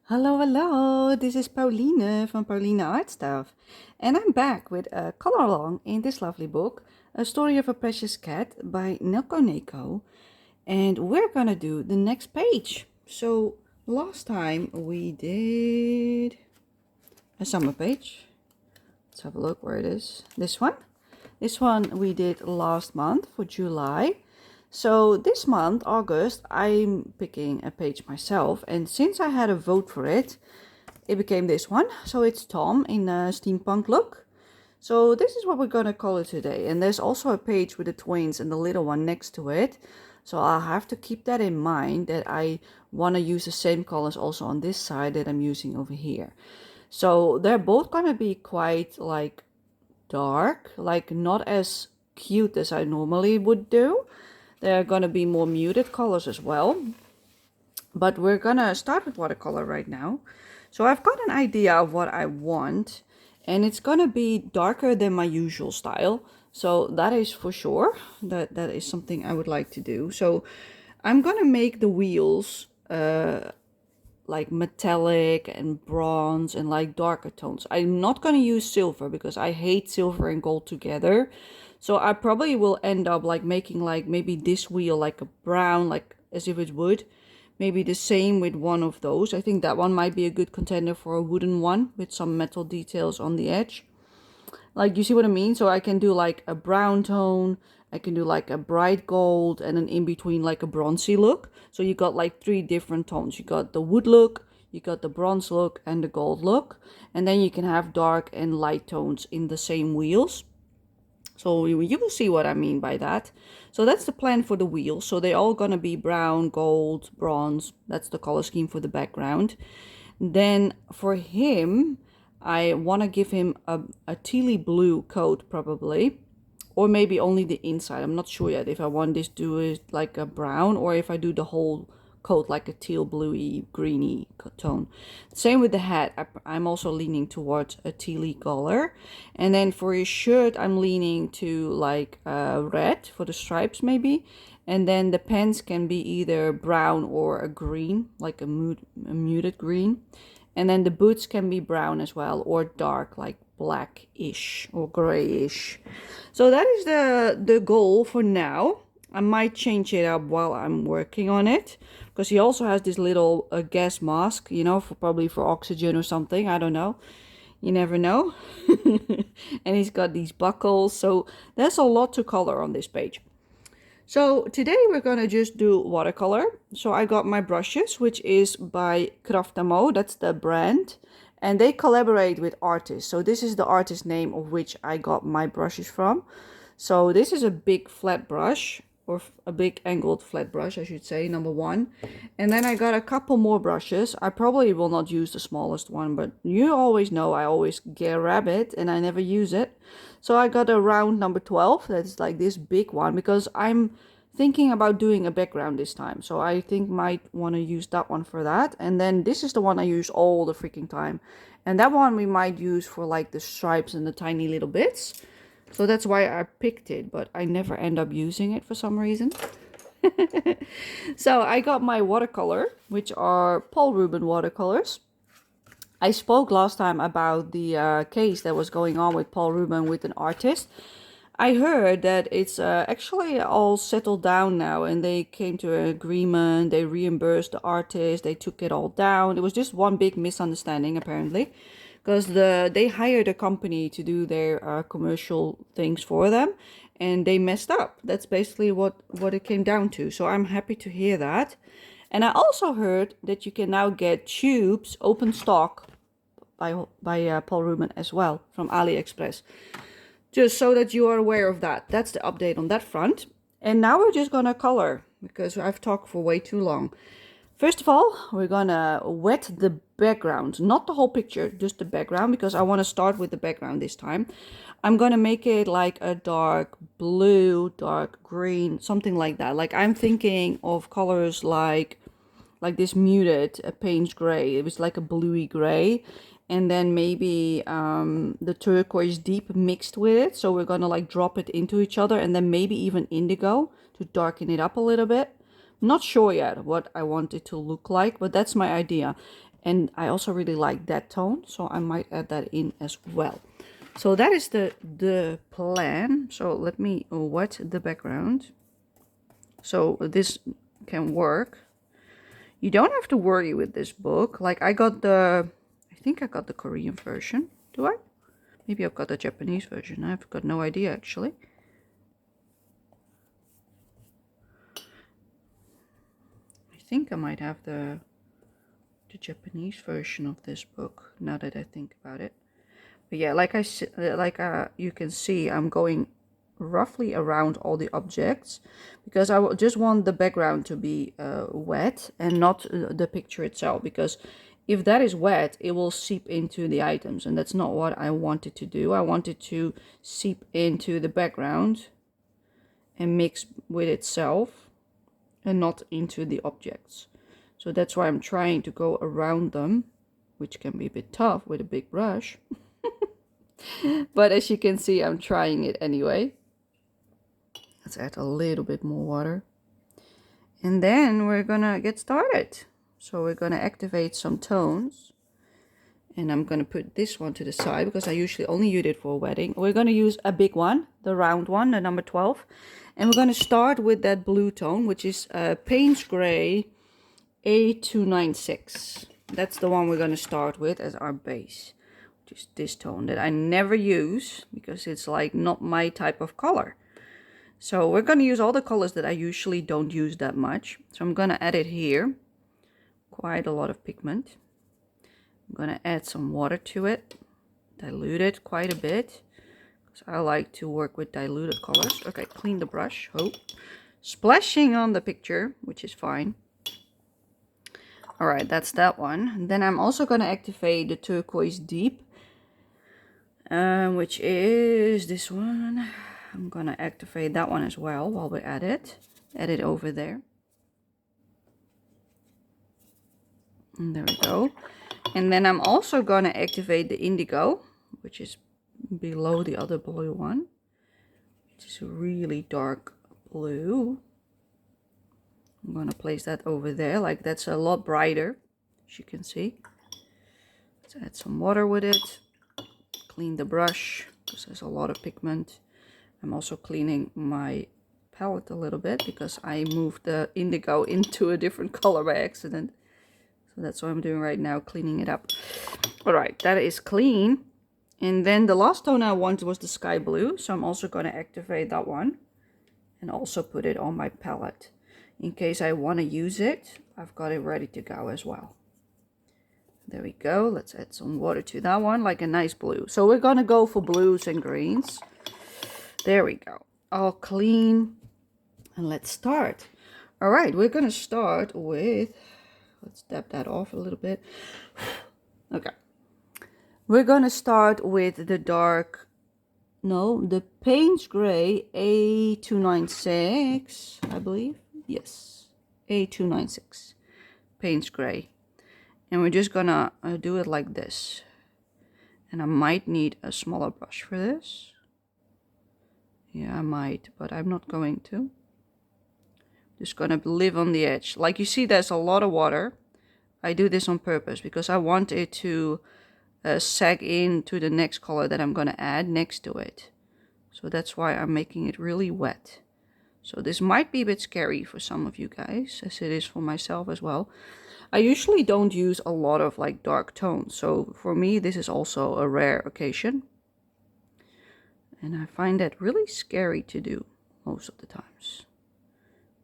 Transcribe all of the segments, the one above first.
Hello, hello, this is Pauline from Pauline Art Stuff, and I'm back with a color along in this lovely book, A Story of a Precious Cat by Nelco Neco, and we're gonna do the next page. So, last time we did a summer page. Let's have a look where it is. This one. This one we did last month for July. So this month, August, I'm picking a page myself. And since I had a vote for it, it became this one. So it's Tom in a steampunk look. So this is what we're going to call it today. And there's also a page with the twins and the little one next to it. So I'll have to keep that in mind that I want to use the same colors also on this side that I'm using over here. So they're both going to be quite like dark, like not as cute as I normally would do. They're gonna be more muted colors as well. But we're gonna start with watercolor right now. So I've got an idea of what I want, and it's gonna be darker than my usual style. So that is for sure. That is something I would like to do. So I'm gonna make the wheels like metallic and bronze and like darker tones. I'm not going to use silver because I hate silver and gold together. So I probably will end up like making like maybe this wheel like a brown, like as if it would. Maybe the same with one of those. I think that one might be a good contender for a wooden one with some metal details on the edge. Like, you see what I mean? So I can do like a brown tone, I can do like a bright gold, and then in between like a bronzy look. So you got like three different tones. You got the wood look, you got the bronze look, and the gold look. And then you can have dark and light tones in the same wheels. So you will see what I mean by that. So that's the plan for the wheels. So they're all gonna be brown, gold, bronze. That's the color scheme for the background. Then for him, I want to give him a tealy blue coat probably, or maybe only the inside. I'm not sure yet if I want this to do it like a brown or if I do the whole coat like a teal bluey greeny tone. Same with the hat. I'm also leaning towards a tealy color. And then for his shirt, I'm leaning to like red for the stripes maybe. And then the pants can be either brown or a green, like a muted green. And then the boots can be brown as well, or dark, like blackish or grayish. So that is the goal for now. I might change it up while I'm working on it, because he also has this little gas mask, you know, for probably for oxygen or something. I don't know. You never know. And he's got these buckles. So there's a lot to color on this page. So today we're gonna just do watercolor. So I got my brushes, which is by Craftamo, that's the brand, and they collaborate with artists. So this is the artist name of which I got my brushes from. So this is a big flat brush, or a big angled flat brush, I should say, number one. And then I got a couple more brushes. I probably will not use the smallest one, but you always know I always grab it and I never use it. So I got a round number 12. That's like this big one because I'm thinking about doing a background this time. So I think might want to use that one for that. And then this is the one I use all the freaking time. And that one we might use for like the stripes and the tiny little bits. So that's why I picked it, but I never end up using it for some reason. So I got my watercolor, which are Paul Rubin watercolors. I spoke last time about the case that was going on with Paul Rubin with an artist. I heard that it's actually all settled down now, and they came to an agreement. They reimbursed the artist. They took it all down. It was just one big misunderstanding apparently, because they hired a company to do their commercial things for them, and they messed up. That's basically what it came down to. So I'm happy to hear that. And I also heard that you can now get tubes, open stock, by Paul Rubin as well from AliExpress. Just so that you are aware of that. That's the update on that front. And now we're just gonna color, because I've talked for way too long. First of all, we're gonna wet the background, not the whole picture, just the background, because I want to start with the background this time. I'm gonna make it like a dark blue, dark green, something like that. Like I'm thinking of colors like this muted paint gray. It was like a bluey gray, and then maybe the turquoise deep mixed with it. So we're gonna like drop it into each other, and then maybe even indigo to darken it up a little bit. Not sure yet what I want it to look like, but that's my idea. And I also really like that tone, so I might add that in as well. So that is the plan. So let me wet the background. So this can work. You don't have to worry with this book. Like I think I got the Korean version. Do I? Maybe I've got the Japanese version. I've got no idea actually. I think I might have the Japanese version of this book now that I think about it. But yeah, you can see, I'm going roughly around all the objects because I just want the background to be wet and not the picture itself, because if that is wet it will seep into the items, and that's not what I wanted to do. I wanted to seep into the background and mix with itself and not into the objects. So that's why I'm trying to go around them, which can be a bit tough with a big brush. But as you can see, I'm trying it anyway. Let's add a little bit more water. And then we're gonna get started. So we're gonna activate some tones. And I'm gonna put this one to the side because I usually only use it for a wedding. We're gonna use a big one, the round one, the number 12. And we're gonna start with that blue tone, which is Payne's Gray A296. That's the one we're gonna start with as our base. Just this tone that I never use because it's like not my type of color. So we're going to use all the colors that I usually don't use that much. So I'm going to add it here. Quite a lot of pigment. I'm going to add some water to it. Dilute it quite a bit, because I like to work with diluted colors. Okay, clean the brush. Oh, splashing on the picture, which is fine. Alright, that's that one. Then I'm also going to activate the Turquoise Deep, which is this one. I'm going to activate that one as well while we're at it. Add it over there. And there we go. And then I'm also going to activate the Indigo, which is below the other blue one. Which is a really dark blue. I'm going to place that over there. Like that's a lot brighter, as you can see. Let's add some water with it. Clean the brush, because there's a lot of pigment. I'm also cleaning my palette a little bit because I moved the indigo into a different color by accident. So that's what I'm doing right now, cleaning it up. Alright, that is clean. And then the last tone I wanted was the sky blue. So I'm also going to activate that one. And also put it on my palette. In case I want to use it, I've got it ready to go as well. There we go. Let's add some water to that one, like a nice blue. So we're going to go for blues and greens. There we go. All clean. And let's start. All right, we're going to start with, let's dab that off a little bit. Okay. We're going to start with the the Payne's Gray A296, I believe. Yes, A296. Payne's Gray. And we're just going to do it like this. And I might need a smaller brush for this. Yeah, I might, but I'm not going to. Just gonna live on the edge. Like you see, there's a lot of water. I do this on purpose because I want it to sag into the next color that I'm gonna add next to it. So that's why I'm making it really wet. So this might be a bit scary for some of you guys, as it is for myself as well. I usually don't use a lot of like dark tones. So for me, this is also a rare occasion. And I find that really scary to do most of the times.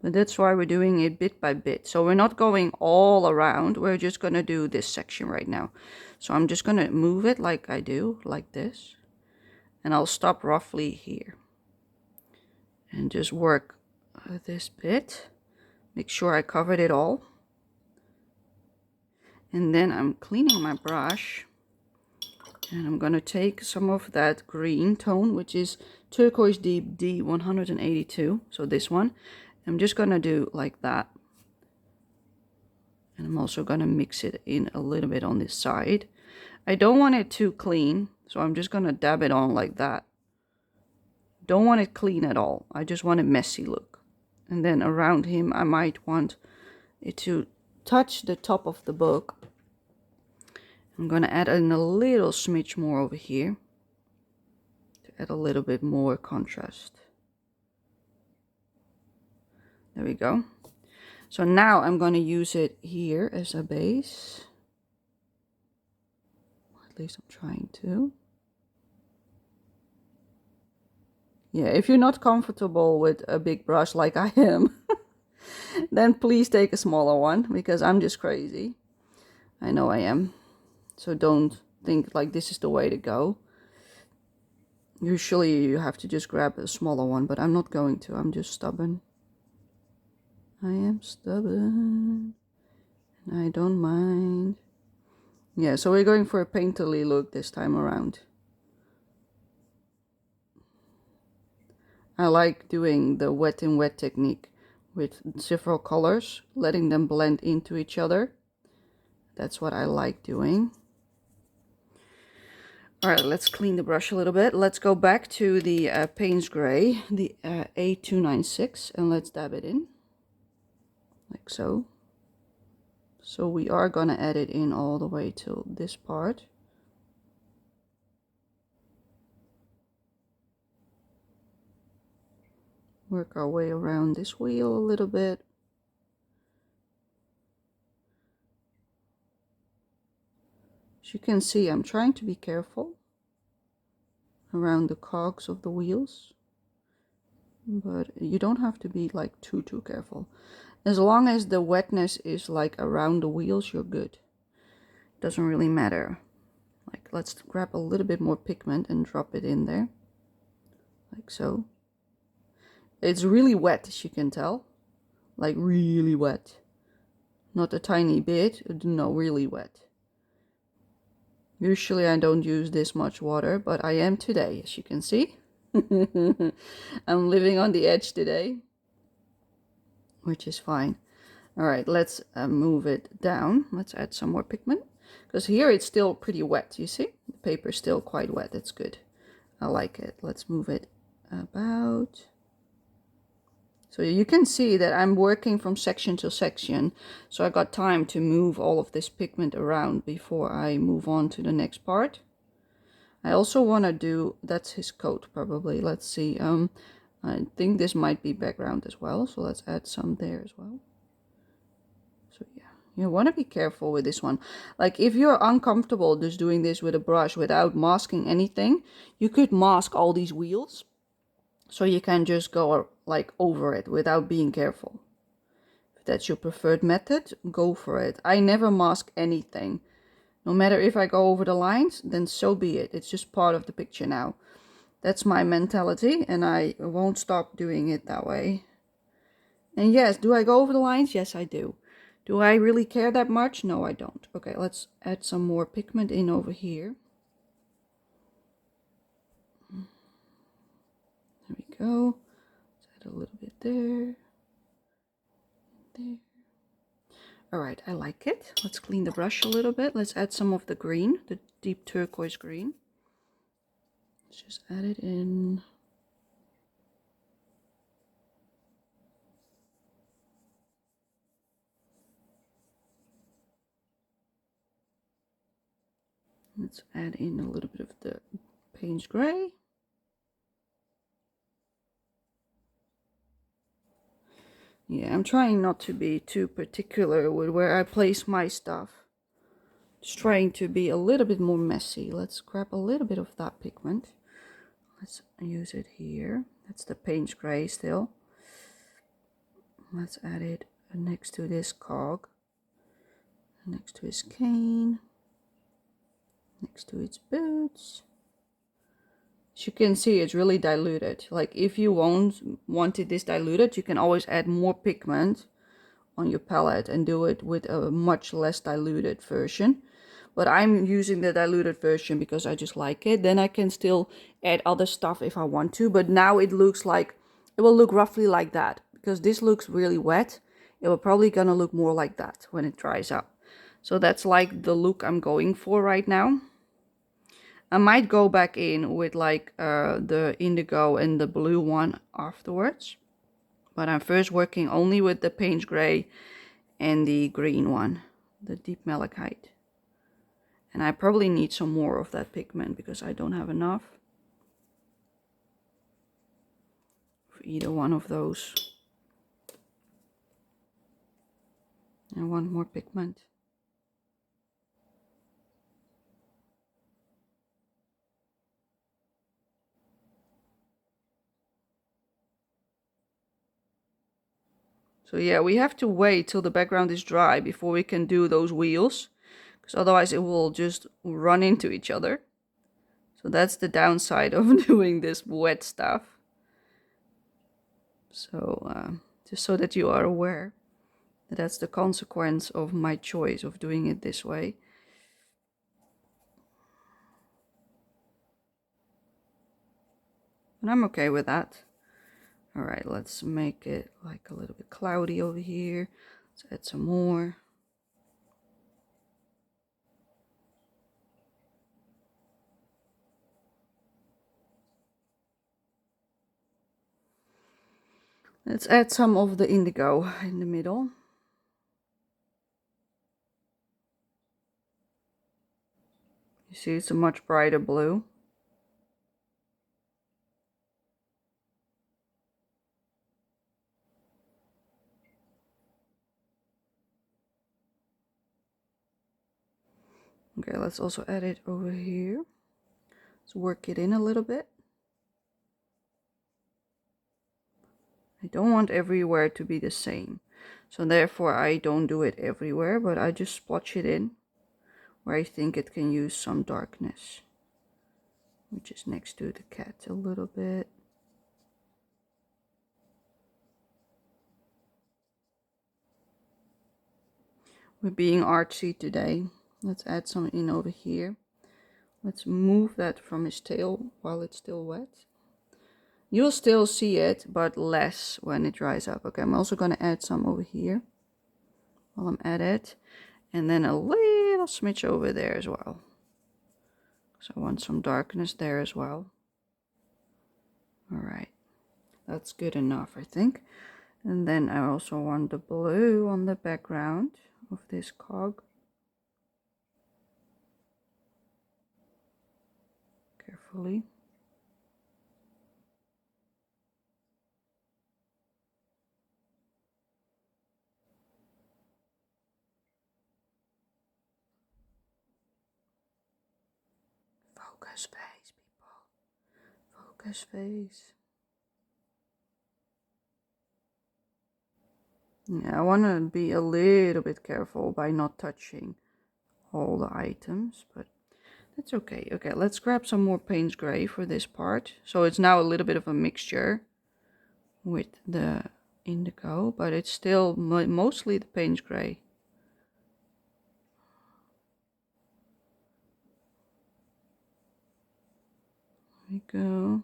But that's why we're doing it bit by bit. So we're not going all around. We're just going to do this section right now. So I'm just going to move it like I do, like this. And I'll stop roughly here. And just work this bit. Make sure I covered it all. And then I'm cleaning my brush. And I'm going to take some of that green tone, which is Turquoise Deep D182. So this one. I'm just going to do like that. And I'm also going to mix it in a little bit on this side. I don't want it too clean. So I'm just going to dab it on like that. Don't want it clean at all. I just want a messy look. And then around him, I might want it to touch the top of the book. I'm going to add in a little smidge more over here to add a little bit more contrast. There we go. So now I'm going to use it here as a base. At least I'm trying to. Yeah, if you're not comfortable with a big brush like I am, then please take a smaller one, because I'm just crazy. I know I am. So don't think like this is the way to go. Usually you have to just grab a smaller one, but I'm not going to. I'm just stubborn. I am stubborn. And I don't mind. Yeah, so we're going for a painterly look this time around. I like doing the wet in wet technique with several colors, letting them blend into each other. That's what I like doing. Alright, let's clean the brush a little bit. Let's go back to the Payne's Gray, the A296, and let's dab it in. Like so. So we are gonna add it in all the way till this part. Work our way around this wheel a little bit. As you can see, I'm trying to be careful around the cogs of the wheels, but you don't have to be like too careful. As long as the wetness is like around the wheels, you're good. Doesn't really matter. Like, let's grab a little bit more pigment and drop it in there, like so. It's really wet, as you can tell, like really wet, not a tiny bit, no, really wet. Usually I don't use this much water, but I am today, as you can see. I'm living on the edge today, which is fine. All right, let's move it down. Let's add some more pigment, because here it's still pretty wet. You see, the paper is still quite wet. That's good. I like it. Let's move it about. So you can see that I'm working from section to section, so I got time to move all of this pigment around before I move on to the next part. I also want to do, that's his coat probably. Let's see, I think this might be background as well, so let's add some there as well. So yeah, you want to be careful with this one. Like, if you're uncomfortable just doing this with a brush without masking anything, you could mask all these wheels. So you can just go like over it without being careful. If that's your preferred method, go for it. I never mask anything. No matter if I go over the lines, then so be it. It's just part of the picture now. That's my mentality, and I won't stop doing it that way. And yes, do I go over the lines? Yes, I do. Do I really care that much? No, I don't. Okay, let's add some more pigment in over here. There we go. Let's add a little bit there. There. Alright, I like it. Let's clean the brush a little bit. Let's add some of the green, the deep turquoise green. Let's just add it in. Let's add in a little bit of the Payne's Gray. Yeah, I'm trying not to be too particular with where I place my stuff. Just trying to be a little bit more messy. Let's grab a little bit of that pigment. Let's use it here. That's the Payne's Gray still. Let's add it next to this cog, next to his cane, next to its boots. As you can see, it's really diluted. Like, if you wanted this diluted, you can always add more pigment on your palette and do it with a much less diluted version. But I'm using the diluted version because I just like it. Then I can still add other stuff if I want to, but now it looks like, it will look roughly like that, because this looks really wet. It will probably gonna look more like that when it dries up. So that's like the look I'm going for right now. I might go back in with like the indigo and the blue one afterwards, but I'm first working only with the Payne's Gray and the green one, the deep malachite. And I probably need some more of that pigment because I don't have enough for either one of those. I want more pigment. So yeah, we have to wait till the background is dry before we can do those wheels, because otherwise it will just run into each other. So that's the downside of doing this wet stuff. So just so that you are aware that that's the consequence of my choice of doing it this way. And I'm okay with that. All right, let's make it like a little bit cloudy over here. Let's add some more. Let's add some of the indigo in the middle. You see, it's a much brighter blue. Okay, let's also add it over here. Let's work it in a little bit. I don't want everywhere to be the same. So therefore I don't do it everywhere, but I just splotch it in where I think it can use some darkness. Which is next to the cat a little bit. We're being artsy today. Let's add some in over here. Let's move that from his tail while it's still wet. You'll still see it, but less when it dries up. Okay, I'm also going to add some over here while I'm at it. And then a little smidge over there as well. So I want some darkness there as well. Alright, that's good enough, I think. And then I also want the blue on the background of this cog. Carefully. Focus face, people. Focus face. Yeah, I want to be a little bit careful by not touching all the items, but that's okay. Okay, let's grab some more Payne's Gray for this part. So it's now a little bit of a mixture with the indigo, but it's still mostly the Payne's Gray. There we go.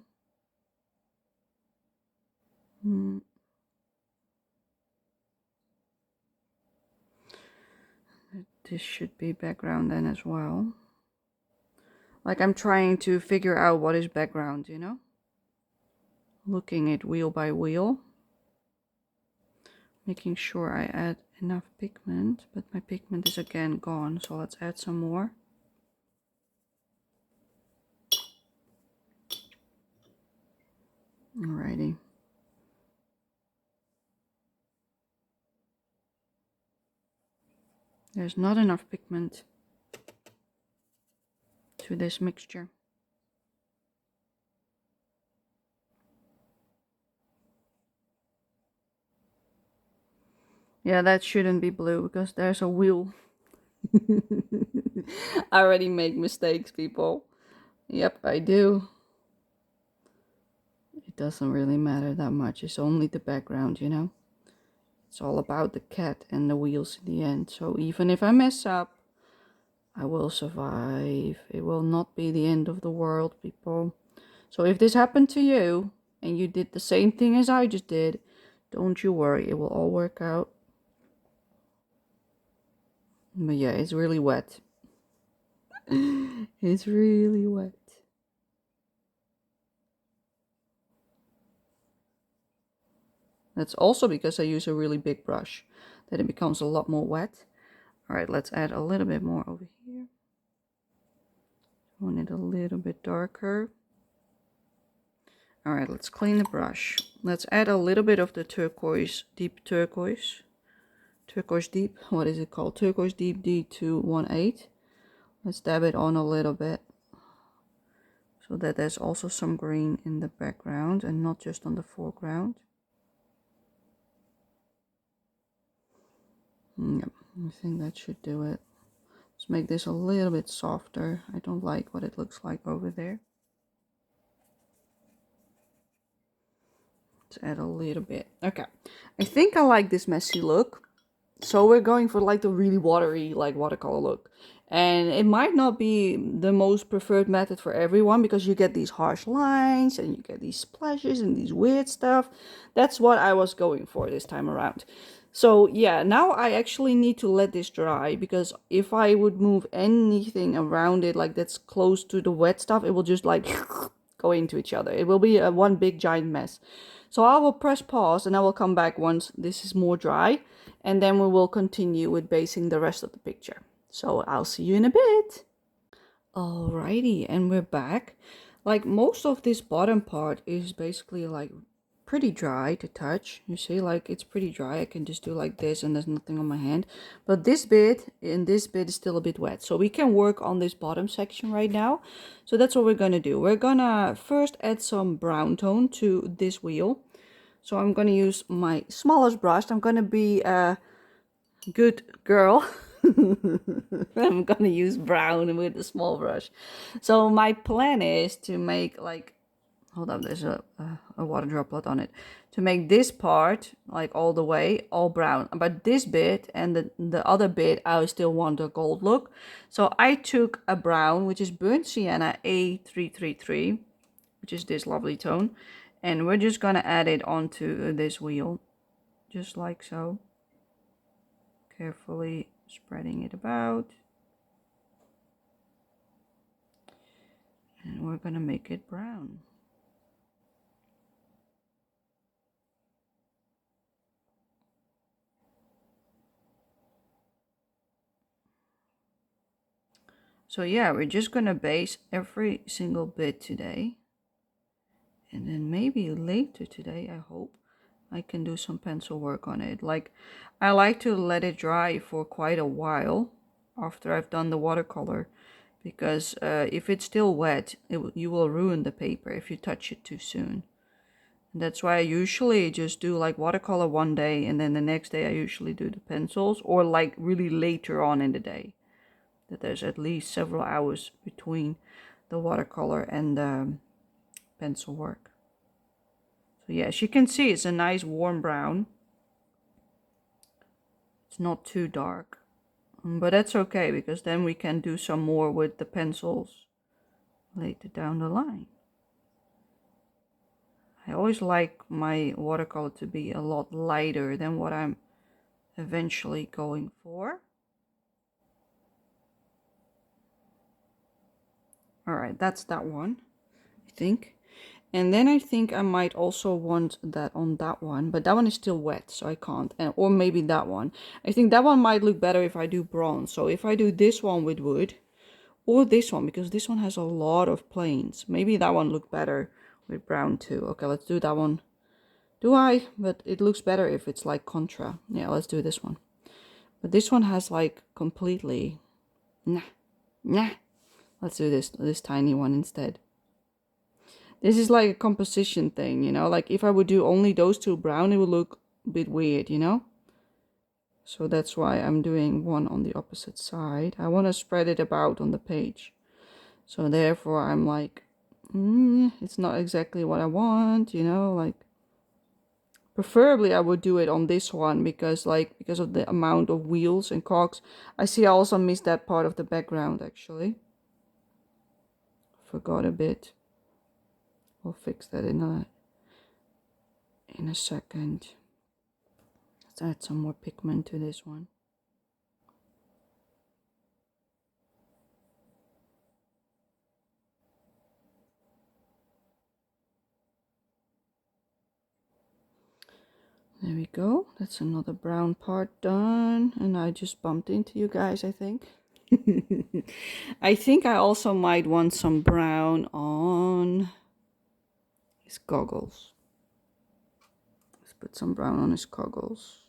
This should be background then as well. Like I'm trying to figure out what is background, you know? Looking at wheel by wheel. Making sure I add enough pigment, but my pigment is again gone, so let's add some more. Alrighty. There's not enough pigment to this mixture. Yeah, that shouldn't be blue because there's a wheel. I already make mistakes, people. Yep, I do. It doesn't really matter that much. It's only the background, you know? It's all about the cat and the wheels in the end. So even if I mess up, I will survive. It will not be the end of the world, people. So if this happened to you and you did the same thing as I just did, don't you worry. It will all work out. But yeah, it's really wet. It's really wet. That's also because I use a really big brush that it becomes a lot more wet. Alright, let's add a little bit more over here. I want it a little bit darker. All right, let's clean the brush. Let's add a little bit of the turquoise, deep turquoise. Turquoise deep, what is it called? Turquoise deep D218. Let's dab it on a little bit, so that there's also some green in the background and not just on the foreground. Yep, I think that should do it. Let's make this a little bit softer. I don't like what it looks like over there. Let's add a little bit. Okay, I think I like this messy look. So we're going for like the really watery, like watercolor look. And it might not be the most preferred method for everyone, because you get these harsh lines and you get these splashes and these weird stuff. That's what I was going for this time around. So yeah, now I actually need to let this dry, because if I would move anything around it like that's close to the wet stuff, it will just like go into each other. It will be a one big giant mess. So I will press pause and I will come back once this is more dry, and then we will continue with basing the rest of the picture. So I'll see you in a bit. Alrighty, and we're back. Like, most of this bottom part is basically like pretty dry to touch. You see, like, it's pretty dry. I can just do like this and there's nothing on my hand. But this bit and this bit is still a bit wet. So we can work on this bottom section right now. So that's what we're gonna do. We're gonna first add some brown tone to this wheel. So I'm gonna use my smallest brush. I'm gonna be a good girl. I'm gonna use brown with a small brush. So my plan is to make like, hold up, there's a water droplet on it, to make this part like all the way all brown, but this bit and the other bit I still want a gold look. So I took a brown, which is burnt sienna A333, which is this lovely tone, and we're just gonna add it onto this wheel just like so, carefully spreading it about, and we're gonna make it brown. So yeah, we're just gonna base every single bit today, and then maybe later today, I hope, I can do some pencil work on it. Like, I like to let it dry for quite a while after I've done the watercolor, because if it's still wet, you will ruin the paper if you touch it too soon. And that's why I usually just do like watercolor one day, and then the next day I usually do the pencils, or like really later on in the day, that there's at least several hours between the watercolor and the pencil work. So yeah, as you can see, it's a nice warm brown. It's not too dark, but that's okay, because then we can do some more with the pencils later down the line. I always like my watercolor to be a lot lighter than what I'm eventually going for. Alright, that's that one, I think. And then I think I might also want that on that one, but that one is still wet, so I can't. Or maybe that one. I think that one might look better if I do bronze. So if I do this one with wood, or this one, because this one has a lot of planes. Maybe that one look better with brown too. Okay, let's do that one. Do I? But it looks better if it's like contra. Yeah, let's do this one. But this one has like completely... Nah. Let's do this tiny one instead. This is like a composition thing, you know? Like, if I would do only those two brown, it would look a bit weird, you know? So that's why I'm doing one on the opposite side. I want to spread it about on the page. So therefore I'm like, it's not exactly what I want, you know? Like, preferably I would do it on this one, because of the amount of wheels and cogs. I see I also missed that part of the background, actually. Forgot a bit. We'll fix that in a second. Let's add some more pigment to this one. There we go. That's another brown part done. And I just bumped into you guys, I think. I think I also might want some brown on his goggles. Let's put some brown on his goggles.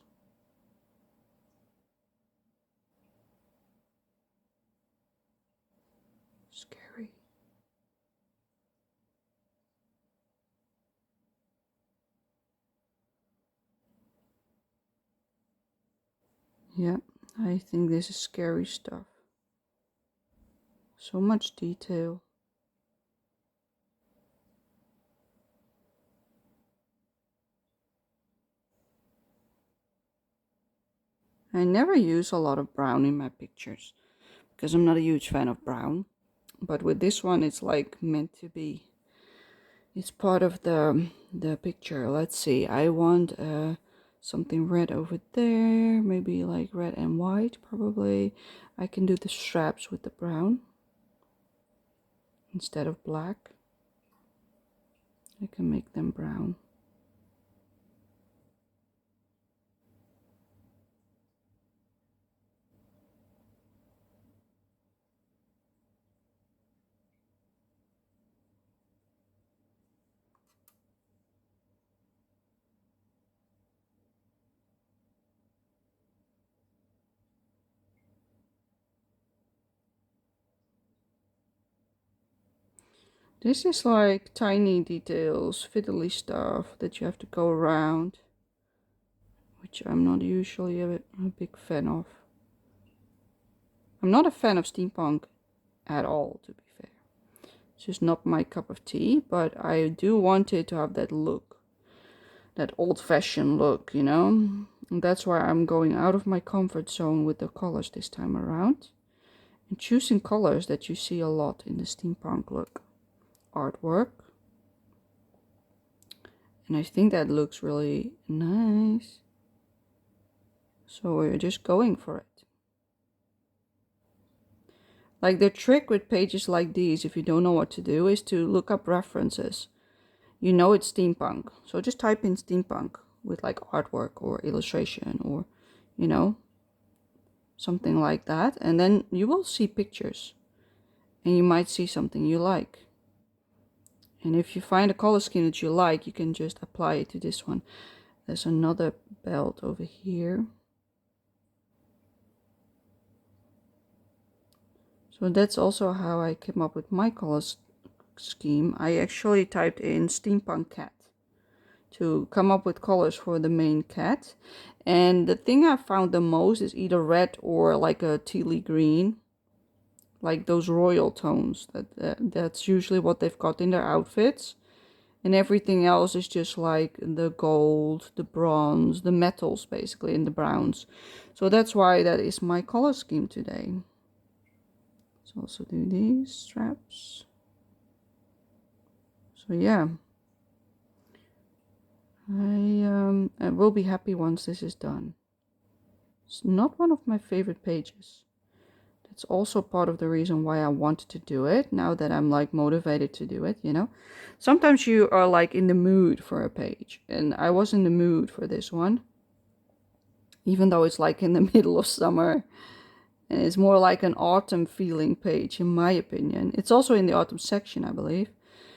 Scary. Yeah, I think this is scary stuff. So much detail. I never use a lot of brown in my pictures because I'm not a huge fan of brown. But with this one, it's like meant to be. It's part of the picture. Let's see. I want something red over there. Maybe like red and white, probably. I can do the straps with the brown instead of black. I can make them brown. This is like tiny details, fiddly stuff that you have to go around, which I'm not usually a big fan of. I'm not a fan of steampunk at all, to be fair. It's just not my cup of tea, but I do want it to have that look, that old-fashioned look, you know? And that's why I'm going out of my comfort zone with the colors this time around. And choosing colors that you see a lot in the steampunk look artwork. And I think that looks really nice. So we're just going for it. Like the trick with pages like these, if you don't know what to do, is to look up references. You know it's steampunk, so just type in steampunk with like artwork or illustration or, you know, something like that. And then you will see pictures and you might see something you like. And if you find a color scheme that you like, you can just apply it to this one. There's another belt over here. So that's also how I came up with my color scheme. I actually typed in steampunk cat to come up with colors for the main cat. And the thing I found the most is either red or like a tealy green, like those royal tones. That's usually what they've got in their outfits. And everything else is just like the gold, the bronze, the metals basically, and the browns. So that's why that is my color scheme today. Let's also do these straps. So yeah, I will be happy once this is done. It's not one of my favorite pages. That's also part of the reason why I wanted to do it, now that I'm like motivated to do it, you know. Sometimes you are like in the mood for a page, and I was in the mood for this one. Even though it's like in the middle of summer, and it's more like an autumn feeling page in my opinion. It's also in the autumn section, I believe,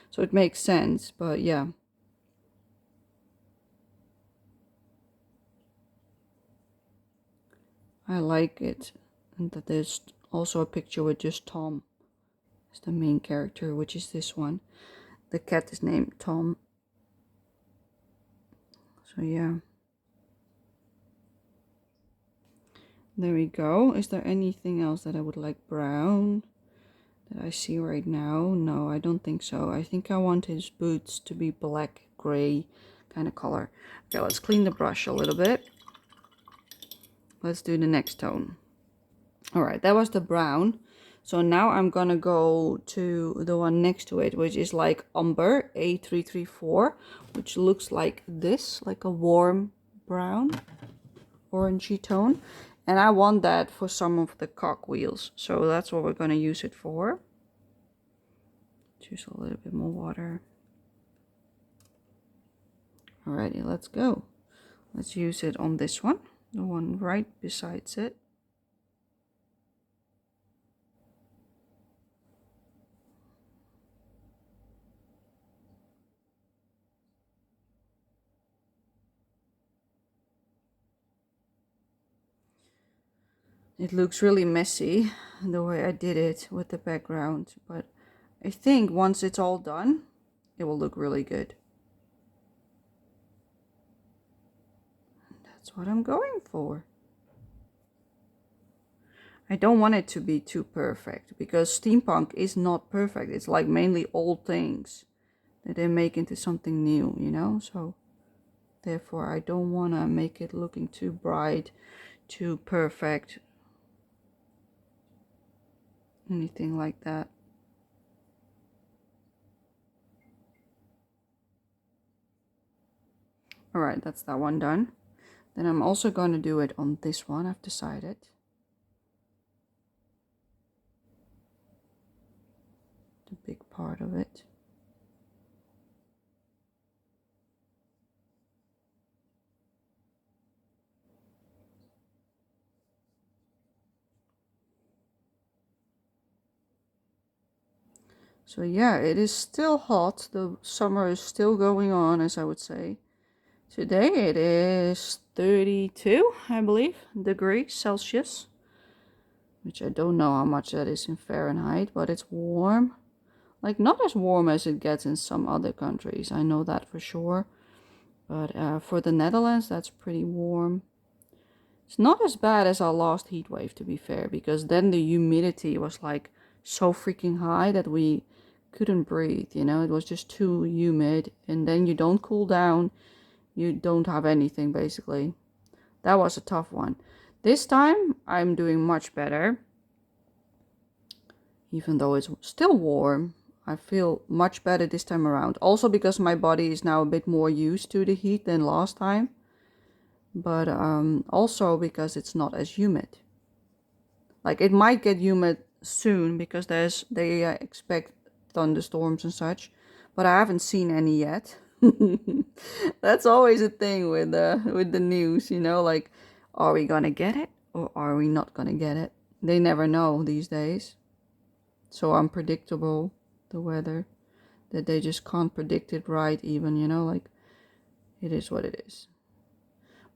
so it makes sense, but yeah. I like it, and that there's also a picture with just Tom as the main character, which is this one. The cat is named Tom. So yeah. There we go. Is there anything else that I would like brown that I see right now? No, I don't think so. I think I want his boots to be black, gray kind of color. Okay, let's clean the brush a little bit. Let's do the next tone. All right, that was the brown. So now I'm gonna go to the one next to it, which is like umber A334, which looks like this, like a warm brown, orangey tone. And I want that for some of the cogwheels, so that's what we're gonna use it for. Choose a little bit more water. Alrighty, let's go. Let's use it on this one, the one right besides it. It looks really messy the way I did it with the background, but I think once it's all done, it will look really good. That's what I'm going for. I don't want it to be too perfect because steampunk is not perfect. It's like mainly old things that they make into something new, you know? So therefore I don't want to make it looking too bright, too perfect, anything like that. Alright, that's that one done. Then I'm also going to do it on this one, I've decided. The big part of it. So yeah, it is still hot. The summer is still going on, as I would say. Today it is 32, I believe, degrees Celsius. Which I don't know how much that is in Fahrenheit, but it's warm. Like, not as warm as it gets in some other countries, I know that for sure. But for the Netherlands, that's pretty warm. It's not as bad as our last heat wave, to be fair, because then the humidity was like so freaking high that we couldn't breathe, you know? It was just too humid, and then you don't cool down, you don't have anything basically. That was a tough one. This time I'm doing much better. Even though it's still warm, I feel much better this time around. Also because my body is now a bit more used to the heat than last time. But also because it's not as humid. Like, it might get humid soon because they expect thunderstorms and such. But I haven't seen any yet. That's always a thing with the news, you know, like, are we gonna get it or are we not gonna get it? They never know these days. So unpredictable, the weather, that they just can't predict it right even, you know, like, it is what it is.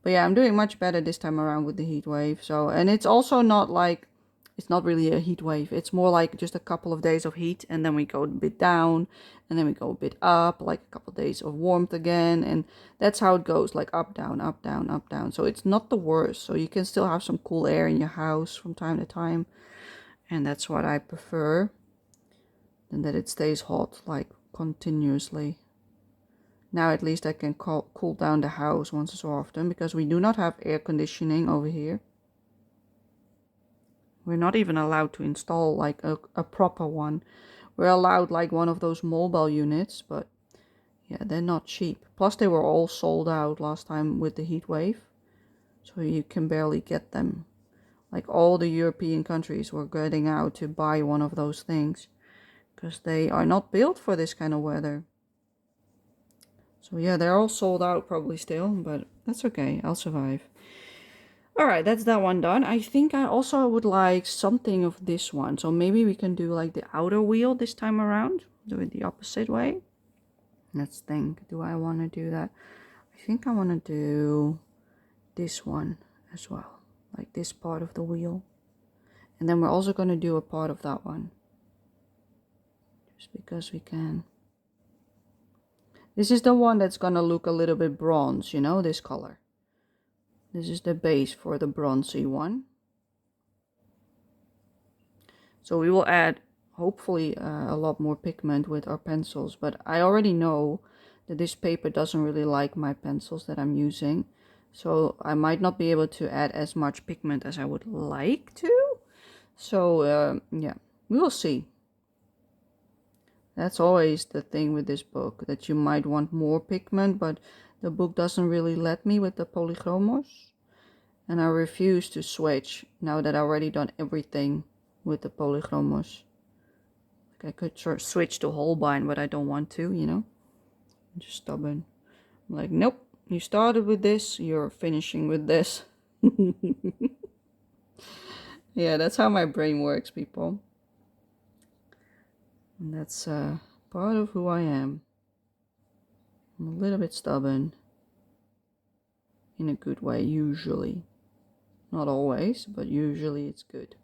But yeah, I'm doing much better this time around with the heat wave. So, and it's also not like, it's not really a heat wave. It's more like just a couple of days of heat and then we go a bit down and then we go a bit up, like a couple of days of warmth again. And that's how it goes, like up, down, up, down, up, down. So it's not the worst. So you can still have some cool air in your house from time to time. And that's what I prefer. And that it stays hot, like, continuously. Now at least I can cool down the house once so often, because we do not have air conditioning over here. We're not even allowed to install like a proper one. We're allowed like one of those mobile units, but yeah, they're not cheap. Plus they were all sold out last time with the heat wave, so you can barely get them. Like, all the European countries were getting out to buy one of those things, because they are not built for this kind of weather. So yeah, they're all sold out probably still, but that's okay, I'll survive. Alright, that's that one done. I think I also would like something of this one. So maybe we can do like the outer wheel this time around. Do it the opposite way. Let's think, do I want to do that? I think I want to do this one as well. Like this part of the wheel. And then we're also going to do a part of that one. Just because we can. This is the one that's gonna look a little bit bronze, you know, this color. This is the base for the bronzy one. So we will add, hopefully, a lot more pigment with our pencils. But I already know that this paper doesn't really like my pencils that I'm using. So I might not be able to add as much pigment as I would like to. So, yeah, we will see. That's always the thing with this book, that you might want more pigment, but the book doesn't really let me with the polychromos. And I refuse to switch now that I've already done everything with the polychromos. Like, I could switch to Holbein, but I don't want to, you know. I'm just stubborn. I'm like, nope, you started with this, you're finishing with this. Yeah, that's how my brain works, people. And that's part of who I am. I'm a little bit stubborn. In a good way, usually. Not always, but usually it's good.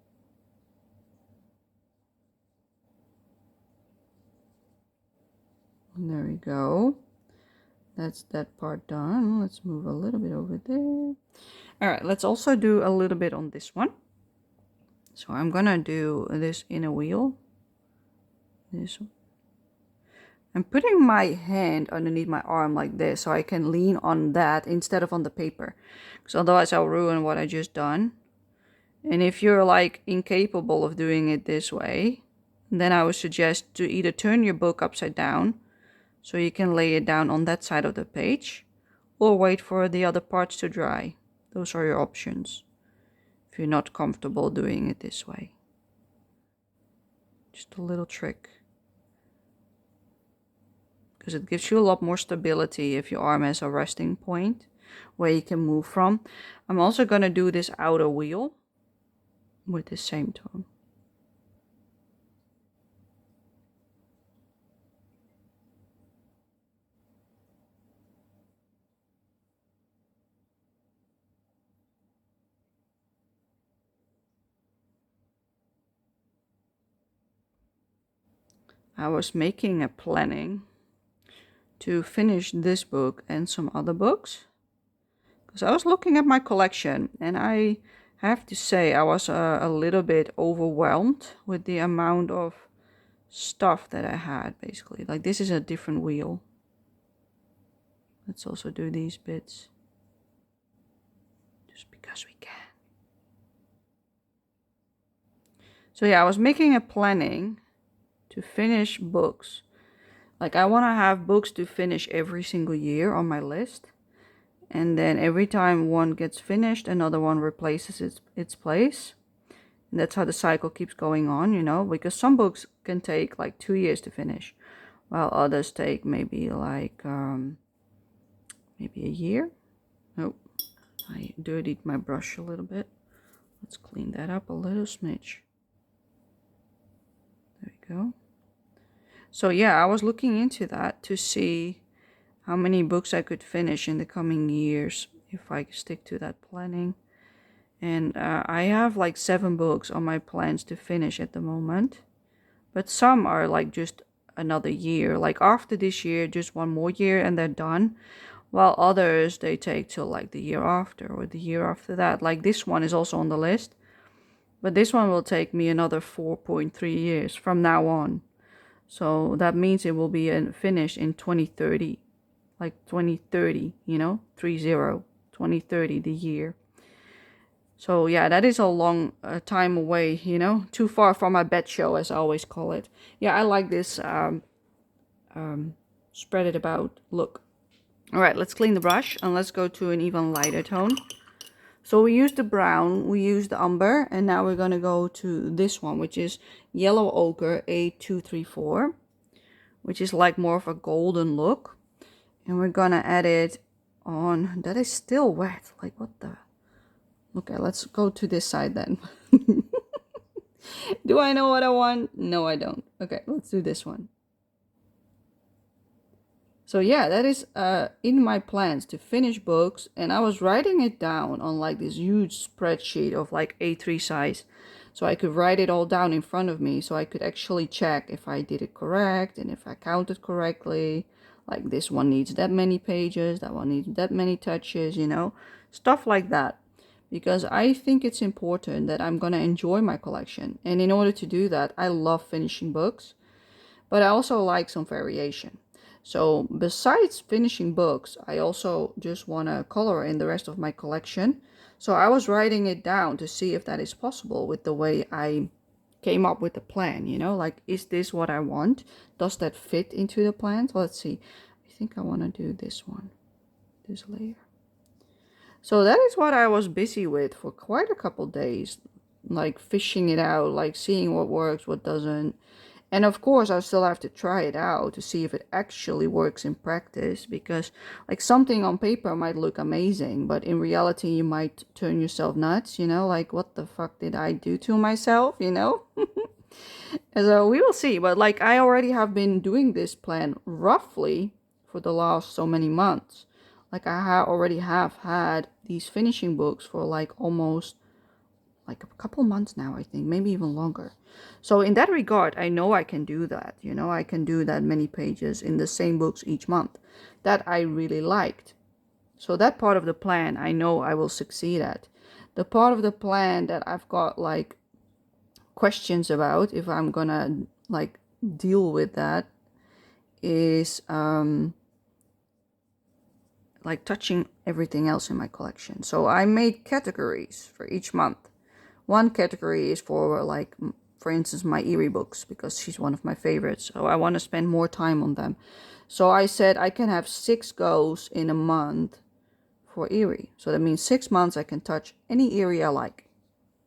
And there we go. That's that part done. Let's move a little bit over there. All right, let's also do a little bit on this one. So I'm gonna do this inner wheel. This one. I'm putting my hand underneath my arm like this so I can lean on that instead of on the paper. Because otherwise I'll ruin what I just done. And if you're like incapable of doing it this way, then I would suggest to either turn your book upside down so you can lay it down on that side of the page, or wait for the other parts to dry. Those are your options if you're not comfortable doing it this way. Just a little trick. Because it gives you a lot more stability if your arm has a resting point where you can move from. I'm also going to do this outer wheel with the same tone. I was making a planning to finish this book and some other books, because I was looking at my collection and I have to say I was a little bit overwhelmed with the amount of stuff that I had. Basically, like, this is a different wheel. Let's also do these bits just because we can. So yeah, I was making a planning to finish books. Like, I want to have books to finish every single year on my list. And then every time one gets finished, another one replaces its place. And that's how the cycle keeps going on, you know, because some books can take like 2 years to finish, while others take maybe like maybe a year. Nope, I dirtied my brush a little bit. Let's clean that up a little smidge. There we go. So yeah, I was looking into that to see how many books I could finish in the coming years if I stick to that planning. And I have like 7 books on my plans to finish at the moment. But some are like just another year. Like after this year, just 1 more year and they're done. While others, they take till like the year after or the year after that. Like this one is also on the list. But this one will take me another 4.3 years from now on. So that means it will be finished in 2030. Like 2030, you know, 2030, the year. So yeah, that is a long time away, you know, too far from my bed show, as I always call it. Yeah, I like this spread it about look. All right, let's clean the brush and let's go to an even lighter tone. So we used the brown, we used the umber, and now we're going to go to this one, which is Yellow Ochre A234, which is like more of a golden look. And we're going to add it on. That is still wet. Like, what the? Okay, let's go to this side then. Do I know what I want? No, I don't. Okay, let's do this one. So yeah, that is in my plans to finish books, and I was writing it down on like this huge spreadsheet of like A3 size, so I could write it all down in front of me so I could actually check if I did it correct and if I counted correctly. Like, this one needs that many pages, that one needs that many touches, you know, stuff like that. Because I think it's important that I'm gonna enjoy my collection, and in order to do that, I love finishing books, but I also like some variation. So besides finishing books, I also just want to color in the rest of my collection. So I was writing it down to see if that is possible with the way I came up with the plan, you know, like, is this what I want? Does that fit into the plan? So let's see. I think I want to do this one, this layer. So that is what I was busy with for quite a couple days, like fishing it out, like seeing what works, what doesn't. And of course, I still have to try it out to see if it actually works in practice, because like something on paper might look amazing, but in reality, you might turn yourself nuts, you know, like, what the fuck did I do to myself, you know? So we will see. But like, I already have been doing this plan roughly for the last so many months. Like, I already have had these finishing books for like almost like a couple months now, I think, maybe even longer. So in that regard, I know I can do that. You know, I can do that many pages in the same books each month. That I really liked. So that part of the plan, I know I will succeed at. The part of the plan that I've got like questions about, if I'm gonna like deal with that, is like touching everything else in my collection. So I made categories for each month. One category is for like, for instance, my Eerie books, because she's one of my favorites. So I want to spend more time on them. So I said I can have 6 goes in a month for Eerie. So that means 6 months I can touch any Eerie I like.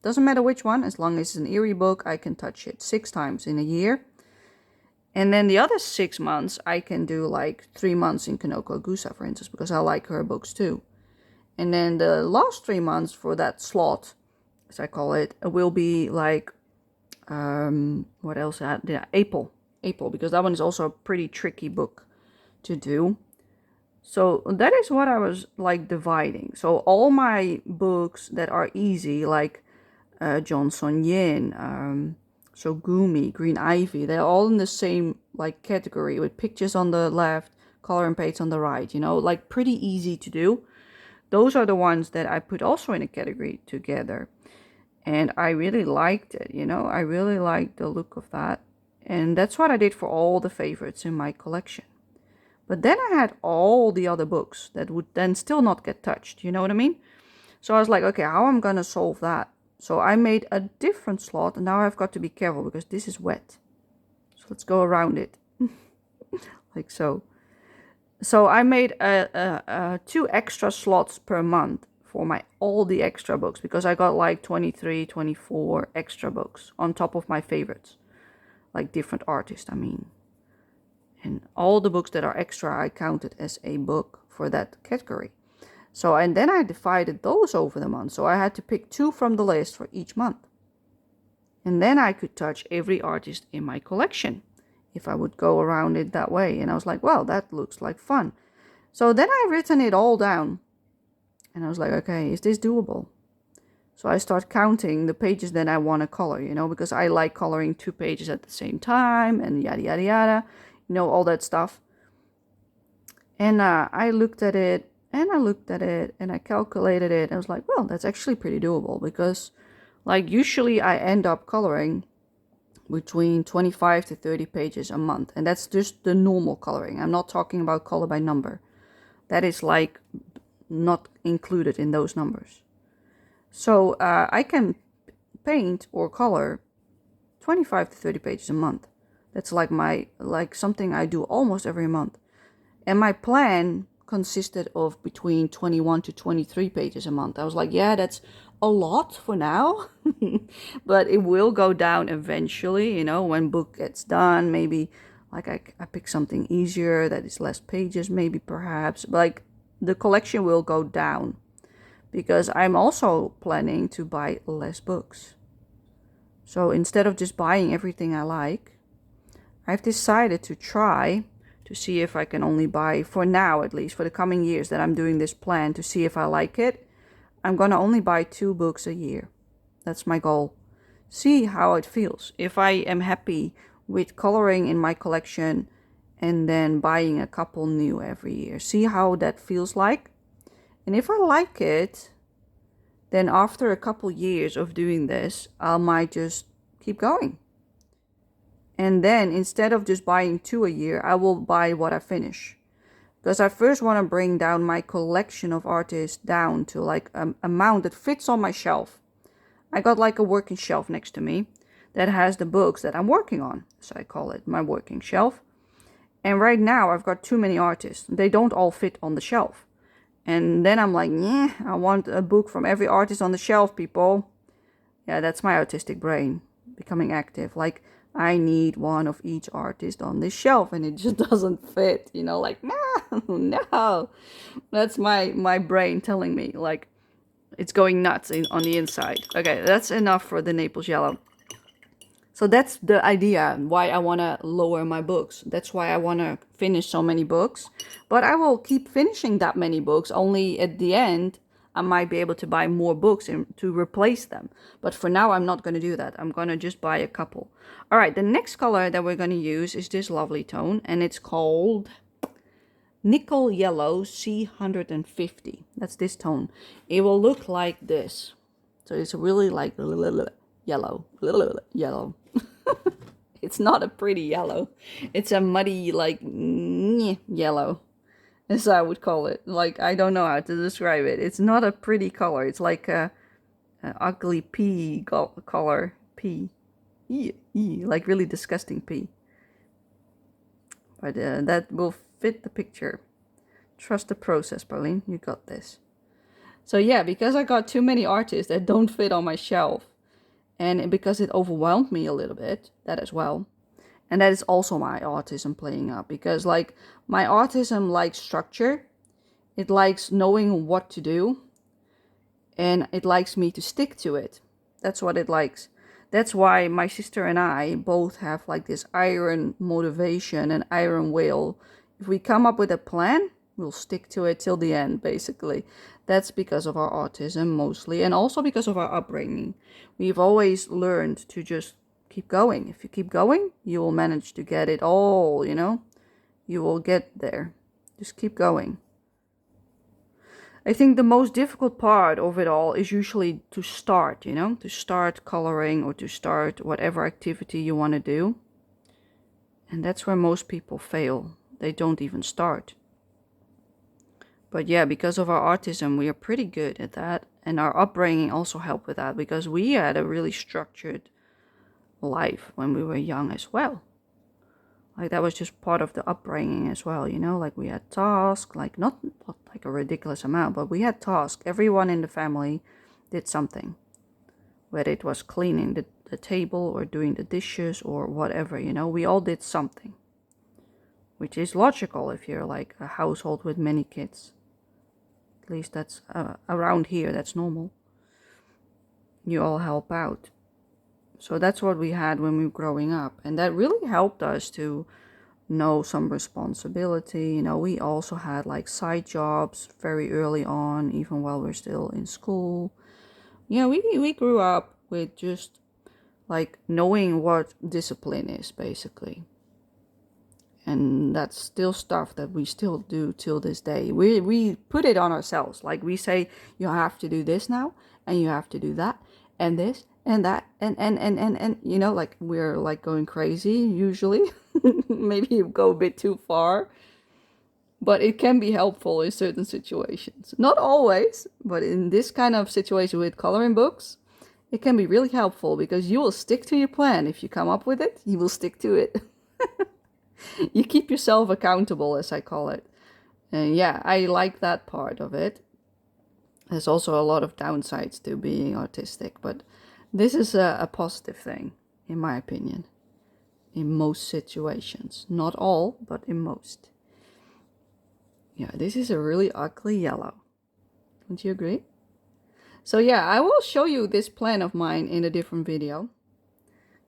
Doesn't matter which one, as long as it's an Eerie book, I can touch it 6 times in a year. And then the other 6 months, I can do like 3 months in Kanoko Gusa, for instance, because I like her books too. And then the last 3 months for that slot, as I call it, will be like, what else? Yeah, April, because that one is also a pretty tricky book to do. So that is what I was like dividing. So all my books that are easy, like Johnson Yin, so Gumi, Green Ivy, they're all in the same like category with pictures on the left, color and page on the right, you know, like pretty easy to do. Those are the ones that I put also in a category together. And I really liked it, you know, I really liked the look of that. And that's what I did for all the favorites in my collection. But then I had all the other books that would then still not get touched, you know what I mean? So I was like, okay, how am I going to solve that? So I made a different slot, and now I've got to be careful because this is wet. So let's go around it, like so. So I made 2 extra slots per month for all the extra books, because I got like 23, 24 extra books on top of my favorites, like different artists, I mean. And all the books that are extra, I counted as a book for that category. So, and then I divided those over the month. So I had to pick 2 from the list for each month. And then I could touch every artist in my collection if I would go around it that way. And I was like, well, that looks like fun. So then I written it all down. And I was like, okay, is this doable? So I start counting the pages that I want to color, you know, because I like coloring 2 pages at the same time and yada, yada, yada, you know, all that stuff. And I looked at it and I looked at it and I calculated it. I was like, well, that's actually pretty doable, because like usually I end up coloring between 25 to 30 pages a month. And that's just the normal coloring. I'm not talking about color by number. That is like not included in those numbers. So I can paint or color 25 to 30 pages a month. That's like something I do almost every month. And my plan consisted of between 21 to 23 pages a month. I was like, yeah, that's a lot for now, but it will go down eventually, you know, when book gets done. Maybe like I pick something easier that is less pages, maybe perhaps, but like the collection will go down, because I'm also planning to buy less books. So instead of just buying everything I like, I've decided to try to see if I can only buy, for now at least, for the coming years that I'm doing this plan, to see if I like it. I'm gonna only buy 2 books a year. That's my goal. See how it feels. If I am happy with coloring in my collection and then buying a couple new every year. See how that feels like. And if I like it, then after a couple years of doing this, I might just keep going. And then instead of just buying 2 a year, I will buy what I finish. Because I first want to bring down my collection of artists down to like an amount that fits on my shelf. I got like a working shelf next to me that has the books that I'm working on. So I call it my working shelf. And right now I've got too many artists. They don't all fit on the shelf. And then I'm like, yeah, I want a book from every artist on the shelf, people. Yeah, that's my autistic brain becoming active. Like, I need one of each artist on this shelf, and it just doesn't fit, you know, like, no. That's my brain telling me, like, it's going nuts on the inside. Okay, that's enough for the Naples Yellow. So that's the idea, why I want to lower my books. That's why I want to finish so many books. But I will keep finishing that many books, only at the end, I might be able to buy more books and to replace them. But for now, I'm not going to do that. I'm going to just buy a couple. All right, the next color that we're going to use is this lovely tone, and it's called Nickel Yellow C150. That's this tone. It will look like this. So it's really like yellow, yellow. It's not a pretty yellow. It's a muddy, like, yellow, as I would call it. Like, I don't know how to describe it. It's not a pretty color. It's like a ugly pea color. Pea. Like really disgusting pea. But that will fit the picture. Trust the process, Pauline. You got this. So yeah, because I got too many artists that don't fit on my shelf, and because it overwhelmed me a little bit, that as well. And that is also my autism playing up, because like my autism likes structure. It likes knowing what to do, and it likes me to stick to it. That's what it likes. That's why my sister and I both have like this iron motivation and iron will. If we come up with a plan, we'll stick to it till the end, basically. That's because of our autism mostly, and also because of our upbringing. We've always learned to just keep going. If you keep going, you will manage to get it all, you know? You will get there. Just keep going. I think the most difficult part of it all is usually to start, you know? To start coloring or to start whatever activity you want to do. And that's where most people fail. They don't even start. But yeah, because of our autism, we are pretty good at that. And our upbringing also helped with that, because we had a really structured life when we were young as well. Like that was just part of the upbringing as well, you know, like we had tasks, like not like a ridiculous amount, but we had tasks. Everyone in the family did something, whether it was cleaning the table or doing the dishes or whatever, you know, we all did something, which is logical if you're like a household with many kids. At least that's around here, that's normal. You all help out. So that's what we had when we were growing up. And that really helped us to know some responsibility. You know, we also had like side jobs very early on, even while we're still in school. Yeah, we grew up with just like knowing what discipline is, basically. And that's still stuff that we still do till this day. We put it on ourselves. Like we say, you have to do this now, and you have to do that, and this, and that, and you know, like we're like going crazy usually. Maybe you go a bit too far. But it can be helpful in certain situations. Not always, but in this kind of situation with coloring books, it can be really helpful, because you will stick to your plan. If you come up with it, you will stick to it. You keep yourself accountable, as I call it. And yeah, I like that part of it. There's also a lot of downsides to being autistic, but this is a positive thing, in my opinion, in most situations. Not all, but in most. Yeah, this is a really ugly yellow. Don't you agree? So yeah, I will show you this plan of mine in a different video,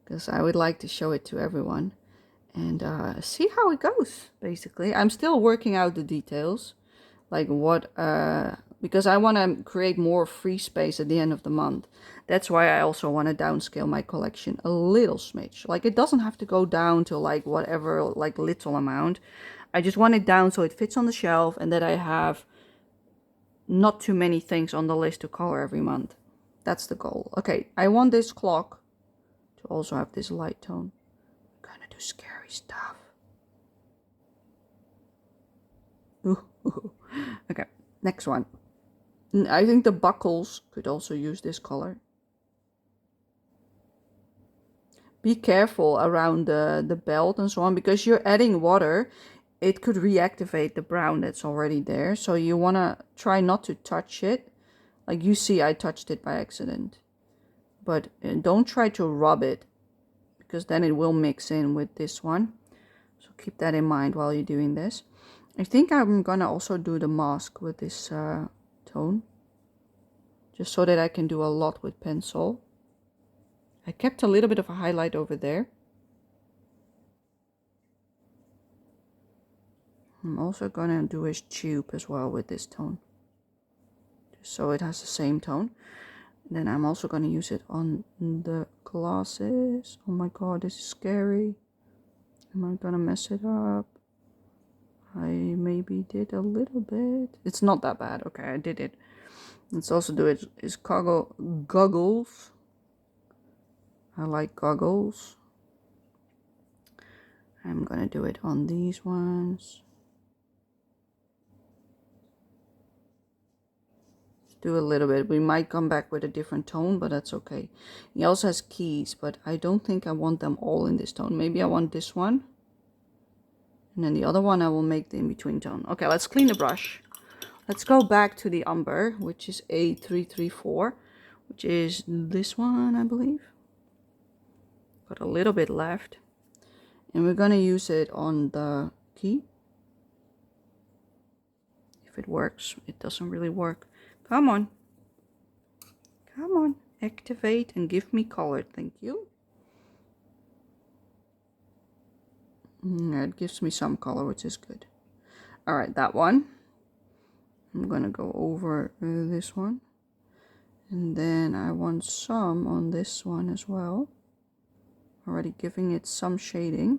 because I would like to show it to everyone. And see how it goes, basically. I'm still working out the details, like what, because I want to create more free space at the end of the month. That's why I also want to downscale my collection a little smidge. Like it doesn't have to go down to like whatever, like little amount. I just want it down so it fits on the shelf, and that I have not too many things on the list to color every month. That's the goal. Okay, I want this clock to also have this light tone. I'm gonna do scary stuff. Okay, next one. I think the buckles could also use this color. Be careful around the belt and so on, because you're adding water. It could reactivate the brown that's already there. So you want to try not to touch it. Like you see, I touched it by accident. But don't try to rub it, because then it will mix in with this one. So keep that in mind while you're doing this. I think I'm gonna also do the mask with this tone, just so that I can do a lot with pencil. I kept a little bit of a highlight over there. I'm also gonna do his tube as well with this tone, so it has the same tone. Then I'm also going to use it on the glasses. Oh my god, this is scary. Am I gonna mess it up? I maybe did a little bit. It's not that bad. Okay, I did it. Let's also do it is goggles. I like goggles. I'm gonna do it on these ones. Do a little bit. We might come back with a different tone, but that's okay. He also has keys, but I don't think I want them all in this tone. Maybe I want this one. And then the other one I will make the in-between tone. Okay, let's clean the brush. Let's go back to the umber, which is A334, which is this one, I believe. Got a little bit left. And we're gonna use it on the key. If it works, it doesn't really work. Come on. Come on. Activate and give me color. Thank you. It gives me some color, which is good. Alright, that one. I'm gonna go over this one. And then I want some on this one as well. Already giving it some shading.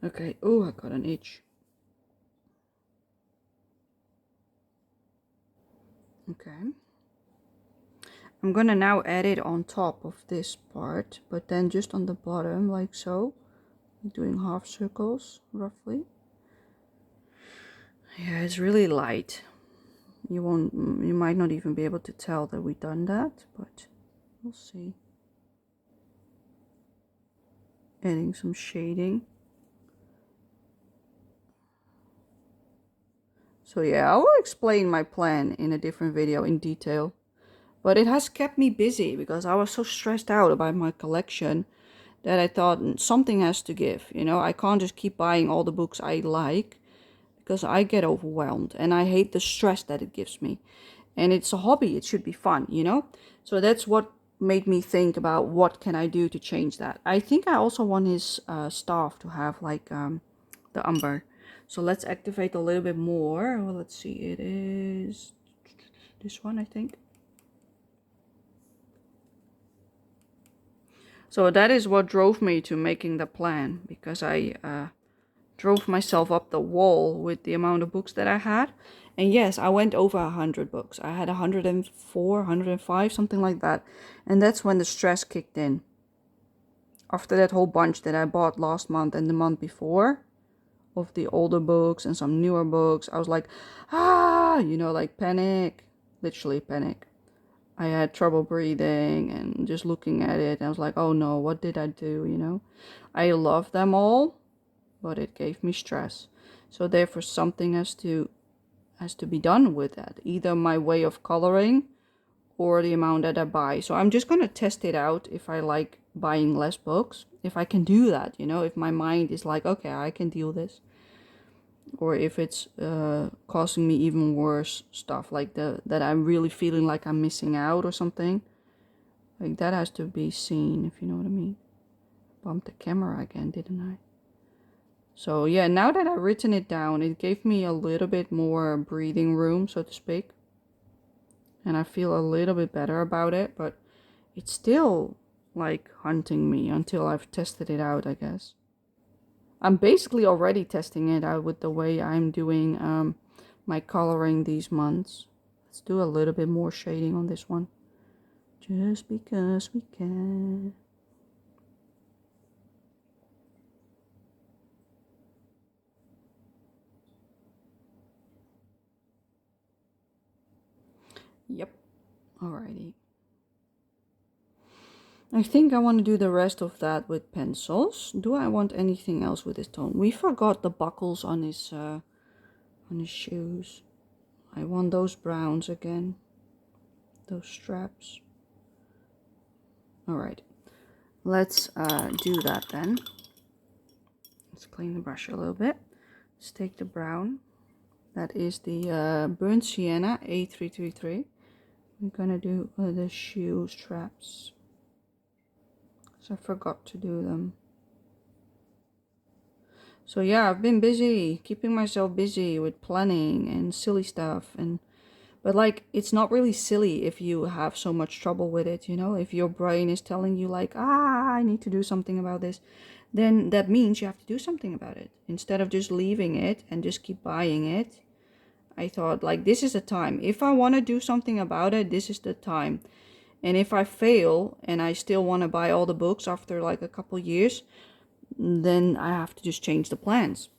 Okay, oh, I got an itch. Okay. I'm gonna now add it on top of this part, but then just on the bottom, like so. Doing half circles, roughly. Yeah, it's really light. You might not even be able to tell that we've done that, but we'll see. Adding some shading. So yeah, I will explain my plan in a different video in detail. But it has kept me busy because I was so stressed out about my collection that I thought something has to give. You know, I can't just keep buying all the books I like because I get overwhelmed and I hate the stress that it gives me. And it's a hobby, it should be fun, you know? So that's what made me think about what can I do to change that. I think I also want his staff to have like the umber. So let's activate a little bit more. Well, let's see, it is this one, I think. So that is what drove me to making the plan, because I drove myself up the wall with the amount of books that I had. And yes, I went over 100 books. I had 104, 105, something like that. And that's when the stress kicked in. After that whole bunch that I bought last month and the month before, of the older books and some newer books, I was like, you know, like panic, literally panic. I had trouble breathing and just looking at it. I was like, oh no, what did I do, you know? I love them all, but it gave me stress. So therefore something has to be done with that. Either my way of coloring or the amount that I buy. So I'm just going to test it out if I like buying less books. If I can do that, you know, if my mind is like, okay, I can deal this. Or if it's causing me even worse stuff, like that I'm really feeling like I'm missing out or something. Like that has to be seen, if you know what I mean. Bumped the camera again, didn't I? So yeah, now that I've written it down, it gave me a little bit more breathing room, so to speak. And I feel a little bit better about it, but it's still like hunting me until I've tested it out, I guess. I'm basically already testing it out with the way I'm doing my coloring these months. Let's do a little bit more shading on this one. Just because we can. Yep. Alrighty. I think I want to do the rest of that with pencils. Do I want anything else with this tone? We forgot the buckles on his shoes. I want those browns again. Those straps. Alright. Let's do that then. Let's clean the brush a little bit. Let's take the brown. That is the burnt sienna A333. I'm gonna do the shoe straps. So I forgot to do them. So yeah, I've been busy, keeping myself busy with planning and silly stuff. But like, it's not really silly if you have so much trouble with it, you know? If your brain is telling you like, I need to do something about this, then that means you have to do something about it. Instead of just leaving it and just keep buying it, I thought like, this is the time. If I want to do something about it, this is the time. And if I fail and I still want to buy all the books after like a couple years, then I have to just change the plans.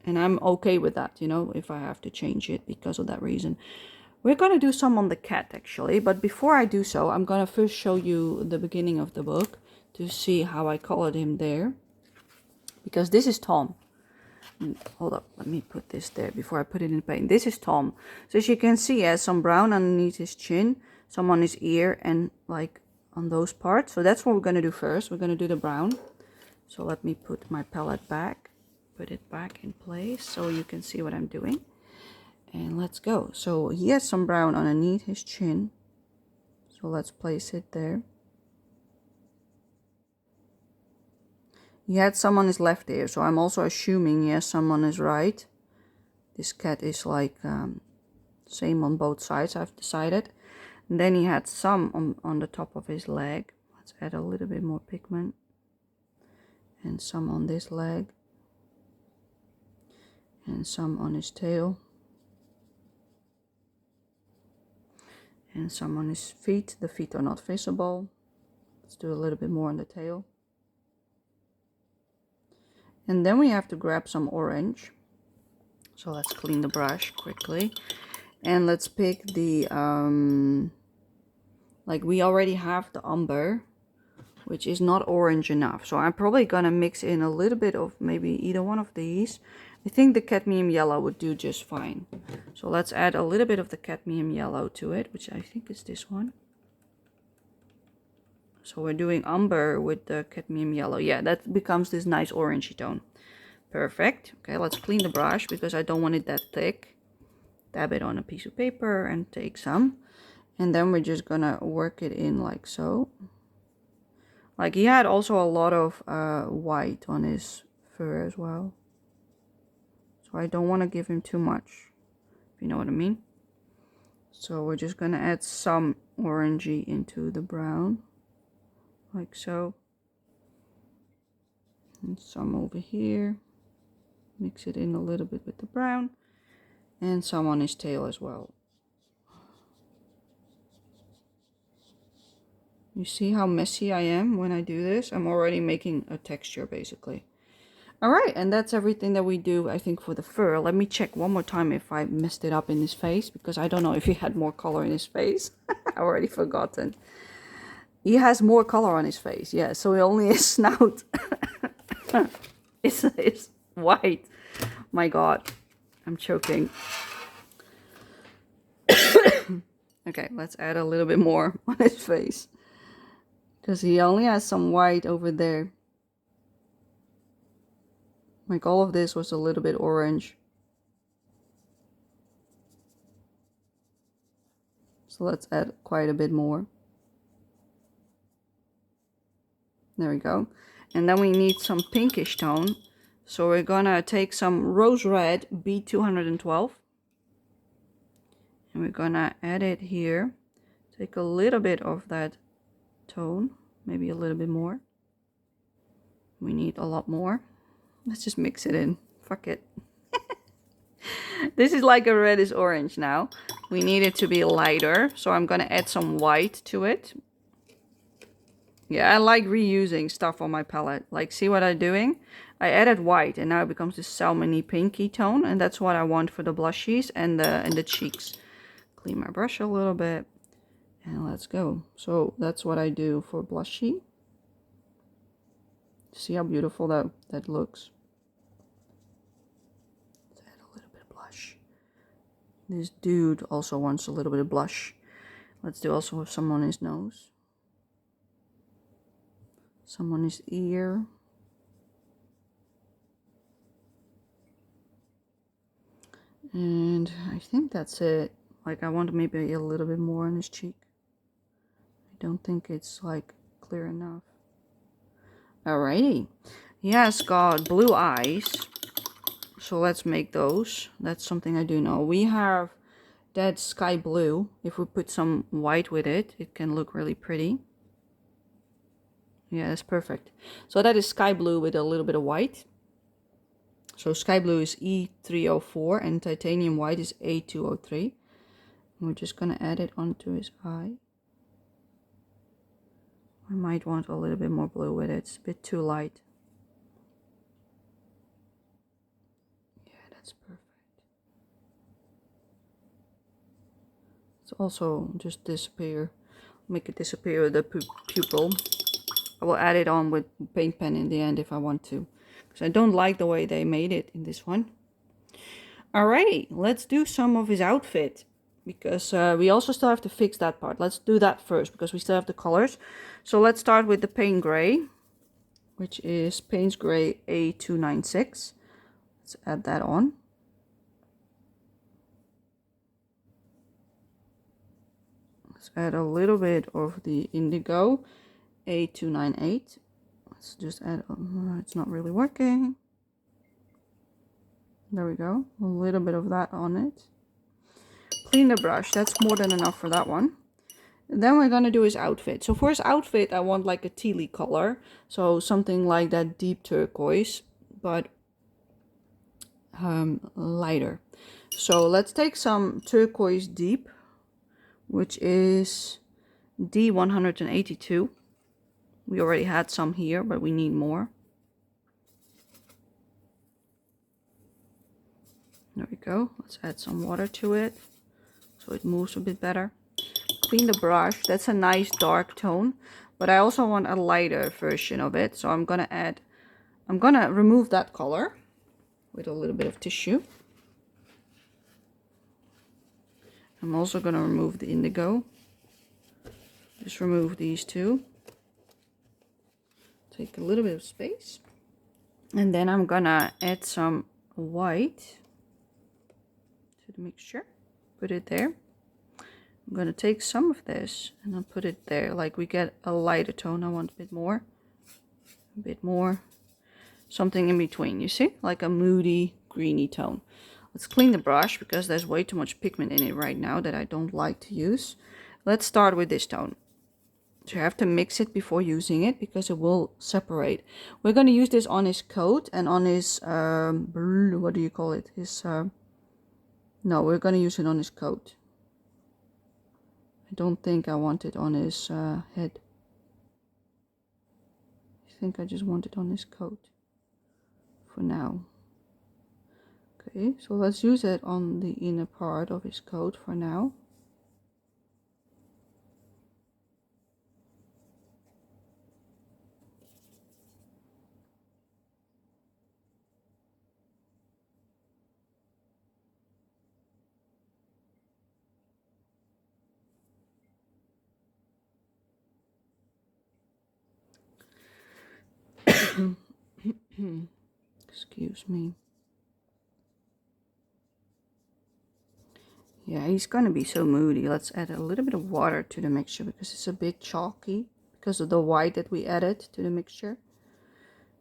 And I'm okay with that, you know, if I have to change it because of that reason. We're going to do some on the cat actually, but before I do so, I'm going to first show you the beginning of the book to see how I colored him there. Because this is Tom. Hold up, let me put this there before I put it in paint. This is Tom. So as you can see, he has some brown underneath his chin, some on his ear, and like on those parts. So that's what we're going to do first. We're going to do the brown. So let me put my palette back, put it back in place so you can see what I'm doing. And let's go. So he has some brown underneath his chin. So let's place it there. He had some on his left ear, so I'm also assuming he has some on his right. This cat is like same on both sides, I've decided. And then he had some on the top of his leg. Let's add a little bit more pigment. And some on this leg. And some on his tail. And some on his feet. The feet are not visible. Let's do a little bit more on the tail. And then we have to grab some orange. So let's clean the brush quickly. And let's pick the, like we already have the umber, which is not orange enough. So I'm probably gonna mix in a little bit of maybe either one of these. I think the cadmium yellow would do just fine. So let's add a little bit of the cadmium yellow to it, which I think is this one. So we're doing umber with the cadmium yellow. Yeah, that becomes this nice orangey tone. Perfect. Okay, let's clean the brush because I don't want it that thick. Dab it on a piece of paper and take some. And then we're just gonna work it in like so. Like he had also a lot of white on his fur as well. So I don't want to give him too much, if you know what I mean. So we're just gonna add some orangey into the brown. Like so. And some over here. Mix it in a little bit with the brown. And some on his tail as well. You see how messy I am when I do this? I'm already making a texture basically. Alright, and that's everything that we do, I think, for the fur. Let me check one more time if I messed it up in his face, because I don't know if he had more color in his face. I already forgotten. He has more color on his face, yeah, so only his snout is white. My god, I'm choking. Okay, let's add a little bit more on his face. Because he only has some white over there. Like all of this was a little bit orange. So let's add quite a bit more. There we go. And then we need some pinkish tone. So we're gonna take some rose red B212. And we're gonna add it here. Take a little bit of that tone. Maybe a little bit more. We need a lot more. Let's just mix it in. Fuck it. This is like a reddish orange now. We need it to be lighter. So I'm gonna add some white to it. Yeah, I like reusing stuff on my palette. Like, see what I'm doing? I added white and now it becomes this salmon-y pinky tone. And that's what I want for the blushies and the cheeks. Clean my brush a little bit. And let's go. So that's what I do for blushy. See how beautiful that looks? Let's add a little bit of blush. This dude also wants a little bit of blush. Let's do also some on his nose. Some on his ear. And I think that's it. Like I want maybe a little bit more on his cheek. I don't think it's like clear enough. Alrighty. He has got blue eyes. So let's make those. That's something I do know. We have that sky blue. If we put some white with it, it can look really pretty. Yeah, that's perfect. So that is sky blue with a little bit of white. So sky blue is E304 and titanium white is A203. We're just gonna add it onto his eye. I might want a little bit more blue with it. It's a bit too light. Yeah, that's perfect. It's also just disappear. Make it disappear with the pupil. I will add it on with paint pen in the end if I want to. Because I don't like the way they made it in this one. Alrighty, let's do some of his outfit. Because we also still have to fix that part. Let's do that first because we still have the colors. So let's start with the paint gray, which is Paints Gray A296. Let's add that on. Let's add a little bit of the indigo A298. Let's just add, it's not really working. There we go, a little bit of that on it. Clean the brush, that's more than enough for that one. And then we're gonna do his outfit. So for his outfit, I want like a tealy color. So something like that deep turquoise, but lighter. So let's take some turquoise deep, which is D182. We already had some here, but we need more. There we go. Let's add some water to it so it moves a bit better. Clean the brush. That's a nice dark tone, but I also want a lighter version of it. So I'm gonna remove that color with a little bit of tissue. I'm also gonna remove the indigo. Just remove these two. Take a little bit of space. And then I'm gonna add some white to the mixture. Put it there. I'm gonna take some of this and I'll put it there. Like we get a lighter tone. I want a bit more. A bit more. Something in between, you see? Like a moody, greeny tone. Let's clean the brush because there's way too much pigment in it right now that I don't like to use. Let's start with this tone. So you have to mix it before using it because it will separate. We're going to use this on his coat and on his, what do you call it? No, we're going to use it on his coat. I don't think I want it on his head. I think I just want it on his coat for now. Okay, so let's use it on the inner part of his coat for now. Excuse me. Yeah, he's gonna be so moody. Let's add a little bit of water to the mixture because it's a bit chalky because of the white that we added to the mixture.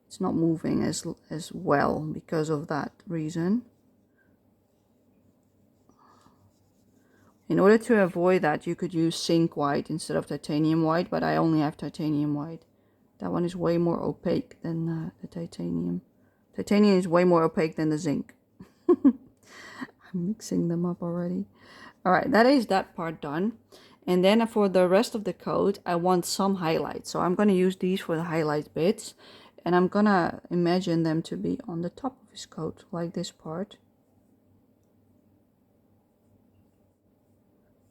It's not moving as well because of that reason. In order to avoid that, you could use zinc white instead of titanium white, but I only have titanium white. That one is way more opaque than the titanium. Titanium is way more opaque than the zinc. I'm mixing them up already. Alright, that is that part done. And then for the rest of the coat, I want some highlights. So I'm going to use these for the highlight bits. And I'm going to imagine them to be on the top of his coat, like this part.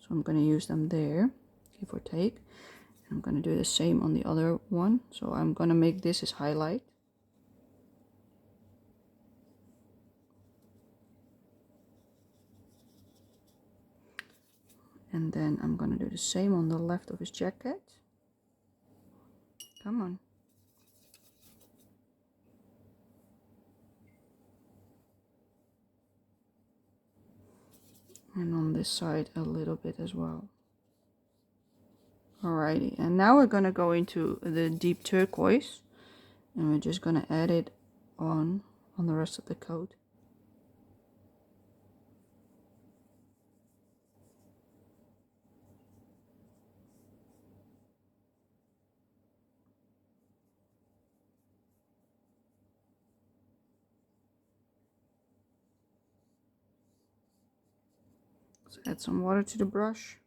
So I'm going to use them there, give or take. And I'm going to do the same on the other one. So I'm going to make this his highlight. And then I'm going to do the same on the left of his jacket. Come on. And on this side a little bit as well. Alrighty, and now we're going to go into the deep turquoise. And we're just gonna add it on the rest of the coat. Let's add some water to the brush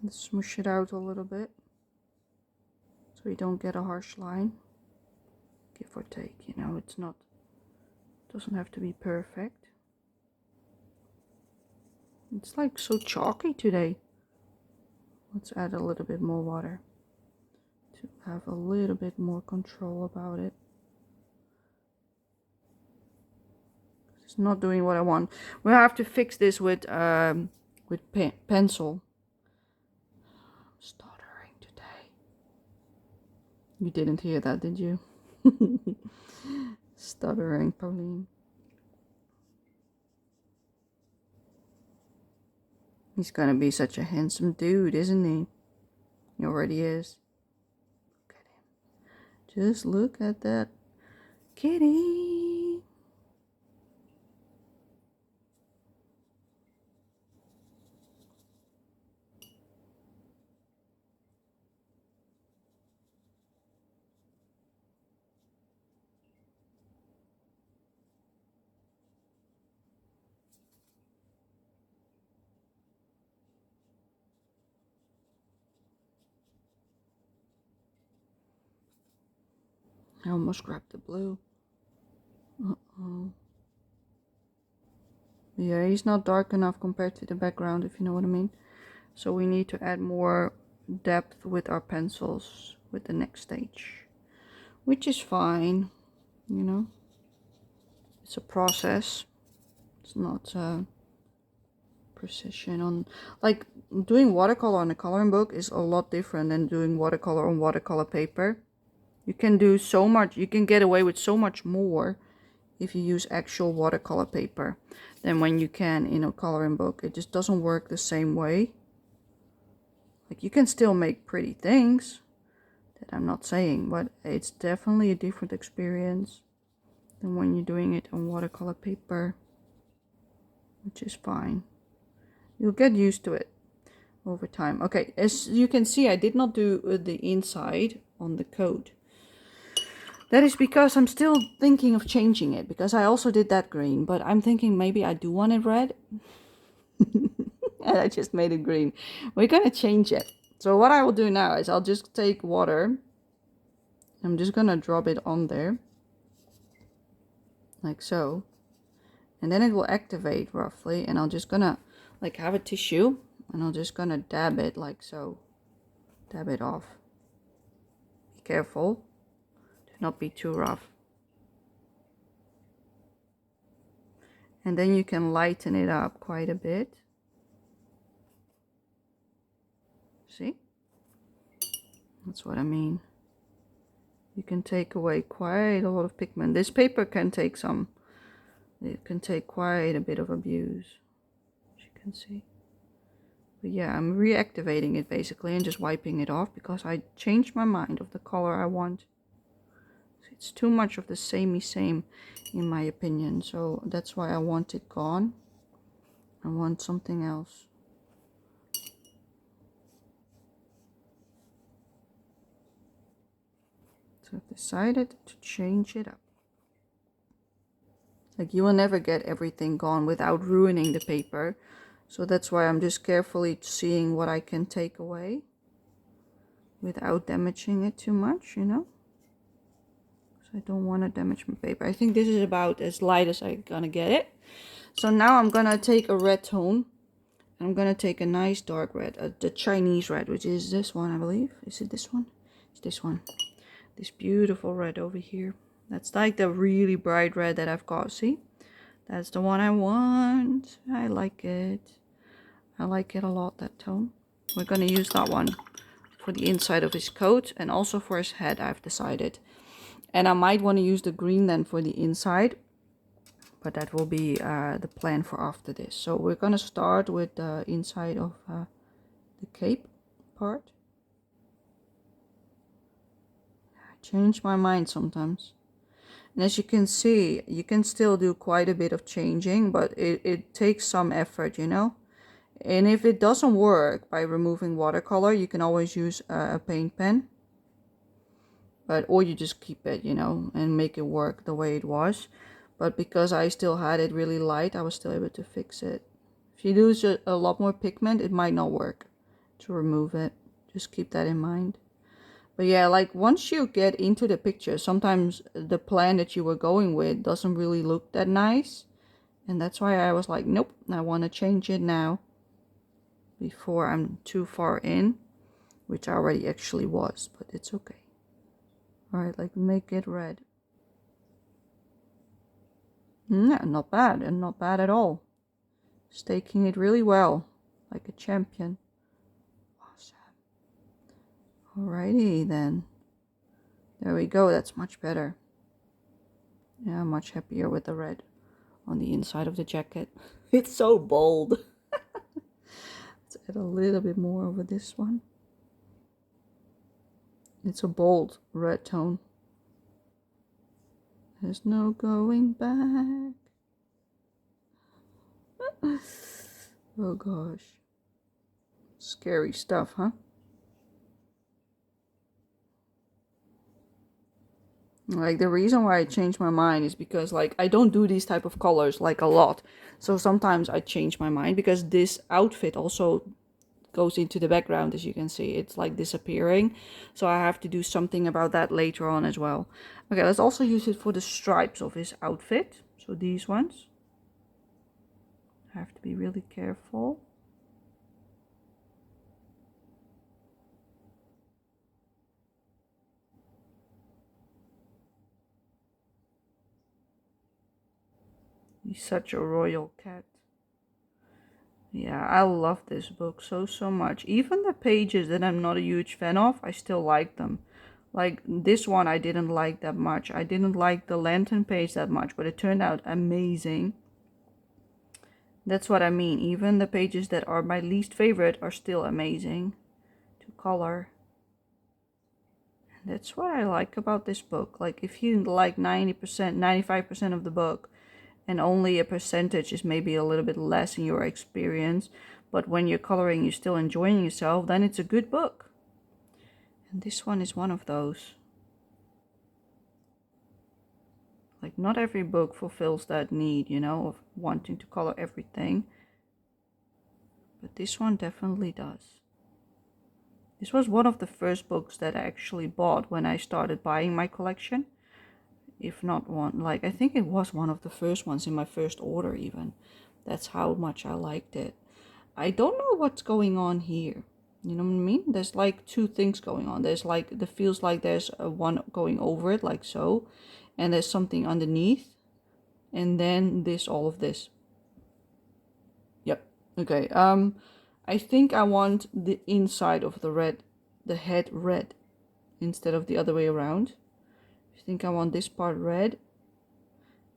and smoosh it out a little bit so you don't get a harsh line. Give or take, you know, it's not, doesn't have to be perfect. It's like so chalky today. Let's add a little bit more water to have a little bit more control about it. It's not doing what I want. We'll have to fix this with pencil. I'm stuttering today. You didn't hear that, did you? Stuttering, Pauline. He's gonna be such a handsome dude, isn't he? He already is. Look at him. Just look at that kitty. I almost grabbed the blue. Uh-oh. Yeah, he's not dark enough compared to the background, if you know what I mean. So we need to add more depth with our pencils with the next stage. Which is fine, you know. It's a process. It's not precision on, like, doing watercolor on a coloring book is a lot different than doing watercolor on watercolor paper. You can do so much, you can get away with so much more if you use actual watercolor paper than when you can in a coloring book. It just doesn't work the same way. Like, you can still make pretty things, that I'm not saying, but it's definitely a different experience than when you're doing it on watercolor paper, which is fine. You'll get used to it over time. Okay, as you can see, I did not do the inside on the coat. That is because I'm still thinking of changing it, because I also did that green, but I'm thinking maybe I do want it red. And I just made it green. We're gonna change it. So what I will do now is I'll just take water. I'm just gonna drop it on there. Like so. And then it will activate roughly, and I'm just gonna like have a tissue and I'm just gonna dab it like so. Dab it off. Be careful. Do not be too rough. And then you can lighten it up quite a bit. See? That's what I mean. You can take away quite a lot of pigment. This paper can take some. It can take quite a bit of abuse, as you can see. But yeah, I'm reactivating it basically and just wiping it off because I changed my mind of the color I want. It's too much of the samey same in my opinion, so that's why I want it gone. I want something else. So I've decided to change it up. Like, you will never get everything gone without ruining the paper. So that's why I'm just carefully seeing what I can take away without damaging it too much, you know. So I don't want to damage my paper. I think this is about as light as I'm gonna get it. So now I'm gonna take a red tone. I'm gonna take a nice dark red, the Chinese red, which is this one, I believe. Is it this one? It's this one. This beautiful red over here. That's like the really bright red that I've got. See? That's the one I want. I like it. I like it a lot, that tone. We're gonna use that one for the inside of his coat and also for his head, I've decided. And I might want to use the green then for the inside, but that will be the plan for after this. So we're gonna start with the inside of the cape part. change my mind sometimes. And as you can see, you can still do quite a bit of changing, but it takes some effort, you know. And if it doesn't work by removing watercolor, you can always use a paint pen. Or you just keep it, you know, and make it work the way it was. But because I still had it really light, I was still able to fix it. If you lose a lot more pigment, it might not work to remove it. Just keep that in mind. But yeah, like once you get into the picture, sometimes the plan that you were going with doesn't really look that nice. And that's why I was like, nope, I want to change it now before I'm too far in, which I already actually was, but it's okay. All right, like make it red. Yeah, not bad, and not bad at all. Staking it really well, like a champion. Awesome. Alrighty then. There we go, that's much better. Yeah, I'm much happier with the red on the inside of the jacket. It's so bold. Let's add a little bit more over this one. It's a bold red tone. There's no going back. Oh gosh. Scary stuff, huh? Like the reason why I changed my mind is because like I don't do these type of colors like a lot. So sometimes I change my mind because this outfit also goes into the background, as you can see. It's like disappearing. So I have to do something about that later on as well. Okay, let's also use it for the stripes of his outfit. So these ones. I have to be really careful. He's such a royal cat. Yeah, I love this book so much. Even the pages that I'm not a huge fan of, I still like them. Like this one I didn't like that much. I didn't like the lantern page that much, but it turned out amazing. That's what I mean. Even the pages that are my least favorite are still amazing to color. And that's what I like about this book. Like if you like 90%, 95% of the book, and only a percentage is maybe a little bit less in your experience, but when you're coloring you're still enjoying yourself, then it's a good book. And this one is one of those. Like not every book fulfills that need, you know, of wanting to color everything, but this one definitely does. This was one of the first books that I actually bought when I started buying my collection. If not one, like I think it was one of the first ones in my first order even. That's how much I liked it. I don't know what's going on here. You know what I mean? There's like two things going on. There's like, it feels like there's a one going over it like so. And there's something underneath. And then this, all of this. Yep. Okay. I think I want the inside of the red, the head red, instead of the other way around. I think I want this part red,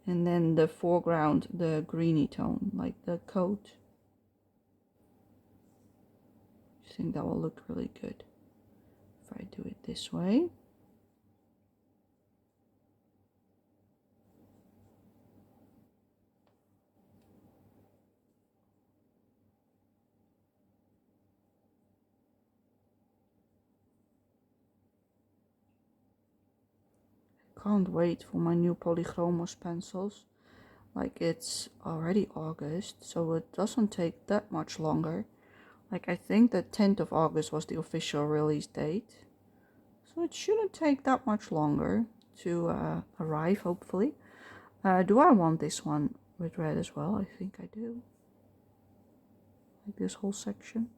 and then the foreground the greeny tone, like the coat. I think that will look really good if I do it this way. Can't wait for my new polychromos pencils. Like it's already August, so it doesn't take that much longer. Like I think the 10th of August was the official release date, so it shouldn't take that much longer to arrive, hopefully. Do I want this one with red as well? I think I do. Like this whole section.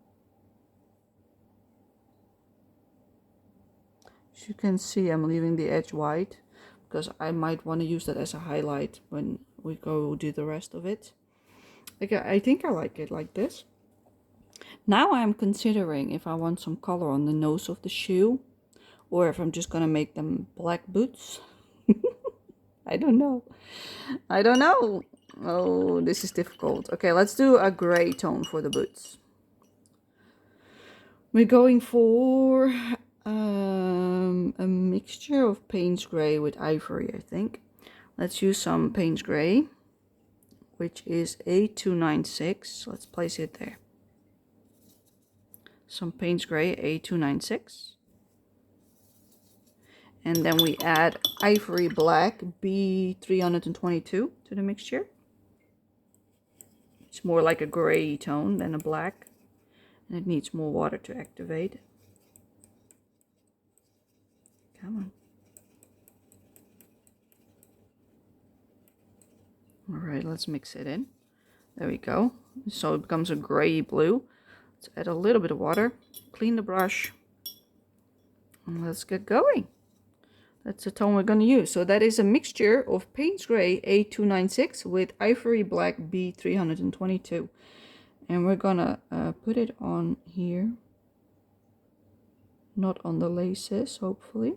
As you can see, I'm leaving the edge white because I might want to use that as a highlight when we go do the rest of it. Okay, I think I like it like this. Now I'm considering if I want some color on the nose of the shoe, or if I'm just gonna make them black boots. I don't know. I don't know. Oh, this is difficult. Okay, let's do a gray tone for the boots. We're going for a mixture of Payne's Gray with Ivory, I think. Let's use some Payne's Gray, which is A296. Let's place it there. Some Payne's Gray, A296. And then we add Ivory Black, B322 to the mixture. It's more like a gray tone than a black. And it needs more water to activate. Come on. Alright, let's mix it in. There we go. So it becomes a gray blue. Let's add a little bit of water. Clean the brush. And let's get going. That's the tone we're going to use. So that is a mixture of Payne's Gray A296 with Ivory Black B322. And we're going to put it on here. Not on the laces, hopefully.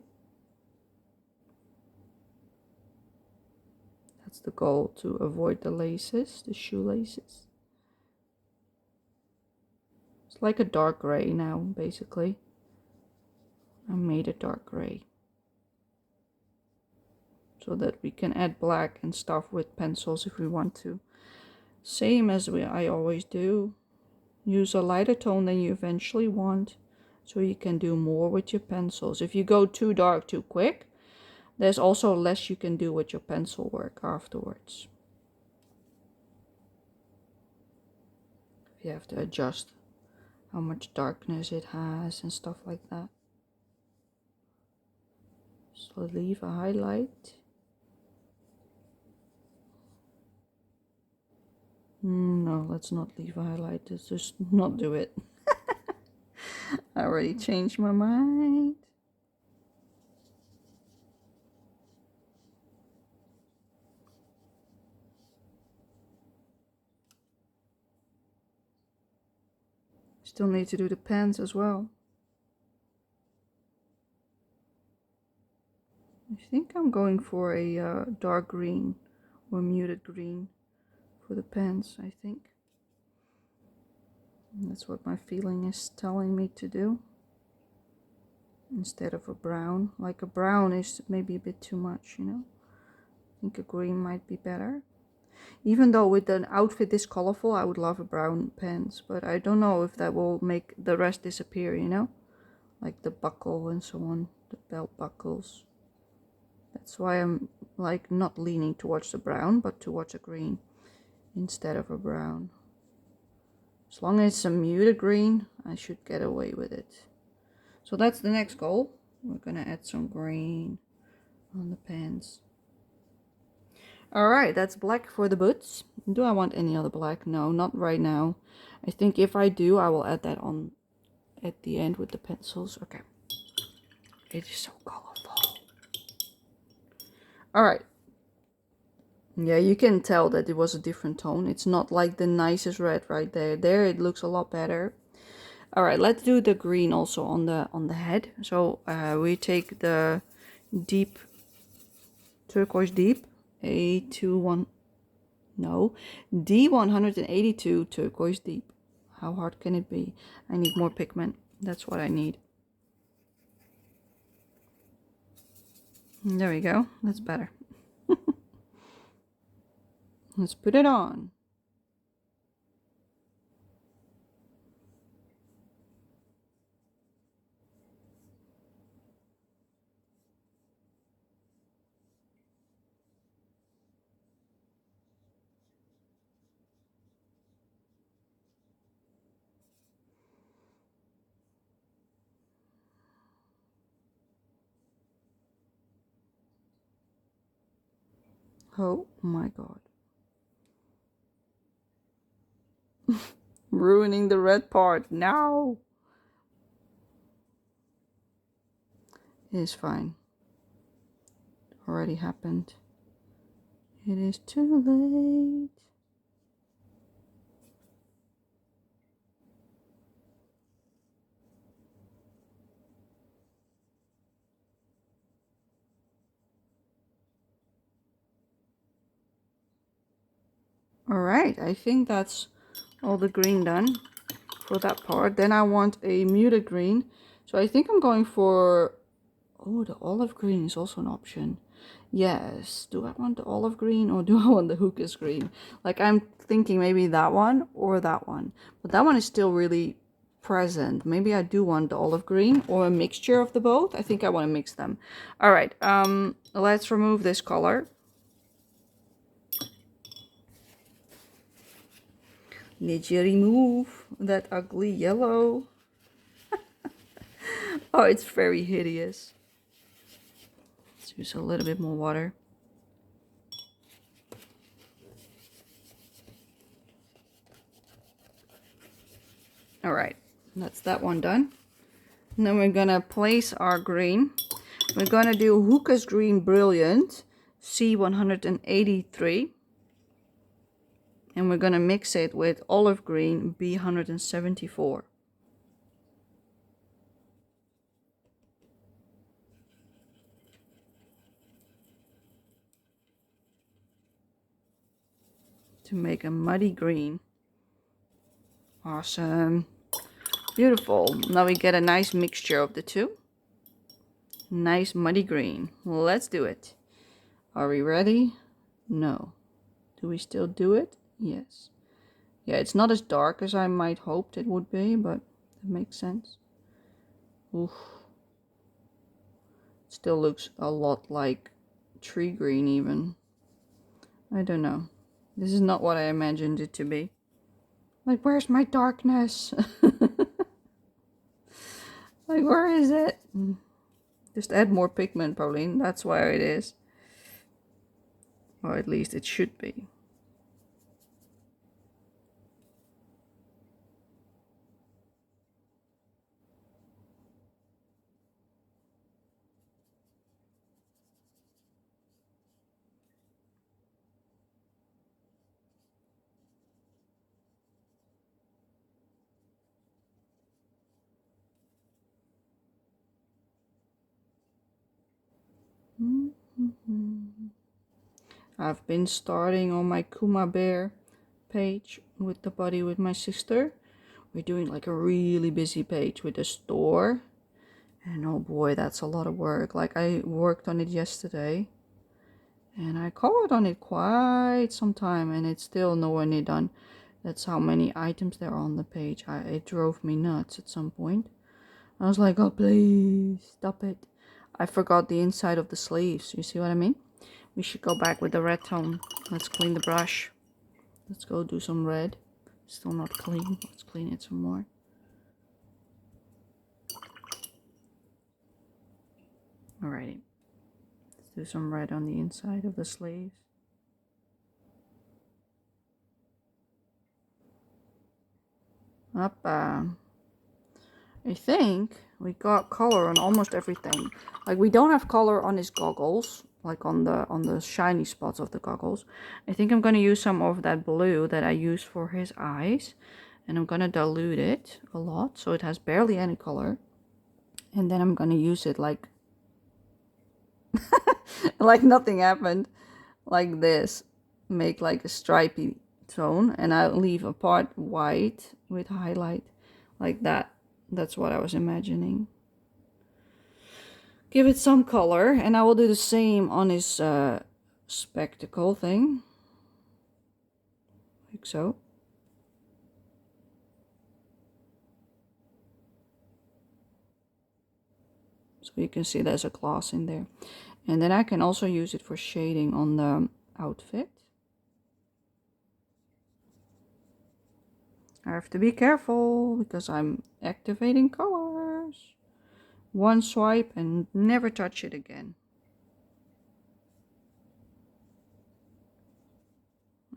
That's the goal, to avoid the laces, the shoelaces. It's like a dark gray now, basically. I made a dark gray. So that we can add black and stuff with pencils if we want to. Same as I always do. Use a lighter tone than you eventually want, so you can do more with your pencils. If you go too dark too quick, there's also less you can do with your pencil work afterwards. You have to adjust how much darkness it has and stuff like that. So leave a highlight. No, let's not leave a highlight. Let's just not do it. I already changed my mind. Still need to do the pens as well. I think I'm going for a dark green or muted green for the pens, I think. And that's what my feeling is telling me to do. Instead of a brown. Like a brown is maybe a bit too much, you know. I think a green might be better. Even though with an outfit this colorful, I would love a brown pens. But I don't know if that will make the rest disappear, you know. Like the buckle and so on. The belt buckles. That's why I'm like not leaning towards the brown, but towards a green instead of a brown. As long as it's a muted green, I should get away with it. So that's the next goal. We're gonna add some green on the pens. Alright, that's black for the boots. Do I want any other black? No, not right now. I think if I do, I will add that on at the end with the pencils. Okay. It is so colorful. Alright. Yeah, you can tell that it was a different tone. It's not like the nicest red right there. There it looks a lot better. Alright, let's do the green also on the head. So we take the deep, turquoise deep, D182 turquoise deep. How hard can it be? I need more pigment. That's what I need. There we go. That's better. Let's put it on. Oh my god. Ruining the red part. No! It is fine. It already happened. It is too late. Alright, I think that's all the green done for that part. Then I want a muted green. So I think I'm going for Oh, the olive green is also an option. Yes. Do I want the olive green or do I want the hookah's green? Like, I'm thinking maybe that one or that one. But that one is still really present. Maybe I do want the olive green or a mixture of the both. I think I want to mix them. All right. Let's remove this color. Let's remove that ugly yellow. Oh, it's very hideous. Let's use a little bit more water. All right, that's that one done. And then we're gonna place our green. We're gonna do Hookah's Green Brilliant C183. And we're gonna mix it with Olive Green B174. To make a muddy green. Awesome. Beautiful. Now we get a nice mixture of the two. Nice muddy green. Let's do it. Are we ready? No. Do we still do it? Yes. Yeah, it's not as dark as I might hoped it would be, but it makes sense. Oof. It still looks a lot like tree green even. I don't know. This is not what I imagined it to be. Like, where's my darkness? Like, where is it? Just add more pigment, Pauline. That's where it is. Or at least it should be. I've been starting on my Kuma Bear page with the buddy with my sister. We're doing like a really busy page with the store. And oh boy, that's a lot of work. Like, I worked on it yesterday. And I colored on it quite some time and it's still nowhere near done. That's how many items there are on the page. It drove me nuts at some point. I was like, oh please, stop it. I forgot the inside of the sleeves. You see what I mean? We should go back with the red tone. Let's clean the brush. Let's go do some red. Still not clean. Let's clean it some more. Alrighty. Let's do some red on the inside of the sleeves. I think we got color on almost everything. Like, we don't have color on his goggles, like on the shiny spots of the goggles. I think I'm gonna use some of that blue that I used for his eyes, and I'm gonna dilute it a lot so it has barely any color. And then I'm gonna use it like like nothing happened, like this. Make like a stripy tone, and I'll leave a part white with highlight like that. That's what I was imagining. Give it some color, and I will do the same on his spectacle thing. Like so. So you can see there's a glass in there. And then I can also use it for shading on the outfit. I have to be careful because I'm activating colors. One swipe and never touch it again.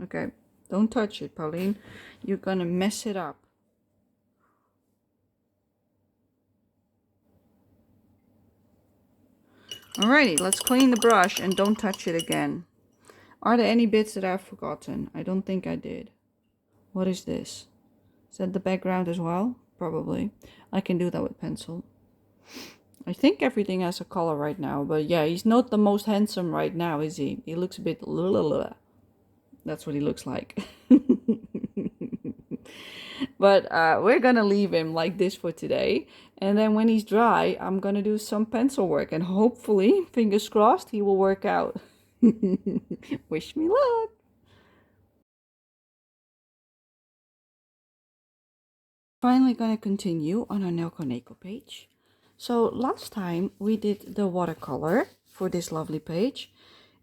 Okay, don't touch it, Pauline. You're gonna mess it up. Alrighty, let's clean the brush and don't touch it again. Are there any bits that I've forgotten? I don't think I did. What is this? Is that the background as well? Probably. I can do that with pencil. I think everything has a color right now, but yeah, he's not the most handsome right now, is he? He looks a bit... That's what he looks like. But we're gonna leave him like this for today. And then when he's dry, I'm gonna do some pencil work. And hopefully, fingers crossed, he will work out. Wish me luck. Finally gonna continue on our Nelco Neco page. So last time we did the watercolor for this lovely page.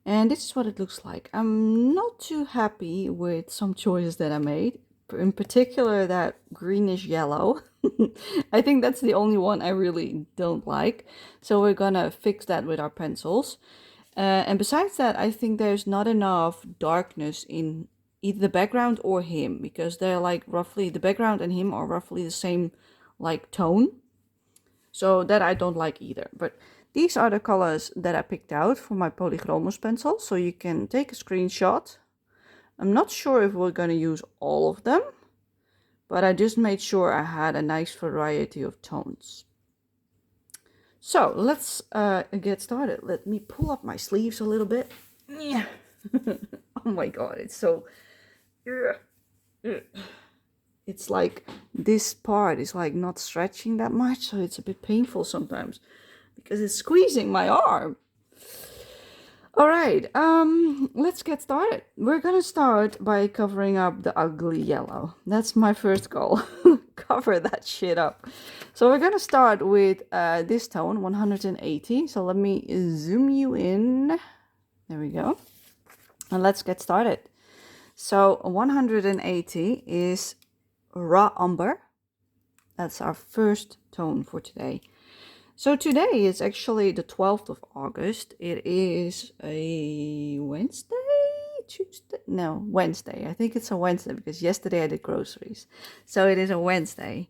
And this is what it looks like. I'm not too happy with some choices that I made. In particular, that greenish yellow. I think that's the only one I really don't like. So we're gonna fix that with our pencils. And besides that, I think there's not enough darkness in either the background or him. Because they're like roughly, the background and him are roughly the same like tone. So that I don't like either. But these are the colors that I picked out for my polychromos pencil. So you can take a screenshot. I'm not sure if we're going to use all of them, but I just made sure I had a nice variety of tones. So let's get started. Let me pull up my sleeves a little bit. Yeah. Oh my god, it's so... It's like this part is like not stretching that much, so it's a bit painful sometimes because it's squeezing my arm. All right, let's get started. We're gonna start by covering up the ugly yellow. That's my first goal. Cover that shit up. So we're gonna start with this tone, 180. So let me zoom you in. There we go. And let's get started. So 180 is raw umber. That's our first tone for today. So today is actually the 12th of August. It is a Wednesday? Tuesday? No, Wednesday. I think it's a Wednesday because yesterday I did groceries. So it is a Wednesday.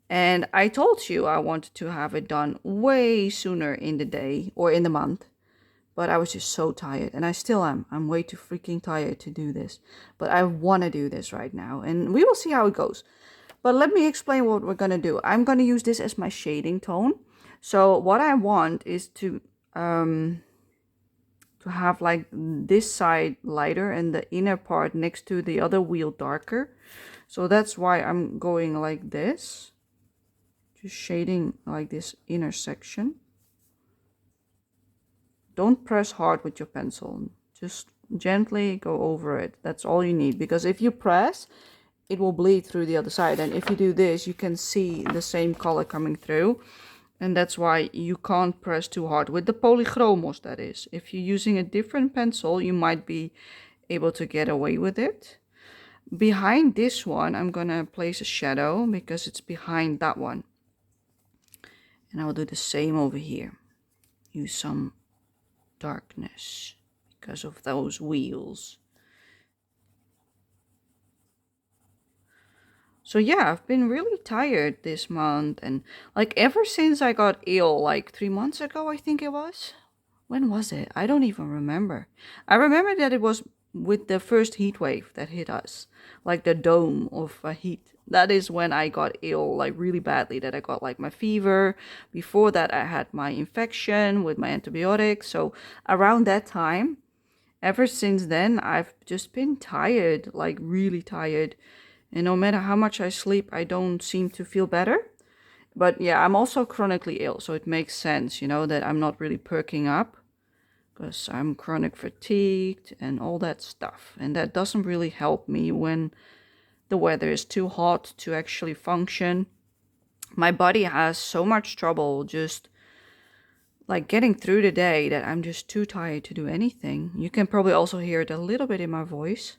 And I told you I wanted to have it done way sooner in the day or in the month. But I was just so tired, and I still am. I'm way too freaking tired to do this. But I want to do this right now, and we will see how it goes. But let me explain what we're going to do. I'm going to use this as my shading tone. So what I want is to have like this side lighter and the inner part next to the other wheel darker. So that's why I'm going like this. Just shading like this inner section. Don't press hard with your pencil. Just gently go over it. That's all you need. Because if you press, it will bleed through the other side. And if you do this, you can see the same color coming through. And that's why you can't press too hard. With the polychromos, that is. If you're using a different pencil, you might be able to get away with it. Behind this one, I'm going to place a shadow because it's behind that one. And I will do the same over here. Use some darkness because of those wheels. So yeah, I've been really tired this month, and like ever since I got ill like 3 months ago, I think it was. When was it? I don't even remember. I remember that it was with the first heat wave that hit us, like the dome of heat. That is when I got ill like really badly, that I got like my fever. Before that I had my infection with my antibiotics. So around that time, ever since then, I've just been tired, like really tired. And no matter how much I sleep, I don't seem to feel better. But yeah, I'm also chronically ill, so it makes sense, you know, that I'm not really perking up. Because I'm chronic fatigued and all that stuff. And that doesn't really help me when the weather is too hot to actually function. My body has so much trouble just like getting through the day that I'm just too tired to do anything. You can probably also hear it a little bit in my voice.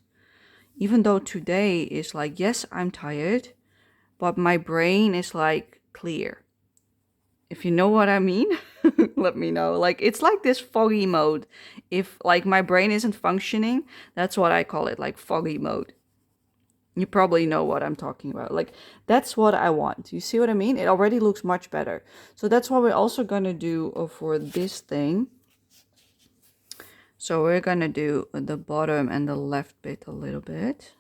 Even though today is like, yes, I'm tired, but my brain is like clear. If you know what I mean, let me know. Like, it's like this foggy mode. If like my brain isn't functioning, that's what I call it, like foggy mode. You probably know what I'm talking about. Like, that's what I want. You see what I mean? It already looks much better. So that's what we're also going to do for this thing. So we're going to do the bottom and the left bit a little bit.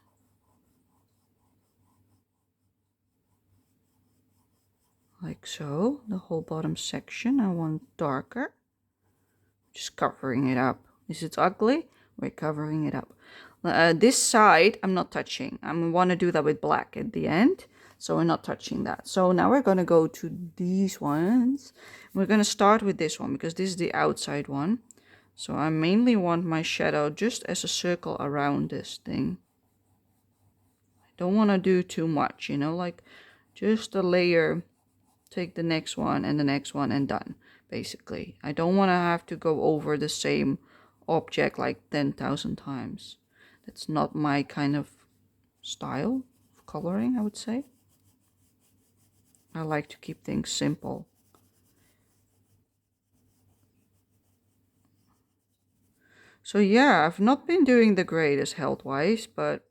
Like so, the whole bottom section I want darker. Just covering it up. Is it ugly? We're covering it up. This side I'm not touching. I want to do that with black at the end. So we're not touching that. So now we're going to go to these ones. We're going to start with this one because this is the outside one. So I mainly want my shadow just as a circle around this thing. I don't want to do too much, you know, like just a layer, take the next one and the next one and done, basically. I don't want to have to go over the same object like 10,000 times. That's not my kind of style of coloring, I would say. I like to keep things simple. So yeah, I've not been doing the greatest health-wise, but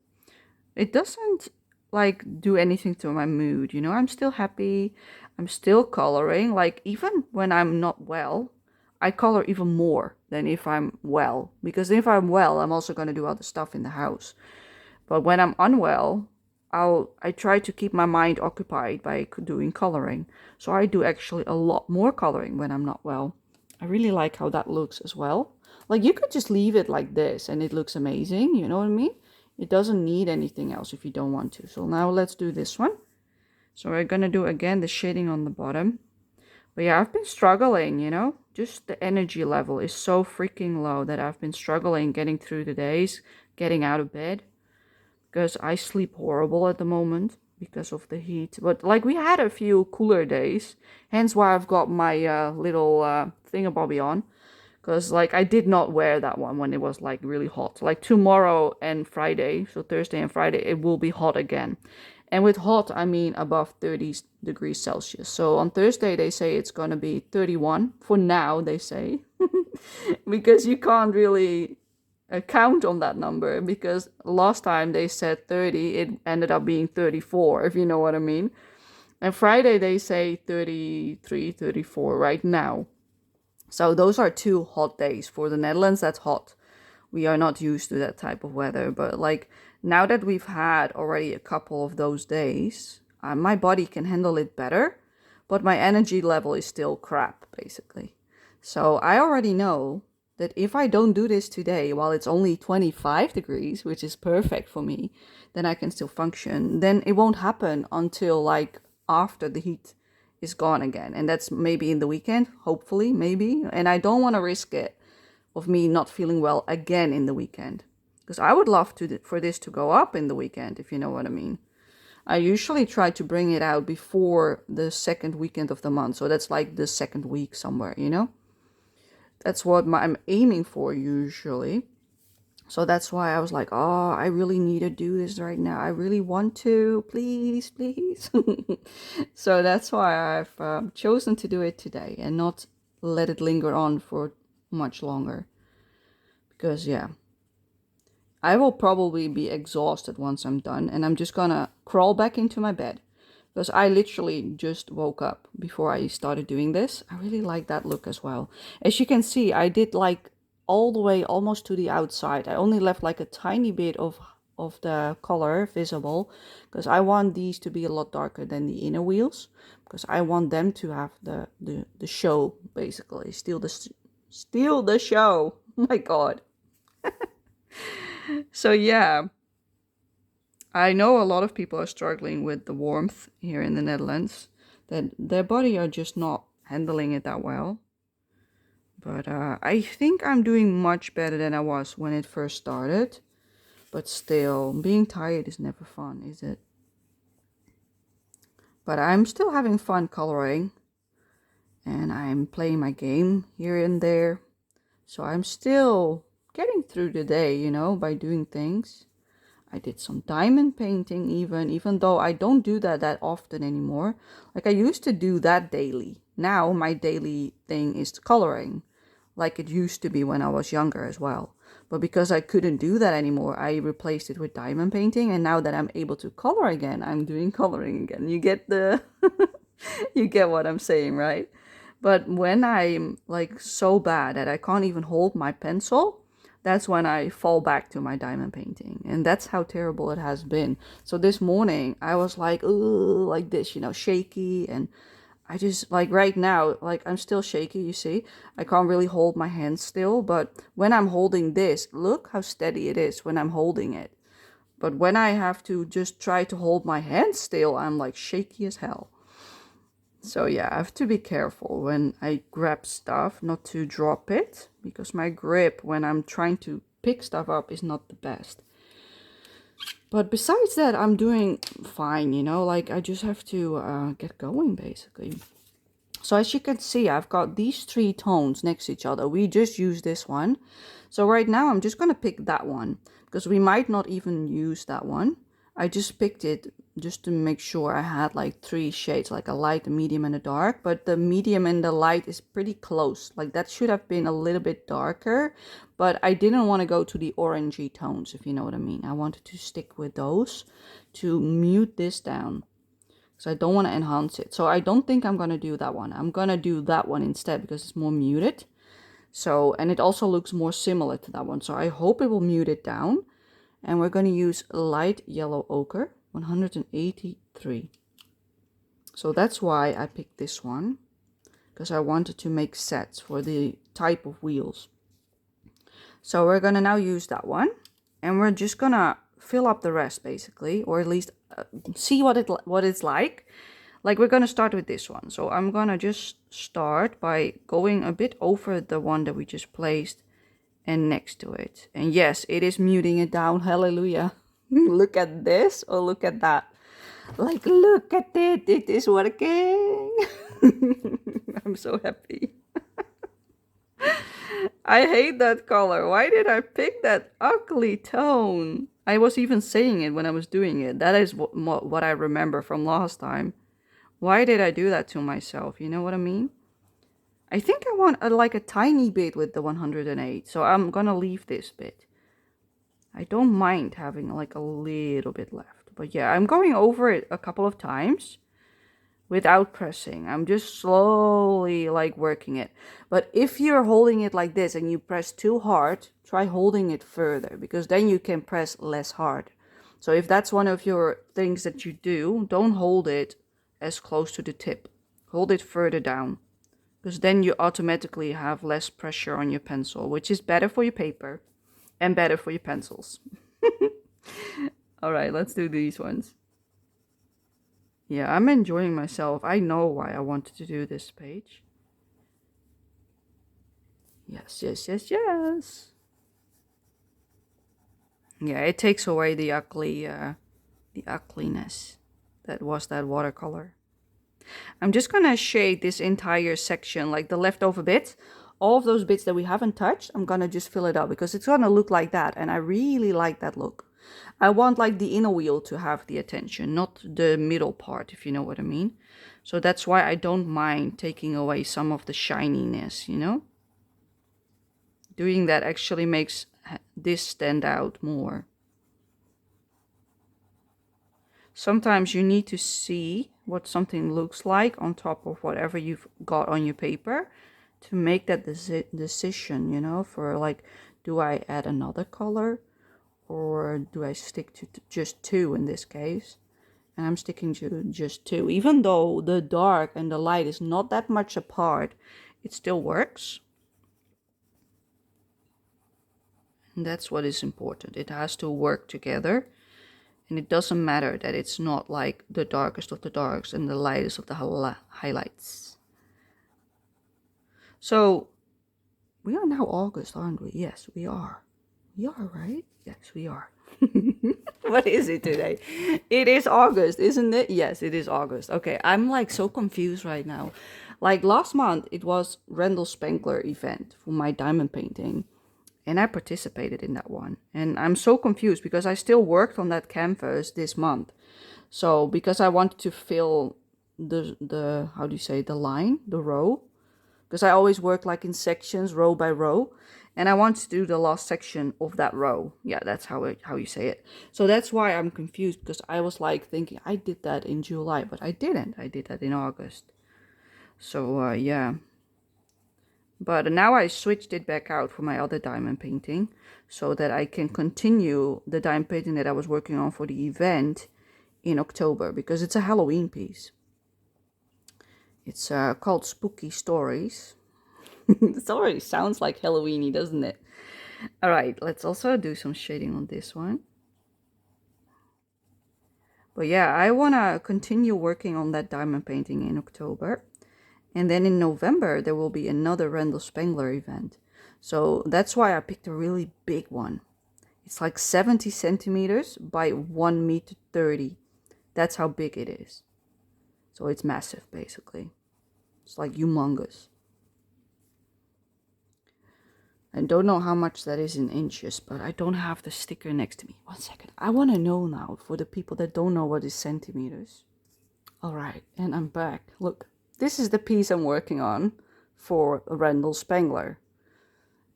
it doesn't like do anything to my mood, you know. I'm still happy. I'm still coloring. Like even when I'm not well, I color even more than if I'm well. Because if I'm well, I'm also going to do other stuff in the house. But when I'm unwell, I try to keep my mind occupied by doing coloring. So I do actually a lot more coloring when I'm not well. I really like how that looks as well. Like you could just leave it like this and it looks amazing, you know what I mean? It doesn't need anything else if you don't want to. So now let's do this one. So we're gonna do again the shading on the bottom. But yeah, I've been struggling, you know? Just the energy level is so freaking low that I've been struggling getting through the days, getting out of bed. Because I sleep horrible at the moment because of the heat. But like we had a few cooler days, hence why I've got my little thingamabobby on. Because like I did not wear that one when it was like really hot. Like tomorrow and Friday, so Thursday and Friday, it will be hot again. And with hot, I mean above 30 degrees Celsius. So on Thursday, they say it's going to be 31. For now, they say. Because you can't really count on that number. Because last time they said 30, it ended up being 34, if you know what I mean. And Friday, they say 33, 34 right now. So those are 2 hot days. For the Netherlands, that's hot. We are not used to that type of weather. But like now that we've had already a couple of those days, my body can handle it better. But my energy level is still crap, basically. So I already know that if I don't do this today, while it's only 25 degrees, which is perfect for me, then I can still function. Then it won't happen until like after the heat is gone again. And that's maybe in the weekend, hopefully, maybe. And I don't want to risk it of me not feeling well again in the weekend. Because I would love for this to go up in the weekend, if you know what I mean. I usually try to bring it out before the second weekend of the month. So that's like the second week somewhere, you know. That's what I'm aiming for usually. So that's why I was like, oh, I really need to do this right now. I really want to. Please, please. So that's why I've chosen to do it today and not let it linger on for much longer. Because, yeah, I will probably be exhausted once I'm done. And I'm just going to crawl back into my bed. Because I literally just woke up before I started doing this. I really like that look as well. As you can see, I did like all the way almost to the outside. I only left like a tiny bit of the color visible. Because I want these to be a lot darker than the inner wheels. Because I want them to have the show, basically. Steal the show. Oh my god. So yeah. I know a lot of people are struggling with the warmth here in the Netherlands, that their body are just not handling it that well. But I think I'm doing much better than I was when it first started. But still, being tired is never fun, is it? But I'm still having fun coloring. And I'm playing my game here and there. So I'm still getting through the day, you know, by doing things. I did some diamond painting even though I don't do that often anymore. Like I used to do that daily. Now my daily thing is coloring, like it used to be when I was younger as well. But because I couldn't do that anymore, I replaced it with diamond painting. And now that I'm able to color again, I'm doing coloring again. You get the, you get what I'm saying, right? But when I'm like so bad that I can't even hold my pencil, that's when I fall back to my diamond painting. And that's how terrible it has been. So this morning I was like, like this, you know, shaky. And I just like right now, like I'm still shaky, you see. I can't really hold my hand still. But when I'm holding this, look how steady it is when I'm holding it. But when I have to just try to hold my hand still, I'm like shaky as hell. So yeah, I have to be careful when I grab stuff not to drop it, because my grip when I'm trying to pick stuff up is not the best. But besides that, I'm doing fine, you know, like I just have to get going basically. So as you can see, I've got these 3 tones next to each other. We just use this one. So right now I'm just going to pick that one because we might not even use that one. I just picked it just to make sure I had like 3 shades, like a light, a medium and a dark. But the medium and the light is pretty close. Like that should have been a little bit darker. But I didn't want to go to the orangey tones, if you know what I mean. I wanted to stick with those to mute this down. So I don't want to enhance it. So I don't think I'm going to do that one. I'm going to do that one instead because it's more muted. So, and it also looks more similar to that one. So I hope it will mute it down. And we're going to use light yellow ochre, 183. So that's why I picked this one, because I wanted to make sets for the type of wheels. So we're going to now use that one. And we're just going to fill up the rest basically, or at least see what it's like. Like we're going to start with this one. So I'm going to just start by going a bit over the one that we just placed and next to it. And yes, it is muting it down. Hallelujah. Look at this or look at that. Like, look at it. It is working. I'm so happy. I hate that color. Why did I pick that ugly tone? I was even saying it when I was doing it. That is what I remember from last time. Why did I do that to myself? You know what I mean? I think I want like a tiny bit with the 108. So I'm gonna leave this bit. I don't mind having like a little bit left. But yeah, I'm going over it a couple of times without pressing. I'm just slowly like working it. But if you're holding it like this and you press too hard, try holding it further, because then you can press less hard. So if that's one of your things that you do, don't hold it as close to the tip. Hold it further down, because then you automatically have less pressure on your pencil, which is better for your paper and better for your pencils. All right, let's do these ones. Yeah, I'm enjoying myself. I know why I wanted to do this page. Yes, yes, yes, yes. Yeah, it takes away the ugliness that was that watercolor. I'm just gonna shade this entire section, like the leftover bits. All of those bits that we haven't touched, I'm gonna just fill it up because it's gonna look like that, and I really like that look. I want like the inner wheel to have the attention, not the middle part, if you know what I mean. So that's why I don't mind taking away some of the shininess, you know? Doing that actually makes this stand out more. Sometimes you need to see what something looks like on top of whatever you've got on your paper to make that decision, you know, for like, do I add another color? Or do I stick to just 2 in this case? And I'm sticking to just 2. Even though the dark and the light is not that much apart, it still works. And that's what is important. It has to work together. And it doesn't matter that it's not like the darkest of the darks and the lightest of the highlights. So, we are now August, aren't we? Yes, we are. We are, right? Yes, we are. What is it today? It is August, isn't it? Yes, it is August. Okay, I'm like so confused right now. Like last month, it was Randall Spankler event for my diamond painting. And I participated in that one. And I'm so confused because I still worked on that canvas this month. So because I wanted to fill the how do you say, the line, the row. Because I always work like in sections, row by row. And I want to do the last section of that row. Yeah, that's how you say it. So that's why I'm confused, because I was like thinking I did that in July, but I didn't. I did that in August. So yeah. But now I switched it back out for my other diamond painting so that I can continue the diamond painting that I was working on for the event in October, because it's a Halloween piece. It's called Spooky Stories. It already sounds like Halloweeny, doesn't it? All right, let's also do some shading on this one. But yeah, I want to continue working on that diamond painting in October. And then in November, there will be another Randall Spangler event. So that's why I picked a really big one. It's like 70 centimeters by 1 meter 30. That's how big it is. So it's massive, basically. It's like humongous. I don't know how much that is in inches, but I don't have the sticker next to me. 1 second. I want to know now, for the people that don't know what is centimeters. All right, and I'm back. Look, this is the piece I'm working on for Randall Spangler.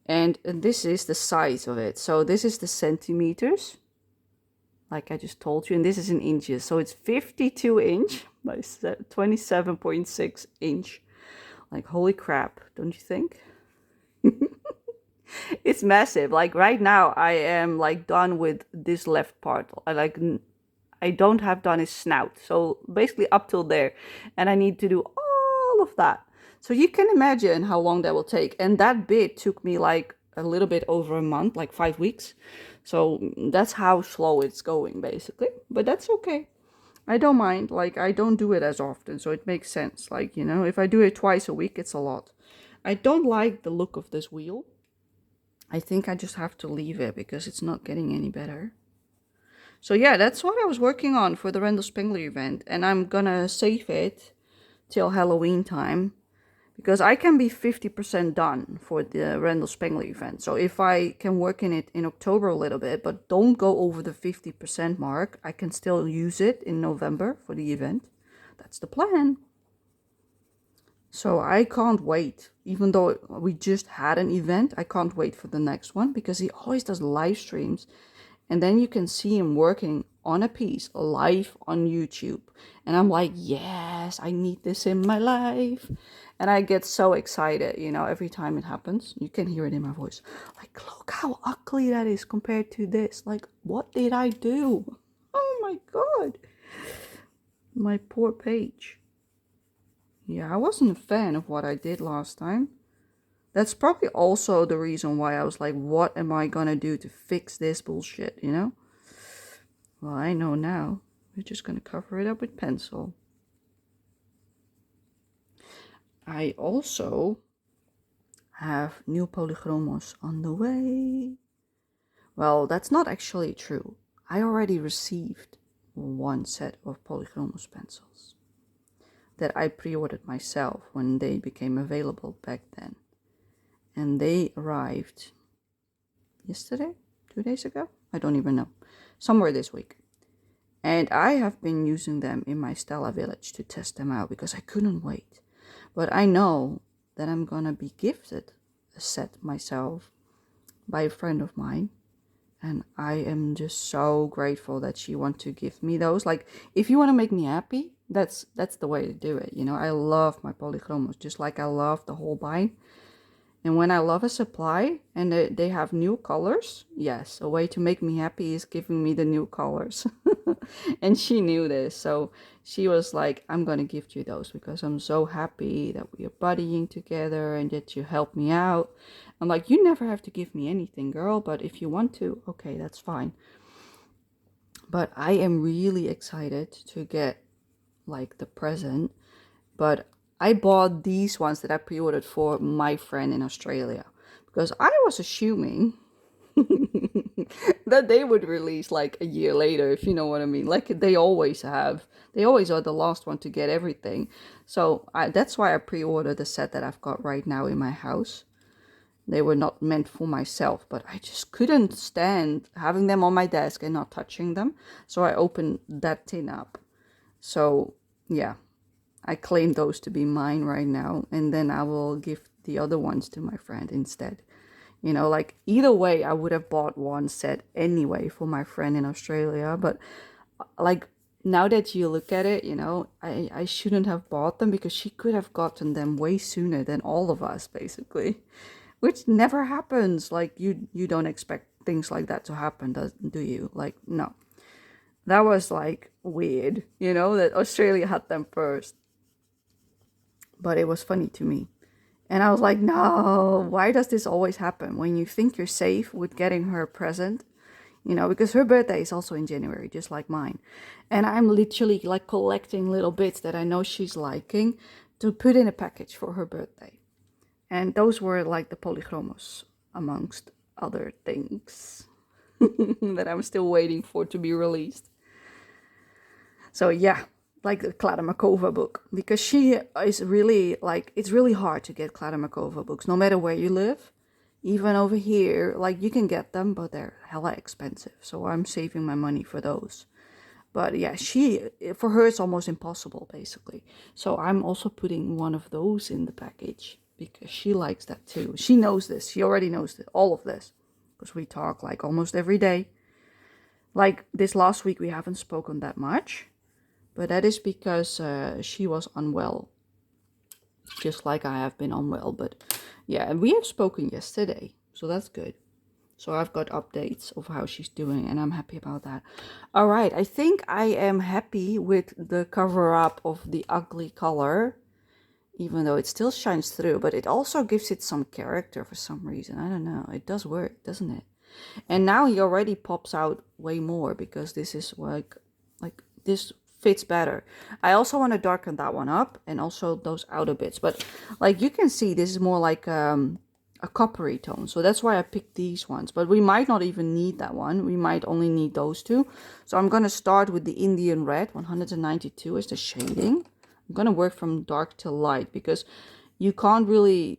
And this is the size of it. So this is the centimeters, like I just told you, and this is in inches. So it's 52 inch by 27.6 inch. Like, holy crap, don't you think? It's massive. Like right now, I am like done with this left part. I don't have done his snout. So basically up till there. And I need to do all of that. So you can imagine how long that will take. And that bit took me like a little bit over a month, like 5 weeks. So that's how slow it's going, basically. But that's okay. I don't mind. Like, I don't do it as often, so it makes sense. Like, you know, if I do it twice a week, it's a lot. I don't like the look of this wheel. I think I just have to leave it because it's not getting any better. So yeah, that's what I was working on for the Randall Spangler event. And I'm gonna save it till Halloween time, because I can be 50% done for the Randall Spangler event. So if I can work in it in October a little bit, but don't go over the 50% mark, I can still use it in November for the event. That's the plan. So I can't wait. Even though we just had an event, I can't wait for the next one, because he always does live streams. And then you can see him working on a piece live on YouTube. And I'm like, yes, I need this in my life. And I get so excited, you know, every time it happens. You can hear it in my voice. Like, look how ugly that is compared to this. Like, what did I do? Oh my God. My poor page. Yeah, I wasn't a fan of what I did last time. That's probably also the reason why I was like, what am I gonna do to fix this bullshit, you know? Well, I know now. We're just gonna cover it up with pencil. I also have new polychromos on the way. Well, that's not actually true. I already received one set of polychromos pencils that I pre-ordered myself when they became available back then. And they arrived yesterday, 2 days ago? I don't even know. Somewhere this week. And I have been using them in my Stella village to test them out because I couldn't wait. But I know that I'm gonna be gifted a set myself by a friend of mine. And I am just so grateful that she wants to give me those. Like, if you want to make me happy, that's the way to do it. You know, I love my polychromos, just like I love the Holbein. And when I love a supply and they have new colors, yes, a way to make me happy is giving me the new colors. And she knew this, so she was like, I'm gonna gift you those because I'm so happy that we are buddying together and that you help me out. I'm like, you never have to give me anything, girl, but if you want to, okay, that's fine. But I am really excited to get like the present. But I bought these ones that I pre-ordered for my friend in Australia because I was assuming that they would release like a year later, if you know what I mean. Like they always have. They always are the last one to get everything. So that's why I pre-ordered the set that I've got right now in my house. They were not meant for myself, but I just couldn't stand having them on my desk and not touching them. So I opened that tin up. So yeah, I claim those to be mine right now, and then I will give the other ones to my friend instead. You know, like either way, I would have bought one set anyway for my friend in Australia. But like now that you look at it, you know, I shouldn't have bought them because she could have gotten them way sooner than all of us, basically, which never happens. Like you don't expect things like that to happen, do you? Like, no. That was like weird, you know, that Australia had them first. But it was funny to me. And I was like, no, why does this always happen? When you think you're safe with getting her a present, You know, because her birthday is also in January, just like mine. And I'm literally like collecting little bits that I know she's liking to put in a package for her birthday. And those were like the polychromos, amongst other things that I'm still waiting for to be released. So yeah, like the Clara Makova book, because she is really like, it's really hard to get Clara Makova books, no matter where you live. Even over here, like you can get them, but they're hella expensive. So I'm saving my money for those. But yeah, for her, it's almost impossible, basically. So I'm also putting one of those in the package because she likes that too. She knows this. She already knows all of this because we talk like almost every day. Like this last week, we haven't spoken that much, but that is because she was unwell, just like I have been unwell. But yeah, and we have spoken yesterday, so that's good. So I've got updates of how she's doing, and I'm happy about that. All right, I think I am happy with the cover up of the ugly color, even though it still shines through, but it also gives it some character for some reason. I don't know. It does work, doesn't it? And now he already pops out way more because this is like this fits better. I also want to darken that one up and also those outer bits. But like you can see, this is more like a coppery tone. So that's why I picked these ones. But we might not even need that one. We might only need those two. So I'm going to start with the Indian Red, 192 is the shading. I'm going to work from dark to light because you can't really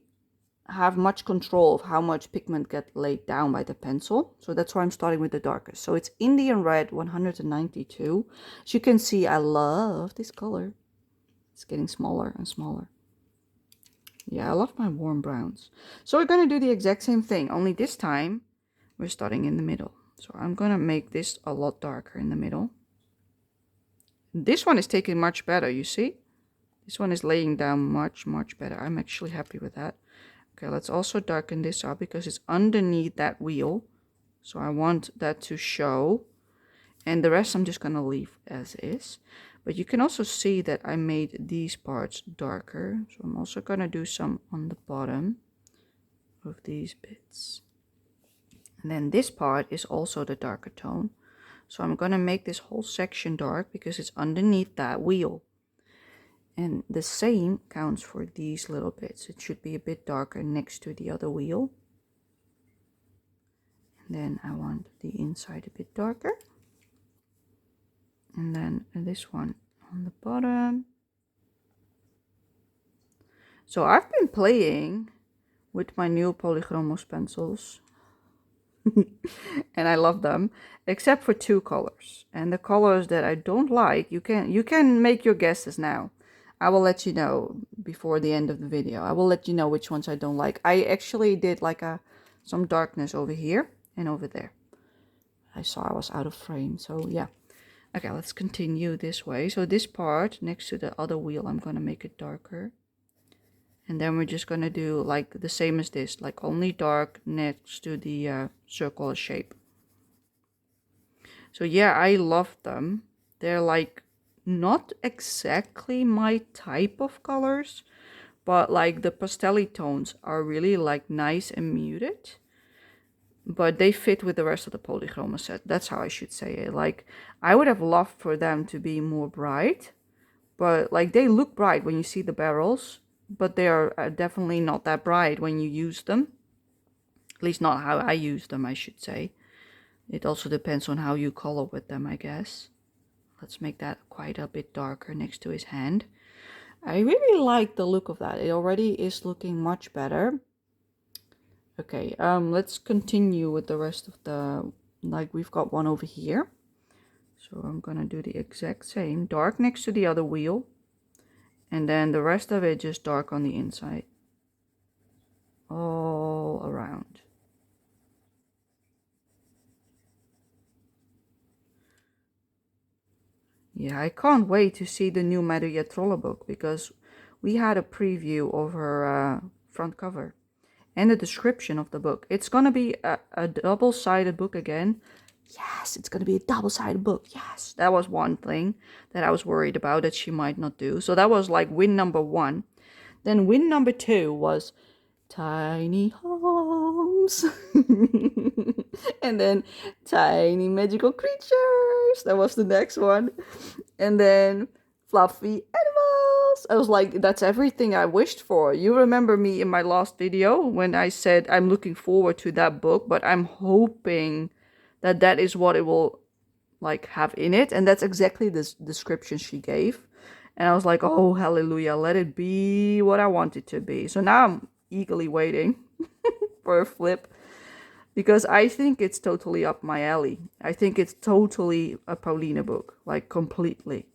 have much control of how much pigment get laid down by the pencil. So that's why I'm starting with the darkest. So it's Indian Red 192. As you can see, I love this color. It's getting smaller and smaller. Yeah, I love my warm browns. So we're going to do the exact same thing, only this time we're starting in the middle. So I'm going to make this a lot darker in the middle. This one is taking much better, you see? This one is laying down much better. I'm actually happy with that. Okay, let's also darken this up because it's underneath that wheel. So I want that to show. And the rest I'm just going to leave as is. But you can also see that I made these parts darker. So I'm also going to do some on the bottom of these bits. And then this part is also the darker tone. So I'm going to make this whole section dark because it's underneath that wheel. And the same counts for these little bits. It should be a bit darker next to the other wheel. And then I want the inside a bit darker. And then this one on the bottom. So I've been playing with my new polychromos pencils. And I love them, except for two colors. And the colors that I don't like, you can make your guesses now. I will let you know before the end of the video. I will let you know which ones I don't like. I actually did like some darkness over here and over there. I saw I was out of frame, so yeah. Okay, let's continue this way. So this part next to the other wheel, I'm going to make it darker. And then we're just going to do like the same as this, like only dark next to the circular shape. So yeah, I love them. They're like not exactly my type of colors, but like the pastel tones are really like nice and muted, but they fit with the rest of the polychroma set. That's how I should say it. Like I would have loved for them to be more bright, but like they look bright when you see the barrels, but they are definitely not that bright when you use them. At least not how I use them, I should say. It also depends on how you color with them, I guess. Let's make that quite a bit darker next to his hand. I really like the look of that. It already is looking much better. Okay, let's continue with the rest of the, like we've got one over here. So I'm gonna do the exact same, dark next to the other wheel. And then the rest of it just dark on the inside. All around. Yeah, I can't wait to see the new Maria Trolle book because we had a preview of her front cover and a description of the book. It's going to be a double-sided book again. Yes, it's going to be a double-sided book. Yes, that was one thing that I was worried about that she might not do. So that was like win number one. Then win number two was tiny homes. And then tiny magical creatures. That was the next one. And then fluffy animals. I was like, that's everything I wished for. You remember me in my last video when I said I'm looking forward to that book, but I'm hoping that that is what it will like have in it. And that's exactly the description she gave. And I was like, oh, hallelujah, let it be what I want it to be. So now I'm eagerly waiting for a flip because I think it's totally up my alley. I think it's totally a Paulina book, like completely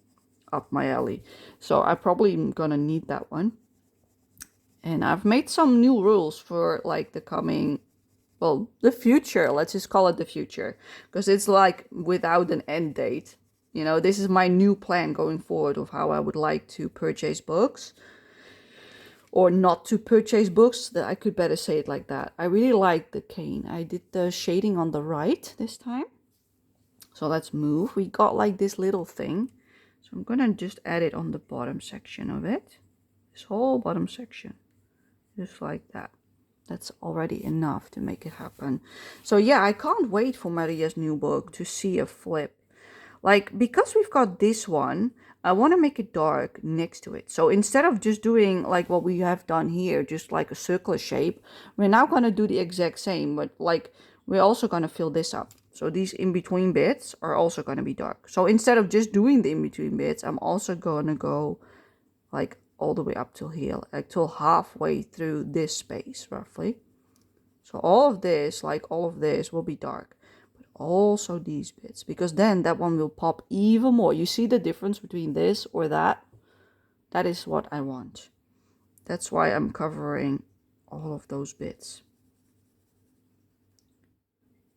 up my alley. So I probably am gonna need that one. And I've made some new rules for like the coming, well, the future. Let's just call it the future because it's like without an end date. You know, this is my new plan going forward of how I would like to purchase books or not to purchase books. That I could better say it like that. I really like the cane. I did the shading on the right this time. So let's move. We got like this little thing. So I'm gonna just add it on the bottom section of it. This whole bottom section. Just like that. That's already enough to make it happen. So yeah, I can't wait for Maria's new book to see a flip. Like, because we've got this one, I want to make it dark next to it. So instead of just doing like what we have done here, just like a circular shape, we're now going to do the exact same, but like we're also going to fill this up. So these in-between bits are also going to be dark. So instead of just doing the in-between bits, I'm also going to go like all the way up till here, like till halfway through this space, roughly. So all of this, like all of this will be dark. Also these bits, because then that one will pop even more. You see the difference between this or that? That is what I want. That's why I'm covering all of those bits.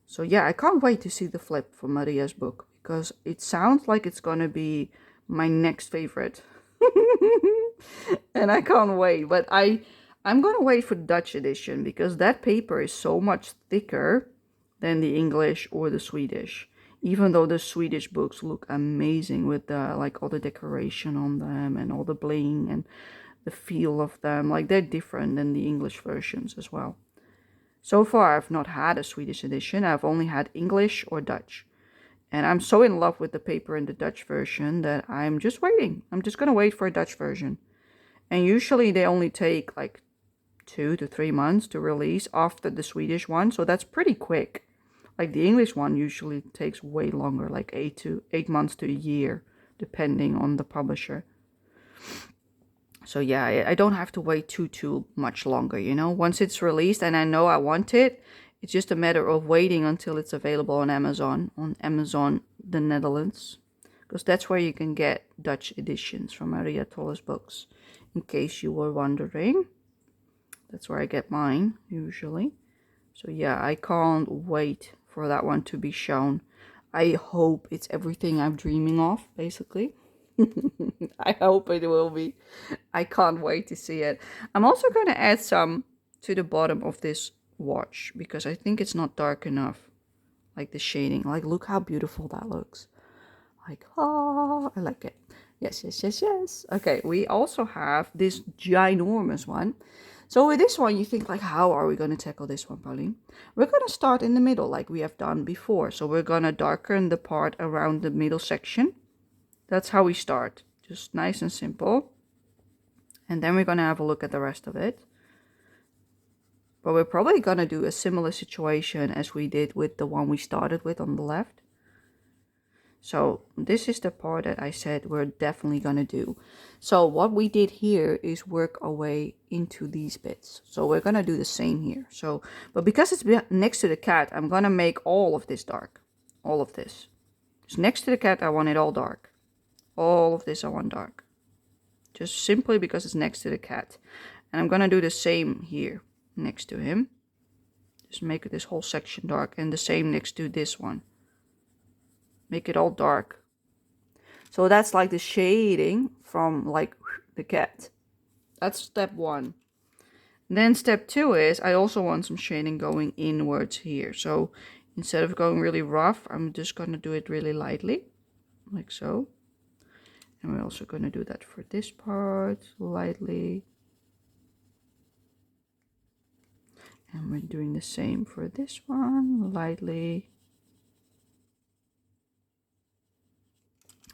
So yeah, I can't wait to see the flip for Maria's book because it sounds like it's gonna be my next favorite. And I can't wait, but I'm gonna wait for the Dutch edition because that paper is so much thicker than the English or the Swedish. Even though the Swedish books look amazing with the like all the decoration on them and all the bling and the feel of them, like they're different than the English versions as well. So far I've not had a Swedish edition. I've only had English or Dutch. And I'm so in love with the paper in the Dutch version that I'm just waiting. I'm just gonna wait for a Dutch version. And usually they only take like 2 to 3 months to release after the Swedish one, so that's pretty quick. Like the English one usually takes way longer, like 8 months to a year, depending on the publisher. So yeah, I don't have to wait too much longer, you know. Once it's released and I know I want it, it's just a matter of waiting until it's available on Amazon the Netherlands, because that's where you can get Dutch editions from Maria Tolles books, in case you were wondering. That's where I get mine usually. So yeah, I can't wait for that one to be shown. I hope it's everything I'm dreaming of, basically. I hope it will be. I can't wait to see it. I'm also going to add some to the bottom of this watch because I think it's not dark enough. Like the shading. Like, look how beautiful that looks. Like, I like it. Yes. Okay, we also have this ginormous one. So with this one, you think like, how are we going to tackle this one, Pauline? We're going to start in the middle like we have done before. So we're going to darken the part around the middle section. That's how we start. Just nice and simple. And then we're going to have a look at the rest of it. But we're probably going to do a similar situation as we did with the one we started with on the left. So this is the part that I said we're definitely going to do. So what we did here is work our way into these bits. So we're going to do the same here. So, but because it's next to the cat, I'm going to make all of this dark. All of this. So next to the cat, I want it all dark. All of this I want dark. Just simply because it's next to the cat. And I'm going to do the same here next to him. Just make this whole section dark. And the same next to this one. Make it all dark. So that's like the shading from like the cat. That's step 1. Then step 2 is I also want some shading going inwards here. So instead of going really rough, I'm just going to do it really lightly. Like so. And we're also going to do that for this part. Lightly. And we're doing the same for this one, lightly.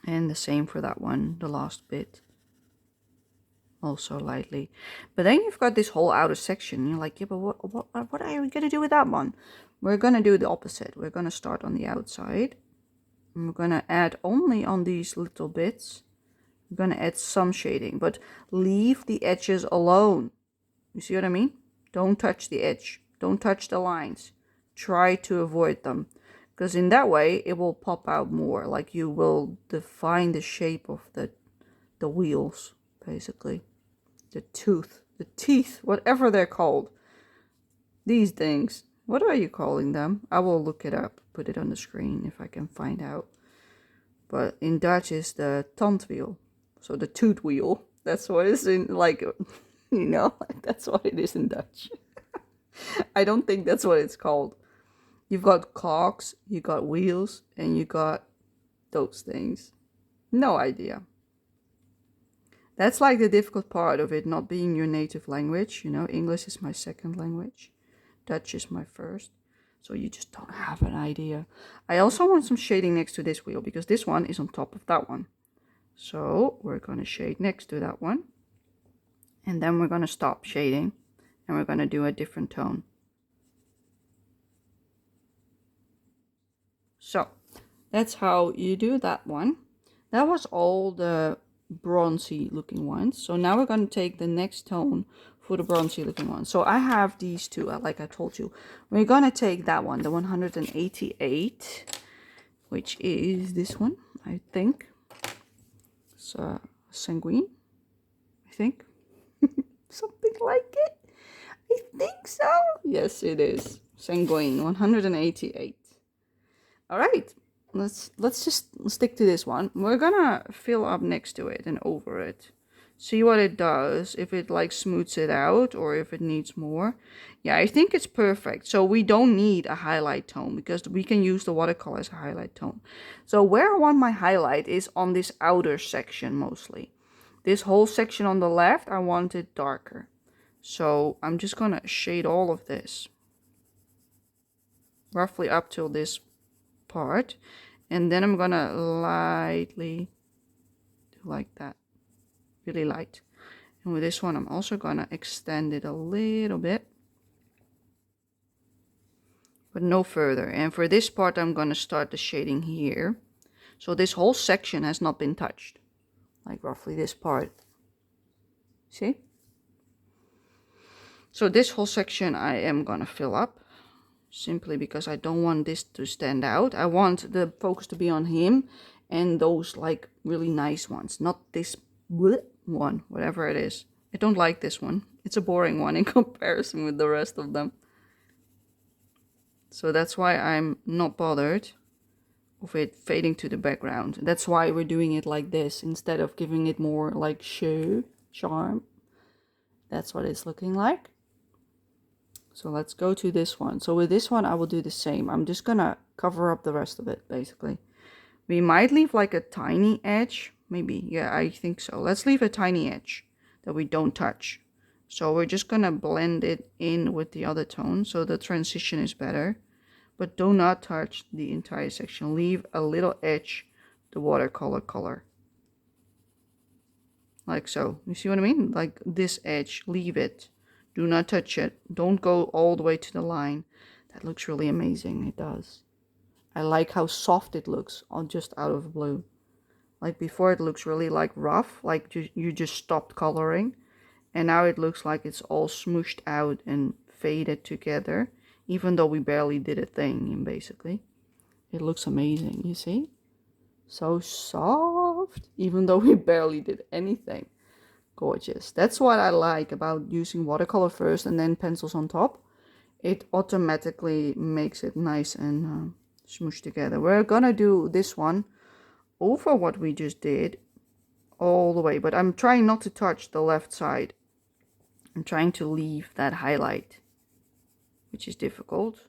And the same for that one, the last bit. Also lightly. But then you've got this whole outer section. You're like, yeah, but what are we going to do with that one? We're going to do the opposite. We're going to start on the outside. And we're going to add only on these little bits. We're going to add some shading, but leave the edges alone. You see what I mean? Don't touch the edge. Don't touch the lines. Try to avoid them. Because in that way, it will pop out more. Like you will define the shape of the wheels, basically. The teeth, whatever they're called. These things. What are you calling them? I will look it up, put it on the screen if I can find out. But in Dutch is the tandwiel. So the tooth wheel. That's what it's in, like, you know, that's what it is in Dutch. I don't think that's what it's called. You've got cogs, you got wheels, and you got those things. No idea. That's like the difficult part of it not being your native language. You know, English is my second language. Dutch is my first. So you just don't have an idea. I also want some shading next to this wheel because this one is on top of that one. So we're going to shade next to that one. And then we're going to stop shading. And we're going to do a different tone. So that's how you do that one. That was all the bronzy looking ones. So now we're going to take the next tone for the bronzy looking one. So I have these two, like I told you. We're going to take that one, the 188, which is this one, I think. It's sanguine, I think. Something like it. I think so. Yes, it is. Sanguine, 188. All right, let's just stick to this one. We're gonna fill up next to it and over it. See what it does, if it like smooths it out or if it needs more. Yeah, I think it's perfect. So we don't need a highlight tone because we can use the watercolor as a highlight tone. So where I want my highlight is on this outer section mostly. This whole section on the left, I want it darker. So I'm just gonna shade all of this. Roughly up till this part, and then I'm gonna lightly do like that, really light. And with this one I'm also gonna extend it a little bit, but no further. And for this part I'm gonna start the shading here. So this whole section has not been touched, like roughly this part. See? So this whole section I am gonna fill up, simply because I don't want this to stand out. I want the focus to be on him and those like really nice ones, not this one, whatever it is. I don't like this one. It's a boring one in comparison with the rest of them. So that's why I'm not bothered of it fading to the background. That's why we're doing it like this instead of giving it more like show, charm. That's what it's looking like. So let's go to this one. So with this one, I will do the same. I'm just gonna cover up the rest of it, basically. We might leave like a tiny edge. Maybe, yeah, I think so. Let's leave a tiny edge that we don't touch. So we're just gonna blend it in with the other tone so the transition is better. But do not touch the entire section. Leave a little edge, the watercolor color. Like so. You see what I mean? Like this edge, leave it. Do not touch it. Don't go all the way to the line. That looks really amazing. It does. I like how soft it looks on just out of blue. Like before it looks really like rough, like you just stopped coloring. And now it looks like it's all smooshed out and faded together. Even though we barely did a thing, basically. It looks amazing, you see? So soft. Even though we barely did anything. Gorgeous. That's what I like about using watercolor first and then pencils on top. It automatically makes it nice and smooshed together. We're gonna do this one over what we just did all the way, but I'm trying not to touch the left side. I'm trying to leave that highlight, which is difficult,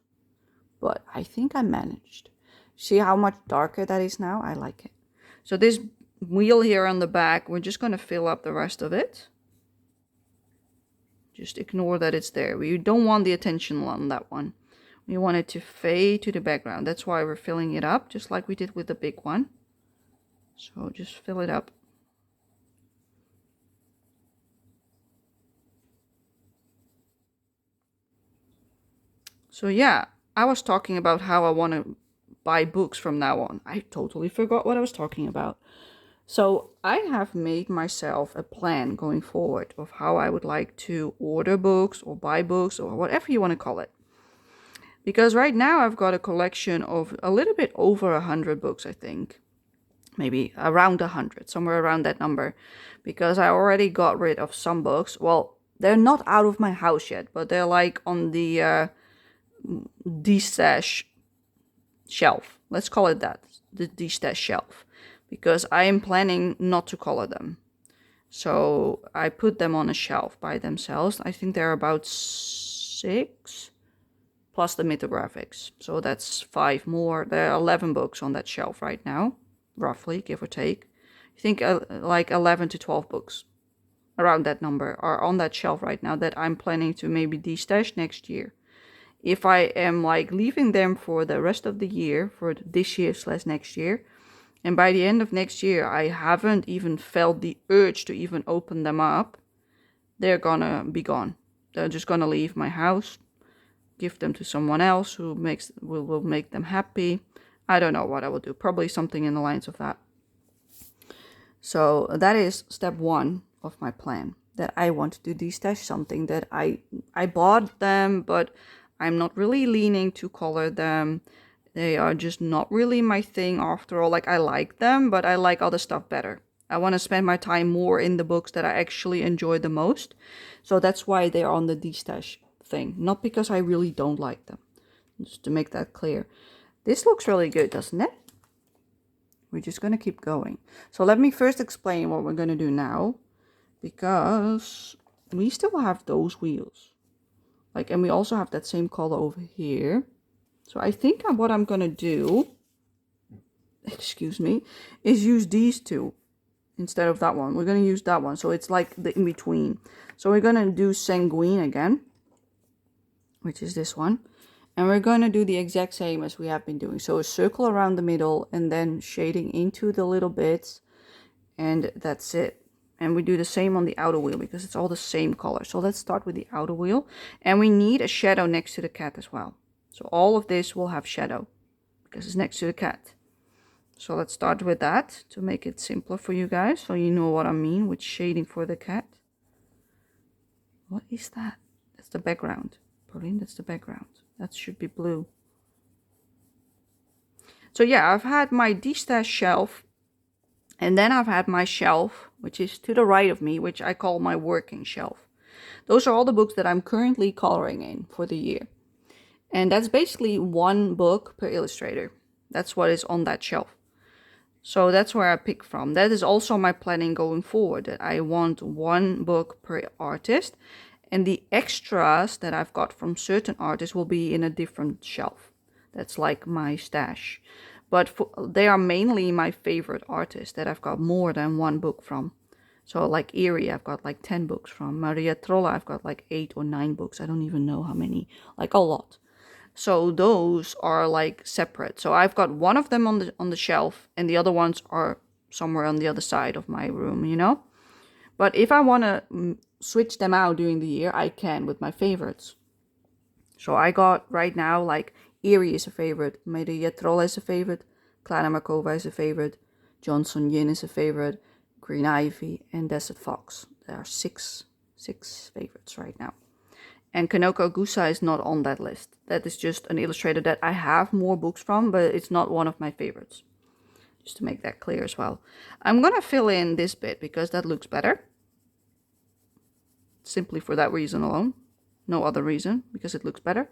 but I think I managed. See how much darker that is now? I like it. So this wheel here on the back, we're just going to fill up the rest of it. Just ignore that it's there. We don't want the attention on that one. We want it to fade to the background. That's why we're filling it up, just like we did with the big one. So just fill it up. So yeah, I was talking about how I want to buy books from now on. I totally forgot what I was talking about. So I have made myself a plan going forward of how I would like to order books or buy books or whatever you want to call it. Because right now I've got a collection of a little bit over 100 books, I think. Maybe around 100, somewhere around that number. Because I already got rid of some books. Well, they're not out of my house yet, but they're like on the de-stash shelf. Let's call it that, the de-stash shelf. Because I am planning not to color them. So I put them on a shelf by themselves. I think they're about 6 plus the mythographics. So that's 5 more. There are 11 books on that shelf right now, roughly, give or take. I think like 11 to 12 books around that number are on that shelf right now that I'm planning to maybe de-stash next year. If I am like leaving them for the rest of the year, for this year / next year, and by the end of next year, I haven't even felt the urge to even open them up, they're gonna be gone. They're just gonna leave my house, give them to someone else who will make them happy. I don't know what I will do. Probably something in the lines of that. So that is step 1 of my plan. That I want to de-stash something that I bought them, but I'm not really leaning to color them. They are just not really my thing after all. Like, I like them, but I like other stuff better. I want to spend my time more in the books that I actually enjoy the most. So that's why they're on the de-stash thing. Not because I really don't like them. Just to make that clear. This looks really good, doesn't it? We're just going to keep going. So let me first explain what we're going to do now. Because we still have those wheels. Like, and we also have that same color over here. So I think what I'm going to do, excuse me, is use these two instead of that one. We're going to use that one. So it's like the in-between. So we're going to do sanguine again, which is this one. And we're going to do the exact same as we have been doing. So a circle around the middle and then shading into the little bits. And that's it. And we do the same on the outer wheel because it's all the same color. So let's start with the outer wheel. And we need a shadow next to the cat as well. So all of this will have shadow because it's next to the cat. So let's start with that to make it simpler for you guys. So you know what I mean with shading for the cat. What is that? That's the background. Pauline, that's the background. That should be blue. So yeah, I've had my de-stash shelf. And then I've had my shelf, which is to the right of me, which I call my working shelf. Those are all the books that I'm currently coloring in for the year. And that's basically 1 book per illustrator. That's what is on that shelf. So that's where I pick from. That is also my planning going forward, that I want 1 book per artist. And the extras that I've got from certain artists will be in a different shelf. That's like my stash. But they are mainly my favorite artists that I've got more than 1 book from. So like Erie, I've got like 10 books from. Maria Trolla, I've got like 8 or 9 books. I don't even know how many. Like a lot. So those are like separate. So I've got 1 of them on the shelf, and the other ones are somewhere on the other side of my room, you know. But if I want to switch them out during the year, I can with my favorites. So I got right now like Erie is a favorite, Maria Trolla is a favorite, Clara Markova is a favorite, Johnson Yin is a favorite, Green Ivy, and Desert Fox. There are 6 favorites right now. And Kanoko Gusa is not on that list. That is just an illustrator that I have more books from, but it's not one of my favorites. Just to make that clear as well. I'm going to fill in this bit because that looks better. Simply for that reason alone. No other reason, because it looks better.